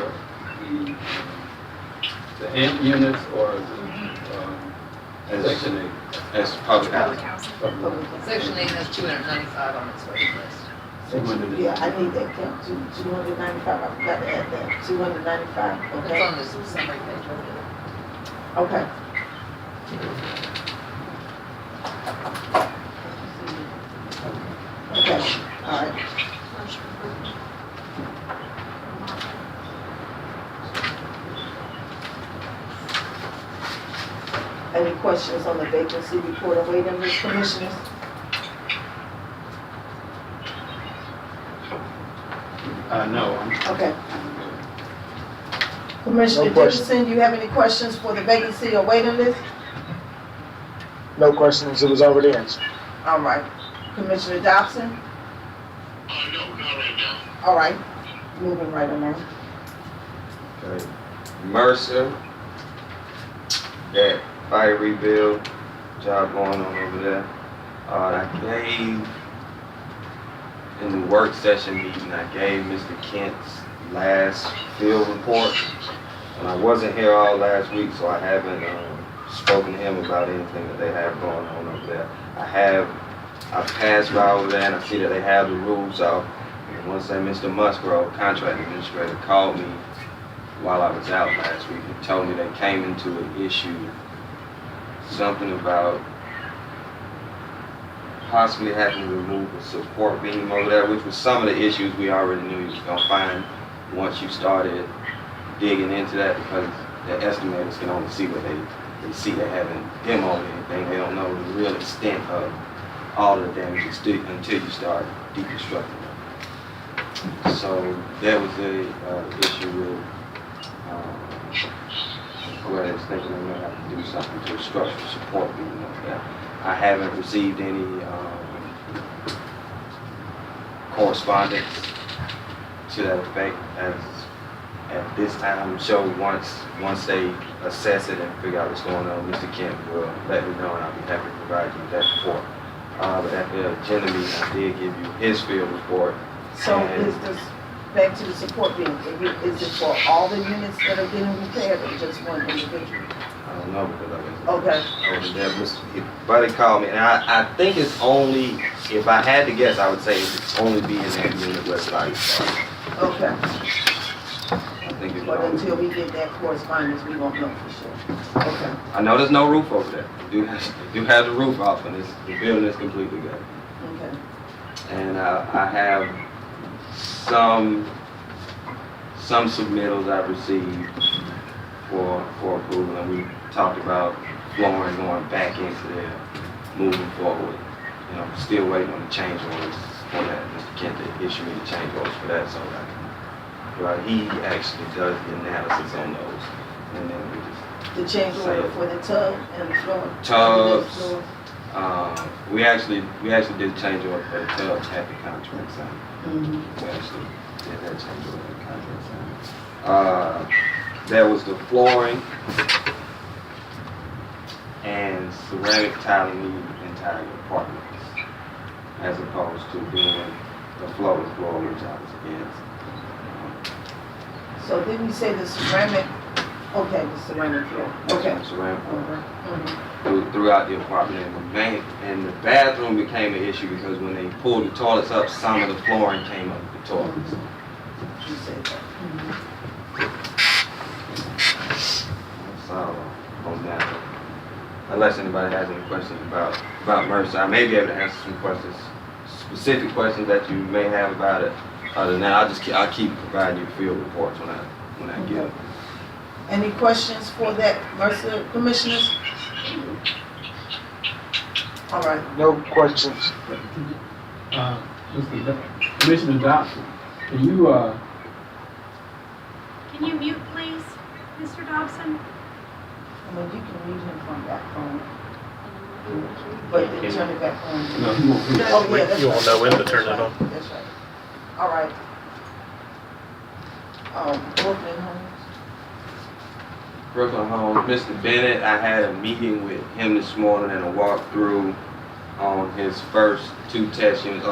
the AMP units or the Section 8? That's public housing. Section 8 has 295 on its waiting list. Yeah, I need that count, 295, I forgot to add that, 295, It's okay? on this summary page over there. Okay. Okay, all right. Any questions on the vacancy report and waiting list, commissioners? No. Okay. Commissioner No question. Dickinson, do you have any questions for the vacancy or waiting list? No questions, it was already answered. All right. Commissioner Dobson? No, not right now. All right. Moving right along. Okay. Mercer, that fire rebuild, job going on over there. I gave, in the work session meeting, I gave Mr. Kent's last field report. And I wasn't here all last week, so I haven't spoken to him about anything that they have going on over there. I passed by over there and I see that they have the roofs out. And once that Mr. Musgrove, contract administrator, called me while I was out last week and told me they came into an issue, something about possibly having to remove a support beam over there, which was some of the issues we already knew you was gonna find once you started digging into that, because the estimators can only see what they see. They haven't demoed anything. They don't know the real extent of all the damage until you start deconstructing it. So that was the issue with where it's thinking they may have to do something to structural support being over there. I haven't received any correspondence to that effect as at this time. So once they assess it and figure out what's going on, Mr. Kent will let me know and I'll be happy to provide you with that report. But at the agenda meeting, I did give you his field report. So is this, back to the support beam, is it for all the units that are getting repaired or just one individual? I don't know because Okay. over there, Buddy called me, and I think it's only, if I had to guess, I would say it's only be in that unit where Scotty started. Okay, I think it's but only. until we get that correspondence, we won't know for sure. Okay. I know there's no roof over there. They do have the roof off, and the building is completely good. Okay. And I have some submittals I've received for approval, and we talked about flooring going back into there, moving forward. You know, still waiting on the change orders for that. Mr. Kent to issue me the change orders for that, so that I can, right, he actually does the analysis on those, and then we just The change order for the tub and the floor? tubs. We actually did a change order for the tubs at the contract sign. Mm-hmm. We actually did that change order at the contract sign. There was the flooring and ceramic tiling needed the entire apartments, as opposed to doing the floating floor, which I was against. So didn't you say the ceramic, okay, the ceramic floor, okay. Ceramic floor. Mm-hmm. Throughout the apartment, and the bathroom became an issue because when they pulled the toilets up, some of the flooring came up the toilets. You said that. That's all on that. Unless anybody has any questions about Mercer, I may be able to answer some questions, specific questions that you may have about it. Other than that, I'll keep providing you field reports when I get them. Any questions for that, Mercer commissioners? All right. No questions. Commissioner Dobson, can you, Can you mute, please, Mr. Dobson? I mean, you can read him from that phone. But then turn it back on. no, he won't hear. Oh, yeah, that's You won't right. know when to That's turn it right. on. That's right. All right. Brooklyn Homes. Brooklyn Homes, Mr. Bennett, I had a meeting with him this morning and a walkthrough on his first 2 test units.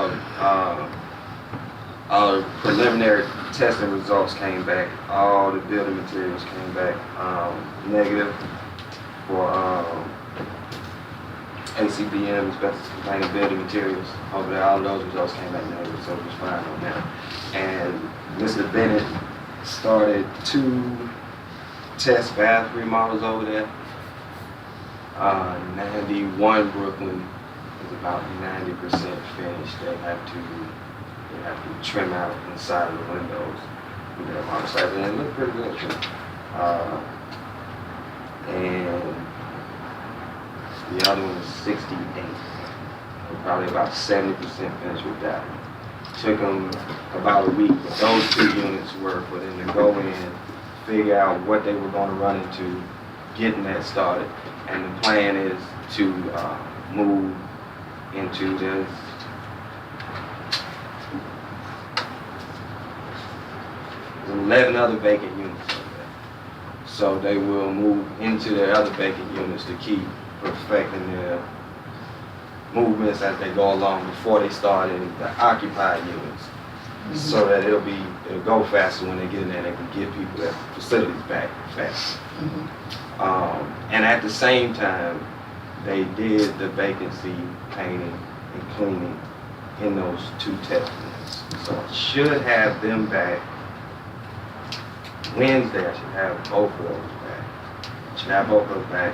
Our preliminary testing results came back. All the building materials came back negative for ACBM, asbestos containing building materials. Over there, all those results came back negative, so it was fine on that. And Mr. Bennett started 2 test bath remodels over there. 91 Brooklyn is about 90% finished. They have to trim out inside of the windows with their motorcycle, and it looked pretty good too. And the other one is 68. They're probably about 70% finished with that. Took them about a week, but those 2 units were for them to go in, figure out what they were going to run into, getting that started. And the plan is to move into this 11 other vacant units over there. So they will move into their other vacant units to keep perfecting their movements as they go along before they start in the occupied units. So that it'll go faster when they get in there, they can get people at facilities back faster. And at the same time, they did the vacancy painting and cleaning in those 2 test units. So I should have them back Wednesday. I should have both of those back. Should have both of those back,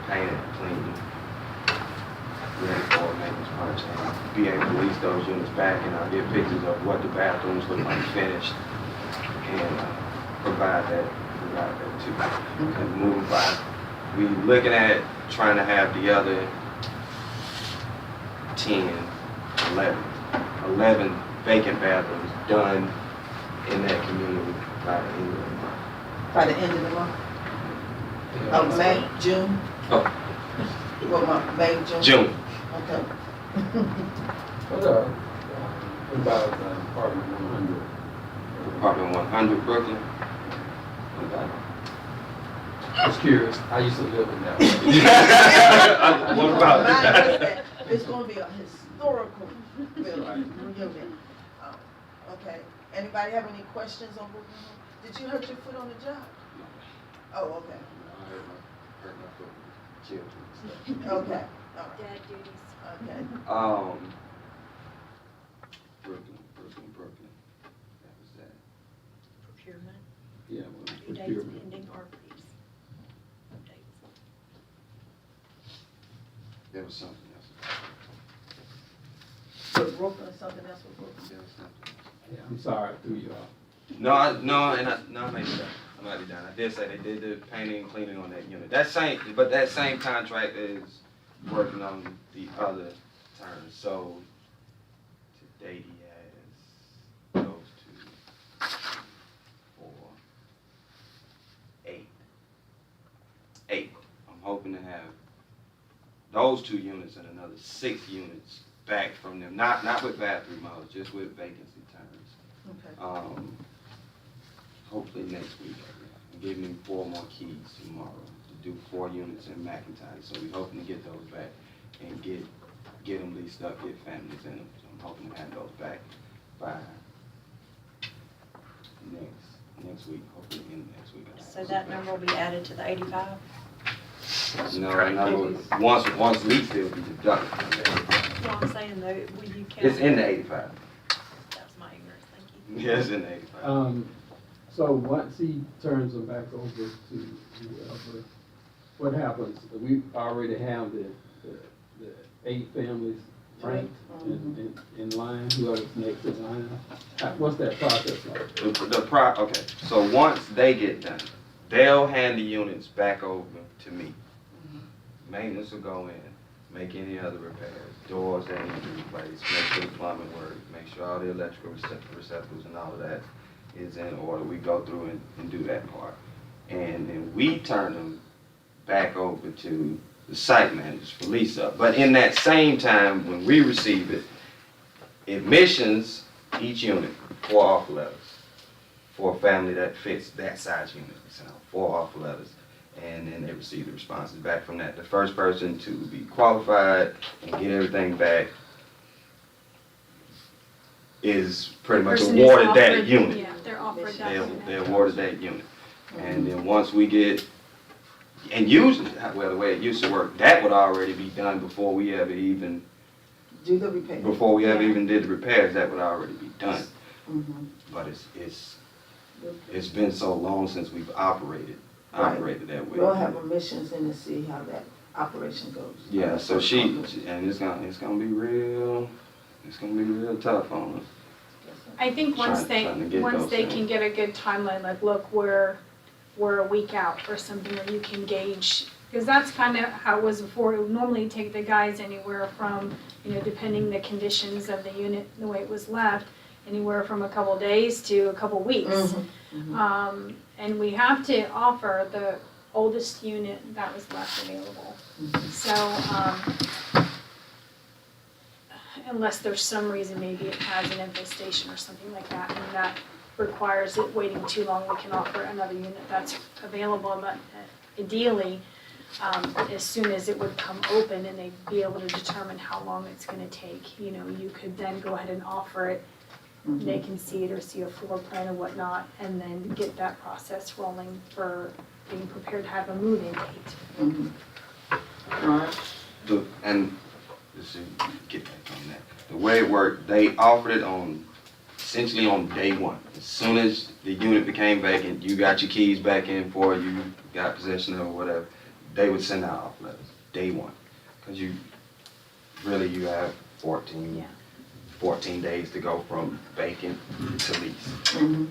painted and cleaned, ready for maintenance punch, and be able to lease those units back. And I'll get pictures of what the bathrooms look like finished, and provide that too. And moving by, we looking at trying to have the other 11 vacant bathrooms done in that community by the end of the month. By the end of the month? Of May, June? Oh. What month, May, June? June. Okay. What about Apartment 100? Apartment 100 Brooklyn. What about it? Just curious, I used to live in that one. What about that? It's gonna be a historical building, reunion. Okay, anybody have any questions on Brooklyn? Did you hurt your foot on the job? Oh, okay. I hurt my foot with children. Okay, all right. Dad duties. Okay. Brooklyn. That was that. Procurement. Yeah, well, Due dates procurement. pending RFPs. Updates. There was something else. With Brooklyn, something else with Brooklyn? There was something else. Yeah, I'm sorry I threw you off. I might be done. I did say they did the painting and cleaning on that unit. That same contract is working on the other terms. So to date he has those 2, 4, 8. 8. I'm hoping to have those 2 units and another 6 units back from them. Not with bathroom models, just with vacancy terms. Okay. Hopefully next week. I'm giving him 4 more keys tomorrow to do 4 units in McIntyre. So we're hoping to get those back and get them leased up, get families in them. So I'm hoping to have those back by next week, hopefully in next week. So that number will be added to the 85? No, once leased, it'll be deducted from that. Well, I'm saying though, will you count? It's in the 85. That was my ignorance, thank you. Yeah, it's in the 85. So once he turns them back over to whoever, what happens? We already have the 8 families ranked in line, whoever's next in line. What's that process like? Okay, so once they get done, they'll hand the units back over to me. Maintenance will go in, make any other repairs, doors that need to be replaced, make sure the plumbing works, make sure all the electrical receptacles and all of that is in order. We go through and do that part. And then we turn them back over to the site managers for lease up. But in that same time, when we receive it, admissions, each unit, 4 offer letters for a family that fits that size unit. We send out 4 offer letters, and then they receive the responses back from that. The first person to be qualified and get everything back is pretty much Person who's awarded that offered- unit. Yeah, they're offered that unit. They're awarded that unit. And then once we get, and usually, well, the way it used to work, that would already be done before we ever even, Do the repair. before we ever even did the repairs, that would already be done. Mhm. But it's been so long since we've operated that way. We'll have admissions in to see how that operation goes. Yeah, so and it's gonna be real tough on us. I think once Trying to get those they things. can get a good timeline, like, look, we're a week out or something, where you can gauge, because that's kind of how it was before. It would normally take the guys anywhere from, depending the conditions of the unit, the way it was left, anywhere from a couple days to a couple weeks. And we have to offer the oldest unit that was left available. So, unless there's some reason, maybe it has an infestation or something like that, and that requires it waiting too long, we can offer another unit that's available. But ideally, as soon as it would come open and they'd be able to determine how long it's gonna take, you know, you could then go ahead and offer it. They can see it or see a floor plan or whatnot, and then get that process rolling for being prepared to have a move-in date. Alright, And, let's see, get back on that. The way it worked, they offered it essentially on day one. As soon as the unit became vacant, you got your keys back in for it, you got possession of it or whatever, they would send out offer letters, day one. Cause you have 14 days to go from vacant to lease.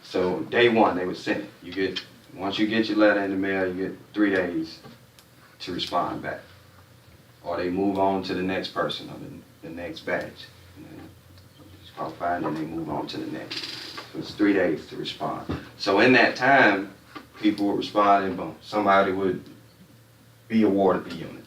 So day one, they would send it. Once you get your letter in the mail, you get 3 days to respond back. Or they move on to the next person or the next batch. It's qualified and they move on to the next. So it's 3 days to respond. So in that time, people would respond and boom, somebody would be awarded the unit.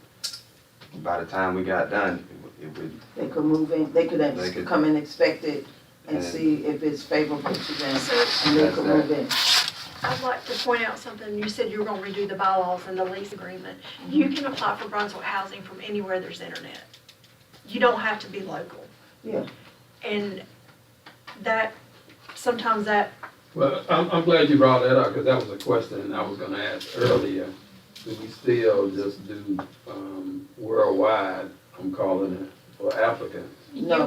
By the time we got done, it would. they could move in, they could come and inspect it and And- see if it's favorable to them, So and they That's could that. move in. I'd like to point out something. You said you were gonna redo the bylaws and the lease agreement. You can apply for Brunswick Housing from anywhere there's internet. You don't have to be local. Yeah. And that, sometimes that, Well, I'm glad you brought that up, because that was a question I was gonna ask earlier. Do we still just do, worldwide, I'm calling it, for applicants? No,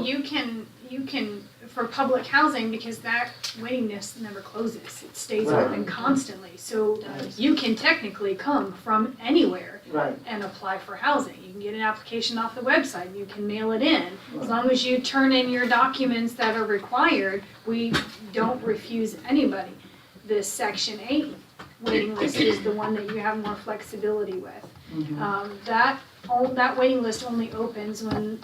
You can, for public housing, because that waiting list never closes, it stays Right. open constantly. So you can technically come from anywhere Right, and apply for housing. You can get an application off the website, you can mail it in. As long as you turn in your documents that are required, we don't refuse anybody. The Section 8 waiting list is the one that you have more flexibility with. That waiting list only opens when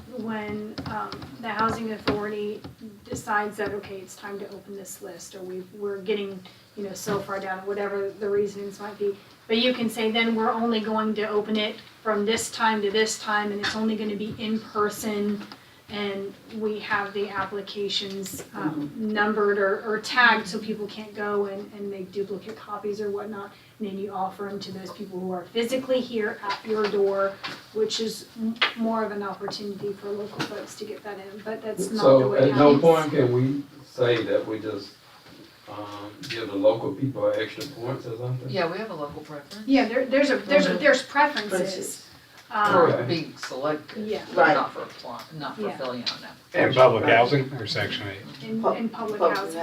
the housing authority decides that, okay, it's time to open this list, or we're getting, you know, so far down, whatever the reasons might be. But you can say, then we're only going to open it from this time to this time, and it's only gonna be in person, and we have the applications numbered or tagged so people can't go and make duplicate copies or whatnot. And then you offer them to those people who are physically here at your door, which is more of an opportunity for local folks to get that in, but that's not the So way it at no happens. point can we say that we just, give the local people extra points or something? Yeah, we have a local preference. Yeah, there's preferences. Or be selected. Yeah. But not for not for Yeah. filling out an In public housing or Section 8? In public housing.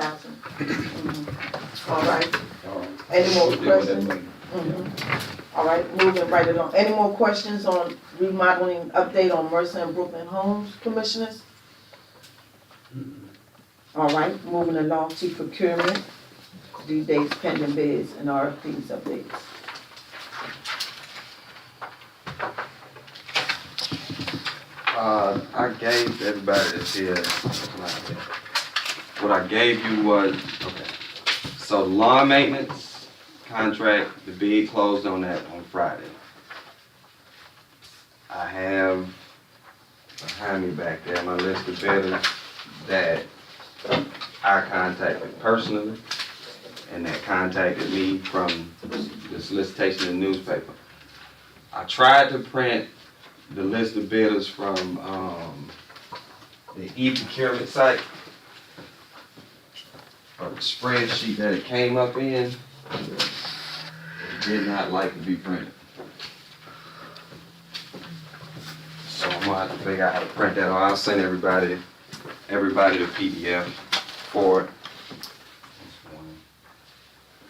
All right, All right. any more We'll deal with that questions? later. All right, moving right along. Any more questions on remodeling update on Mercer and Brooklyn Homes, commissioners? All right, moving along to procurement, due dates, pending bids, and RFPs updates. I gave everybody that's here, what I gave you was, okay, so lawn maintenance contract, the bid closed on that on Friday. I have behind me back there my list of bidders that I contacted personally and that contacted me from the solicitation in the newspaper. I tried to print the list of bidders from the e-procurement site, or the spreadsheet that it came up in. It did not like to be printed. So I'm gonna have to figure out how to print that, or I'll send everybody the PDF for it.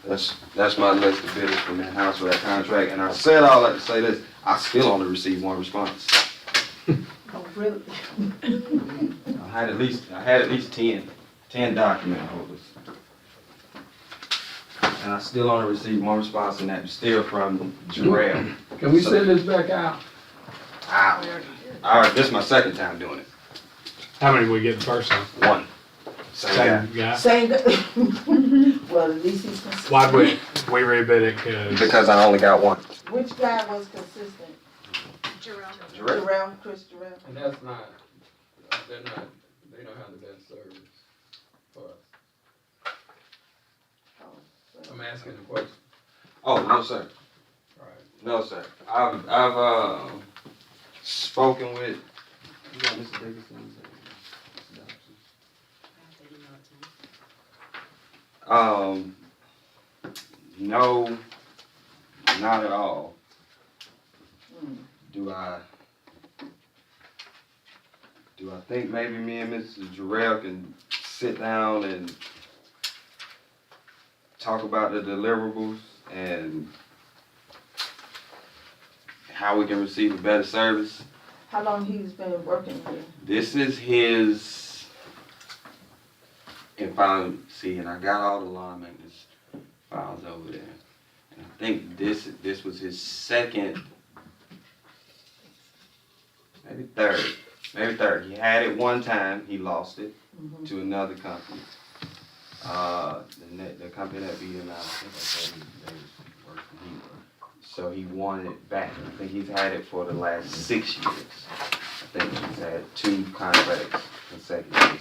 That's my list of bidders from that house for that contract, and I said all that to say this, I still only received one response. Oh, really? I had at least 10 document holders. And I still only received one response, and that was still from Jarrell. Can we send this back out? This is my second time doing it. How many we get the first time? One. Same guy? Same, well, at least he's consistent. Why'd we rebid it? Because I only got one. Which guy was consistent? Jarrell, Chris Jarrell? And that's not, they don't have the best service for us. I'm asking the question. Oh, no, sir. Right. No, sir. I've spoken with, you got Mr. Dickinson? No, not at all. Do I think maybe me and Mrs. Jarrell can sit down and talk about the deliverables and how we can receive a better service? How long he's been working here? This is his, if I see, and I got all the lawn maintenance files over there. And I think this was his second, maybe third. He had it one time, he lost it to another company. The company that beat him out, I think I said they worked for him. So he wanted it back. I think he's had it for the last 6 years. I think he's had 2 contracts consecutively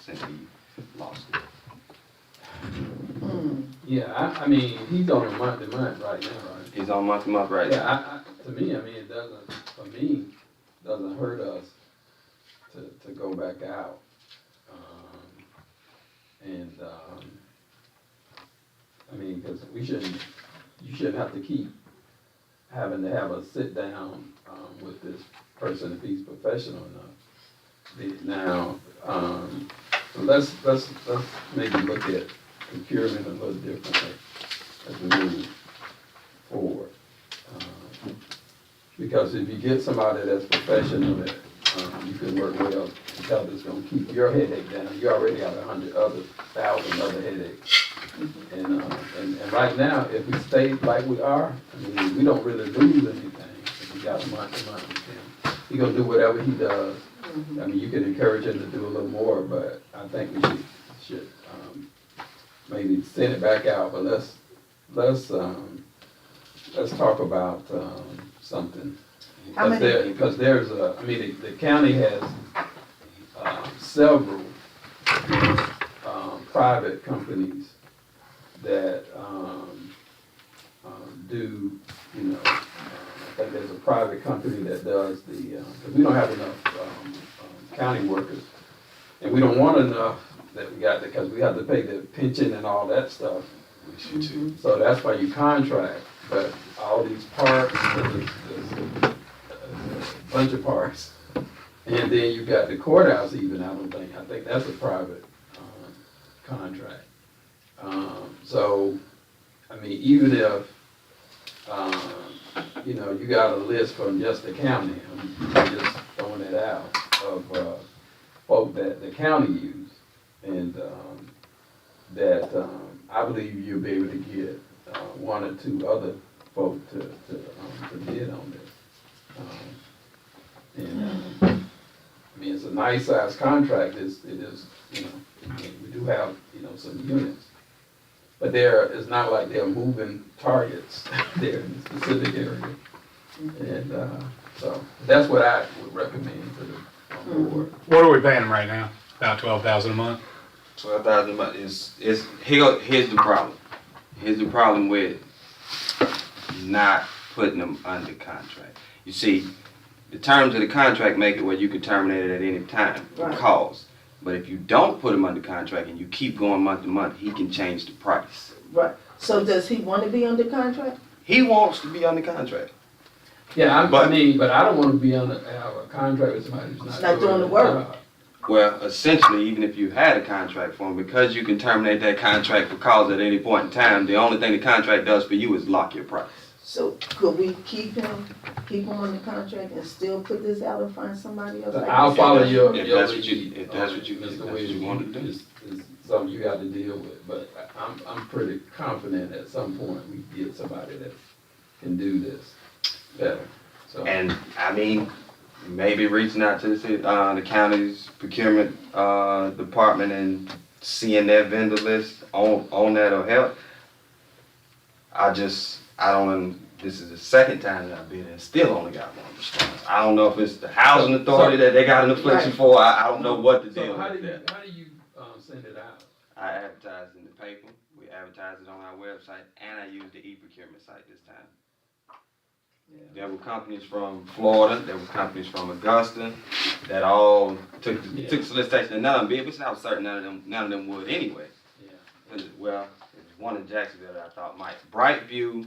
since he lost it. Yeah, I mean, he's on a month-to-month right now, right? He's on month-to-month right now. Yeah, to me, I mean, it doesn't hurt us to go back out. I mean, because you shouldn't have to keep having to have a sit down with this person if he's professional enough. Now, so let's maybe look at procurement a little differently as we move forward. Because if you get somebody that's professional, that you can work well together, it's gonna keep your headache down. You already got 1,000 other headaches. And right now, if we stay like we are, I mean, we don't really lose anything. If we got a month-to-month with him, he gonna do whatever he does. I mean, you can encourage him to do a little more, but I think we should maybe send it back out. But let's talk about something. Because there's the county has several private companies that do, I think there's a private company that does because we don't have enough county workers, and we don't want enough that we got because we have to pay the pension and all that stuff. So that's why you contract, but all these parks, there's a bunch of parks, and then you got the courthouse even, I think that's a private contract. So, I mean, even if, you got a list from just the county, I'm just throwing it out, of folk that the county use, and that I believe you'll be able to get 1 or 2 other folk to bid on this. I mean, it's a nice sized contract. It is, we do have, some units. But it's not like they're moving targets there in a specific area. And so that's what I would recommend to the board. What are we paying them right now? About $12,000 a month? $12,000 a month here's the problem. Here's the problem with not putting them under contract. You see, the terms of the contract make it where you can terminate it at any time, cause. But if you don't put him under contract and you keep going month to month, he can change the price. Right. So does he want to be under contract? He wants to be under contract. Yeah, but I don't want to be have a contract with somebody who's not doing the work. Job. Well, essentially, even if you had a contract for him, because you can terminate that contract for cause at any point in time, the only thing the contract does for you is lock your price. So could we keep him on the contract and still put this out and find somebody else? I'll follow your if that's what you want to do. It's something you got to deal with, but I'm pretty confident at some point we get somebody that can do this better. So. And I mean, maybe reaching out to the county's procurement department and seeing their vendor list on that'll help. This is the second time that I've been and still only got 1 response. I don't know if it's the housing authority that they got an affliction for. I don't know what to deal with that. How do you send it out? I advertise in the paper, we advertise it on our website, and I use the e-procurement site this time. There were companies from Florida, there were companies from Augusta that all took solicitation, and none of them bid, which I was certain none of them would anyway. Well, there's one in Jacksonville that I thought might. Brightview,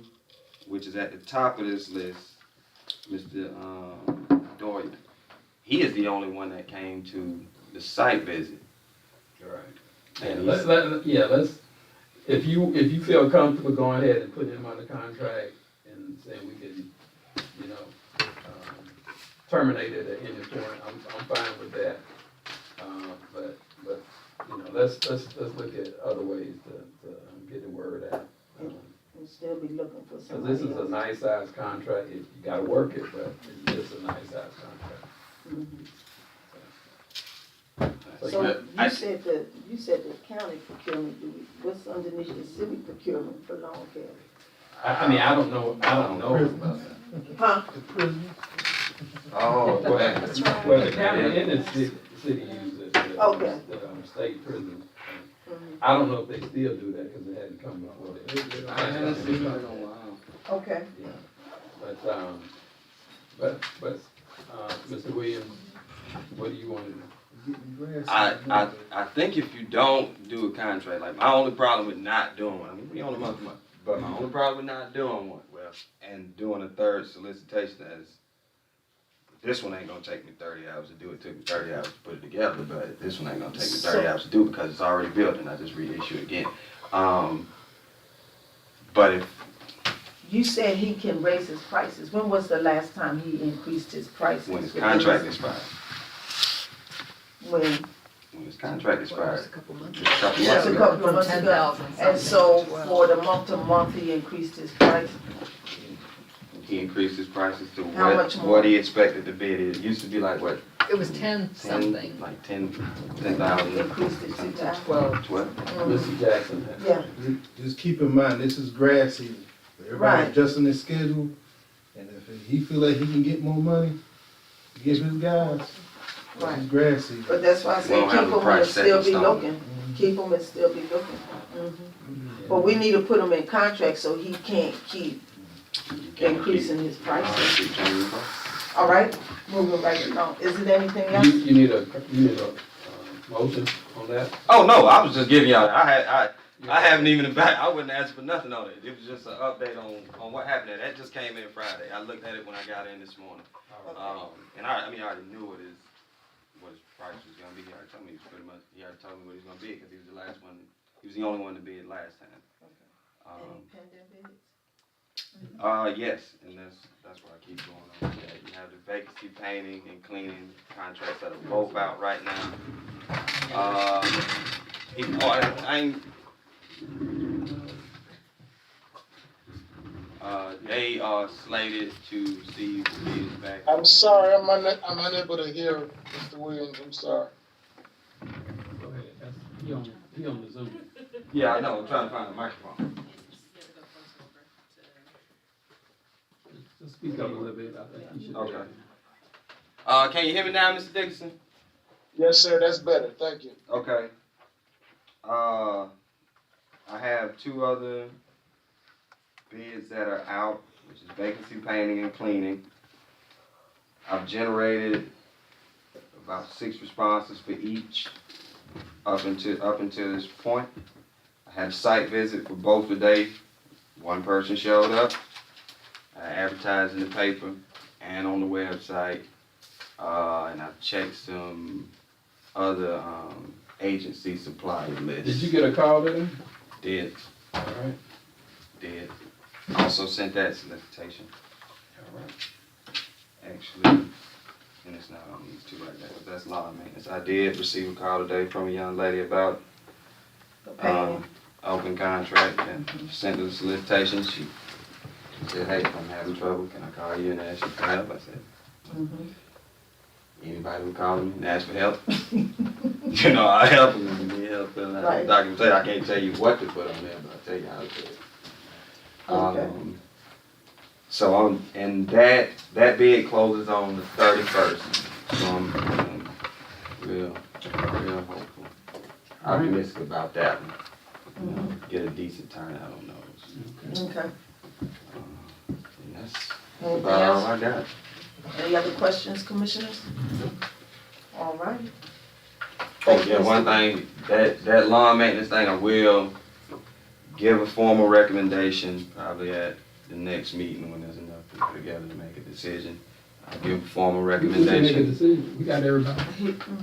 which is at the top of this list, Mr. Doyle, he is the only one that came to the site visit. Right. And Yeah, let's, if you feel comfortable going ahead and putting him under contract and saying we can, terminate it at any point, I'm fine with that. But let's look at other ways to get the word out. We'll still be looking for Cause somebody this is a else. nice sized contract, you gotta work it, but it's just a nice sized contract. So you said the county procurement, what's underneath the city procurement for lawn care? I mean, I don't know about that. Huh? Oh, Well, the county and the city use it, Okay. the state prison. I don't know if they still do that, cause it hadn't come before. I haven't seen it in a while. Okay. Yeah, but, Mr. Williams, what do you want to do? I think if you don't do a contract, like my only problem with not doing one, I mean, we only month, but my only problem with not doing one, and doing a third solicitation is, this one ain't gonna take me 30 hours to do it. It took me 30 hours to put it together, but this one ain't gonna take me 30 hours to do it because it's already built and I just reissue it again. But if You said he can raise his prices. When was the last time he increased his prices? when his contract expired, When? when his contract expired, a couple months just a couple Just months a ago. couple From months ago. 10,000 And so for the month to month, he increased his price. He increased his prices to How much more? what he expected to bid. It used to be like what, It was 10 10, something. like 10,000. Increased it to 10. 12. Mr. Jackson. Yeah. Just keep in mind, this is grass season. Everybody Right. adjusting their schedule, and if he feel like he can get more money, give his guys. Right. It's grass season. But that's why I We say don't keep have a him and price set still in be stone. looking. Keep him and still be looking. But we need to put him in contract so he can't keep increasing his prices. All right, moving right along. Is it anything else? You need a motion on that? Oh no, I was just giving y'all. I haven't even I wouldn't ask for nothing on it. It was just an update on what happened there. That just came in Friday. I looked at it when I got in this morning. And I already knew what his price was gonna be. He already told me he told me what he was gonna be because he was the last one. He was the only one to bid last time. Any pending bids? Yes, and that's what I keep going on. Yeah, you have the vacancy painting and cleaning contracts that are both out right now. They are slated to receive the bids back. I'm sorry, I'm unable to hear Mr. Williams, I'm sorry. Go ahead, he on the Zoom. Yeah, I know, I'm trying to find a microphone. Just speak up a little bit, I think you should. Okay. Can you hear me now, Mr. Dixon? Yes, sir, that's better, thank you. Okay. I have two other bids that are out, which is vacancy painting and cleaning. I've generated about 6 responses for each up until this point. I had a site visit for both today. One person showed up. I advertised in the paper and on the website. And I checked some other agency supplier lists. Did you get a call today? Did. All right. Did. Also sent that solicitation. All right. Actually, and it's not on these two right there, but that's law maintenance. I did receive a call today from a young lady about open contract and sent her the solicitation. She said, hey, if I'm having trouble, can I call you and ask you for help? I said, anybody who calls me and asks for help, I help them if you need help filling out the documentation. I can't tell you what to put on there, but I'll tell you how to put it. So that bid closes on the 31st. So I'm real hopeful, optimistic about that one. Get a decent turnout on those. Okay. And Anything else? I got it. Any other questions, commissioners? All right. Oh, yeah, one thing, that lawn maintenance thing, I will give a formal recommendation probably at the next meeting when there's enough people together to make a decision. I'll give a formal We can make a recommendation. decision. We got everybody.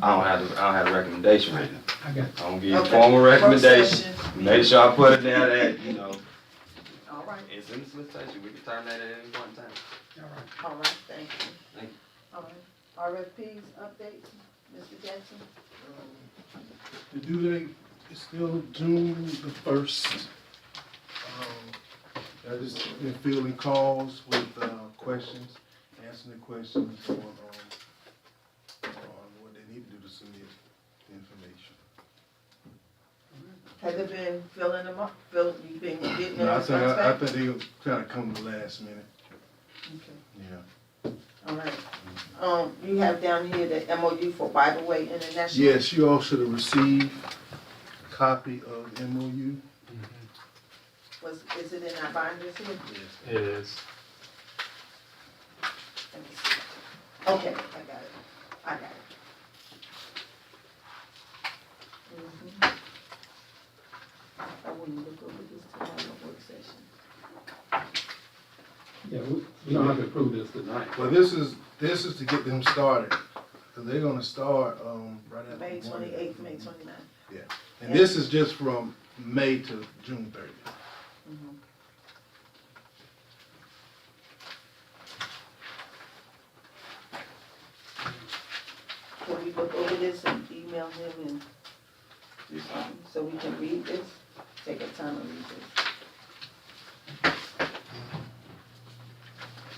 I don't have a recommendation right now. I got I'm gonna give you a Okay. formal Work recommendation. session. Make sure I put it there that, All right, it's in the solicitation. We can terminate at any point in time. all right, thank you. Thank you. All right, RFPs, updates, Mr. Jackson? The due date is still June the 1st. I just been fielding calls with, questions, answering the questions on what they need to do to submit the information. Has it been filling them up, you been getting No, their I response back? think they trying to come to the last minute, Okay, yeah. all right. You have down here the MOU for Bible Way International? Yes, you all should have received a copy of the MOU. Is it in our binders here? It is. Let me see. Okay, I got it. Mhm. I wouldn't look over this till our work session. Yeah, we don't have to approve this tonight. Well, this is to get them started, because they're gonna start, right after. May Memorial 28th, Day. May 29th. Yeah, and this is just from May to June 30th. Mhm. Can we look over this and email him and, so we can read this? Take our time and read this.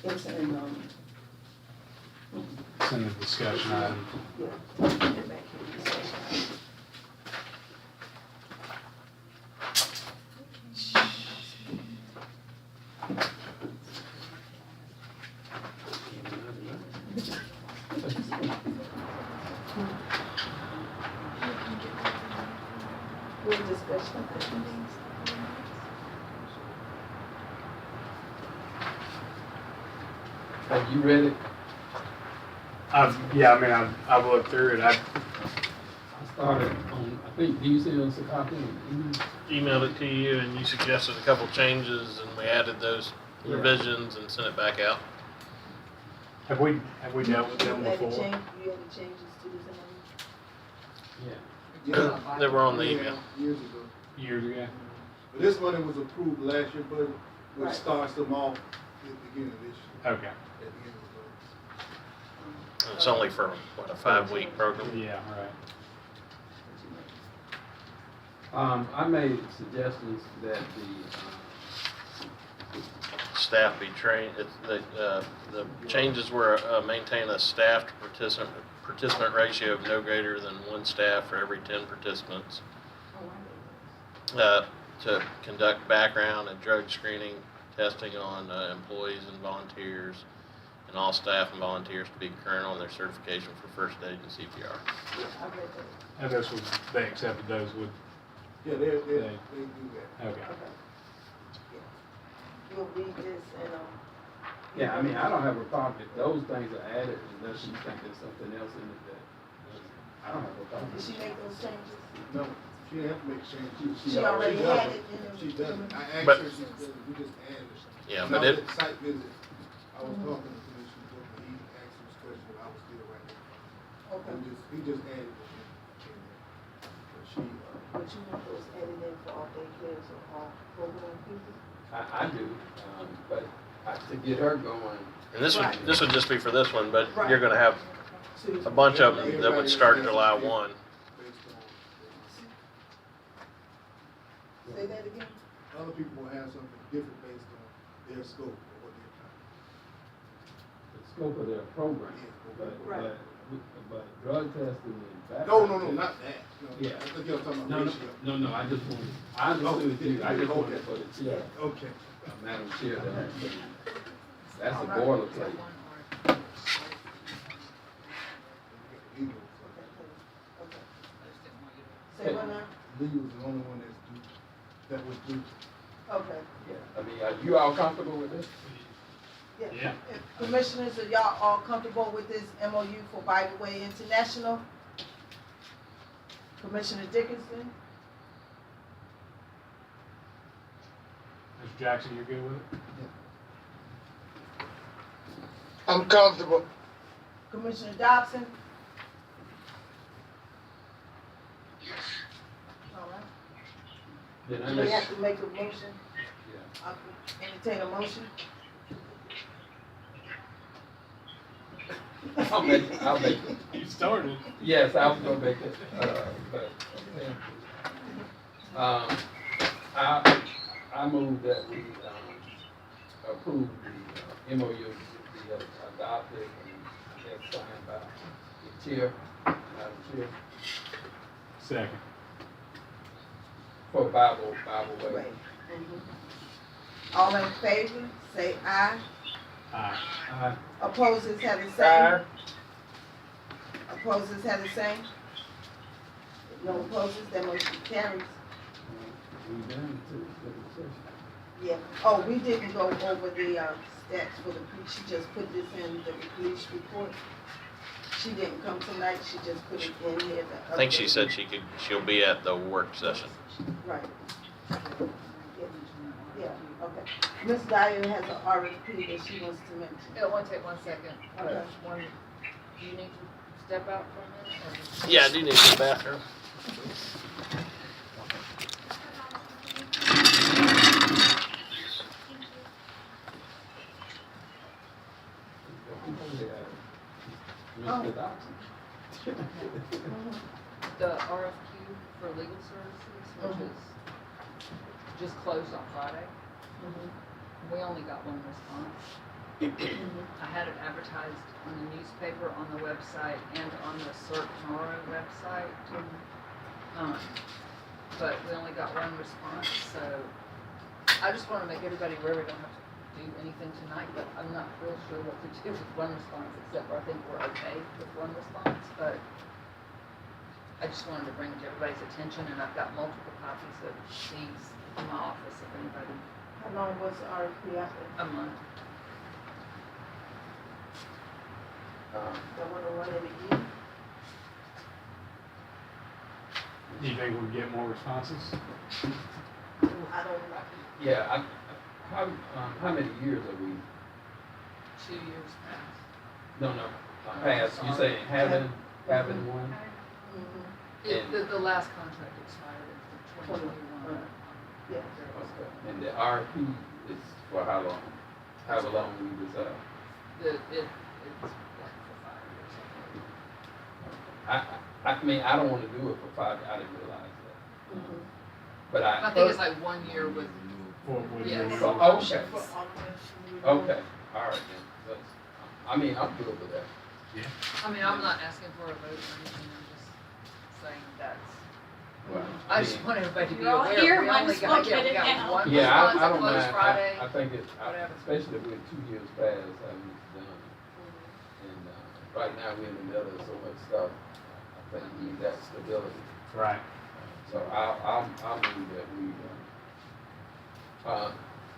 It's in, It's in the discussion item. yeah, get back here, discussion. We'll discuss something. Have you read it? I've looked through it. I started on, I think, do you send us a copy on email? Emailed it to you and you suggested a couple changes and we added those revisions and sent it back out. Have we dealt with them You had to before? change, you had to changes to this Yeah. Yeah. They were on the email. Years ago. Years ago? But this money was approved last year, budget, which Right. starts them off at the beginning of this year, Okay. at the end of the budget. It's only for, what, a 5-week program? Yeah, right. I made suggestions that Staff be trained, the changes were maintain a staff to participant ratio of no greater than 1 staff for every 10 participants. To conduct background and drug screening testing on employees and volunteers, and all staff and volunteers to be current on their certification for first aid and CPR. I read that. And this was, they accepted those with, Yeah, they do that. okay. Okay. You'll read this and, yeah, I mean, I don't have a problem if those things are added unless you think there's something else in it that, I don't have a problem. did she make those changes? No, she didn't have to make changes. She already does had it in her. She doesn't. I asked But- her, she said, we just added it. Yeah, When but I was it- at the site visit, I was talking to Commissioner Booker, he asked this question, I was still right there. Okay. He just added it in there. But she, But you want those added in for all daycares or all program people? I do, but to get her going. And this would, Right. this would just be for this one, but Right. you're gonna have a bunch of them that would start July 1. based on, Say that again? other people will have something different based on their scope or what they're trying. The scope of their program, Right. but drug testing and background. No, not that. No, Yeah. I think you're talking No, about ratio. no, I just wanted, I understood you, I just wanted for the chair, Okay. Madam Chair, that's a All right. boilerplate. Okay. Say what now? Lee was the only one that's due, that was due. Okay. Yeah, I mean, are you all comfortable with this? Yeah. Commissioners, are y'all all comfortable with this MOU for Bible Way International? Commissioner Dickinson? Mr. Jackson, you're good with it? I'm comfortable. Commissioner Dobson? All right. Then I Do we just, have to make a motion? yeah. Entertain a motion? I'll make it. You started. Yes, I was gonna make it, but, I move that we, approve the, MOU to be adopted and that's signed by the chair, Madam Chair, Second. for Bible Way. Right. All in favor, say aye. Aye. Opposers have the same. Opposers have the same. No opposers, that motion carries. We done to the session. Yeah, oh, we didn't go over the, stats for the police, she just put this in the police report. She didn't come tonight, she just put it in here. I think she said she'll be at the work session. Right. Yeah, okay. Ms. Dyer has an RFP that she wants to mention. It'll only take 1 second. Okay. Do you need to step out for a minute? Or? Yeah, I do need to go to the bathroom. Mr. Dobson. The RFQ for legal services, which is just closed on Friday. We only got one response. I had it advertised on the newspaper, on the website, and on the CERT Tomorrow website. But we only got one response, so I just want to make everybody aware we don't have to do anything tonight, but I'm not real sure what to do with one response, except for I think we're okay with one response, but I just wanted to bring it to everybody's attention, and I've got multiple copies of these in my office if anybody, How long was the RFP out there? a month. That would have run it a year? Do you think we'll get more responses? I don't know. Yeah, how many years are we, 2 years past. no, past, you saying having one? The last contract expired in 2021. Yeah. Okay, and the RFP is for how long? However long we decide? It's like for 5 years. I mean, I don't wanna do it for 5, I didn't realize that. But I think it's like 1 year with, yes. Oh, okay. Okay, all right then. That's, I mean, I'm good with that. I mean, I'm not asking for a vote or anything, I'm just saying that's, Well, I just want everybody to be You're all aware. here, We might only as well got, get we it got down. one Yeah, response I that don't closed mind. Friday. I think it, whatever. especially with 2 years past, having this done. And, right now, we're in the middle of so much stuff. I think we need that stability. Right. So I'll move that we,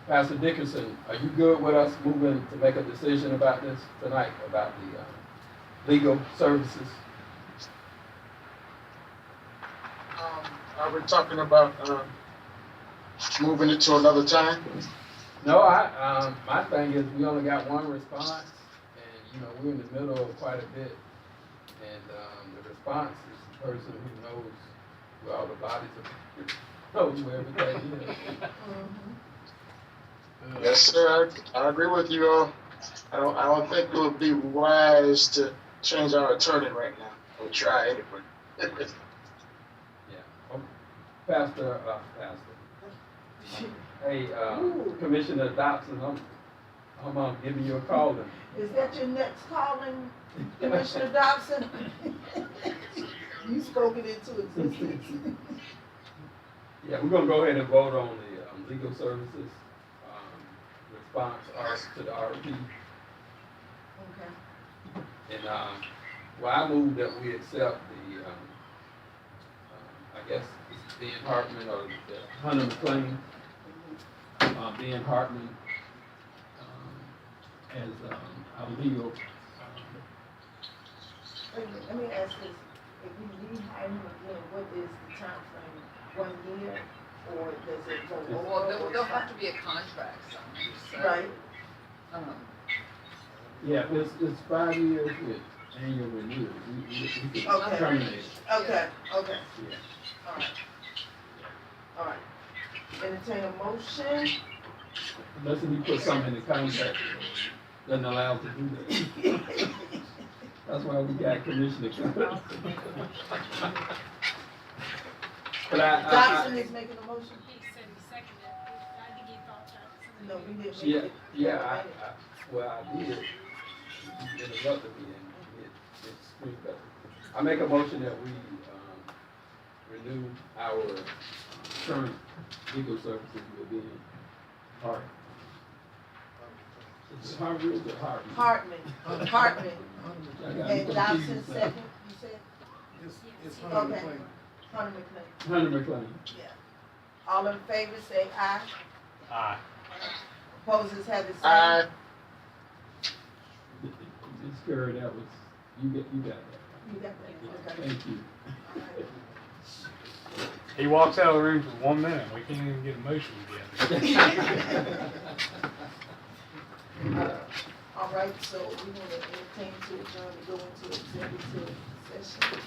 Pastor Dickinson, are you good with us moving to make a decision about this tonight, about the, legal services? Are we talking about, moving it to another time? No, my thing is, we only got one response, and, you know, we're in the middle of quite a bit. And, the response is the person who knows where all the bodies are, knows where everything is. Yes, sir, I agree with you all. I don't think it would be wise to change our attorney right now. We'll try anyway. Pastor. Hey, Commissioner Dobson, I'm giving you a call then. Is that your next calling, Commissioner Dobson? You spoke it into existence. Yeah, we're gonna go ahead and vote on the, legal services, response to the RFP. Okay. And, well, I move that we accept the, I guess, it's Ben Hartman or the Hunter McLean, Ben Hartman, as, our legal, Let me ask this, if we rehire him again, what is the timeframe? 1 year, or does it go over? Well, there'll have to be a contract signed, so. Right, yeah, it's 5 years with annual renewal. We can Okay. terminate it. okay, okay, Yeah. all right. Entertain a motion. Unless we put something in the contract that doesn't allow us to do that. That's why we got commissioner. But Dodson is making a motion? He said he seconded it. I think he thought that. No, we didn't. make Yeah, it. yeah, well, I did. You interrupted me and it screwed up. I make a motion that we, renew our current legal services with being Hart. Is it Harvard or Harvey? Hartman. I got me And confused. Dodson second, you said? It's Hunter Okay. McLean. Hunter McLean. Hunter McLean. Yeah. All in favor, say aye. Aye. Opposers have the same. Aye. It's Curry, that was, you got that. You got that, okay. Thank you. He walks out of the room for 1 minute, we can't even get a motion together. All right, so we're gonna entertain to adjourn to go into executive session.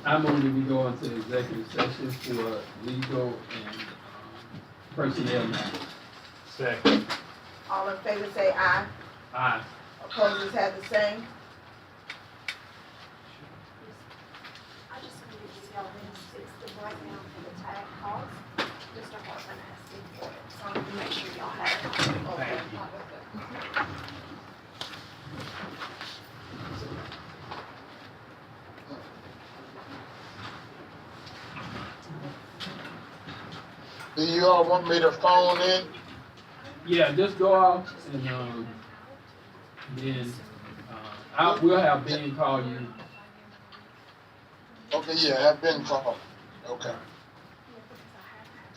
I move that we go into executive session for legal and personnel matters. Second. All in favor, say aye. Aye. Opposers have the same. I just wanted to see all this, it's the breakdown for the tag cost. Mr. Hartman asked me for it, so I wanted to make sure y'all had it. Okay. Do you all want me to phone in? Yeah, just go out and, then, we'll have Ben call you. Okay, yeah, have been called. Okay. Yeah, because I have had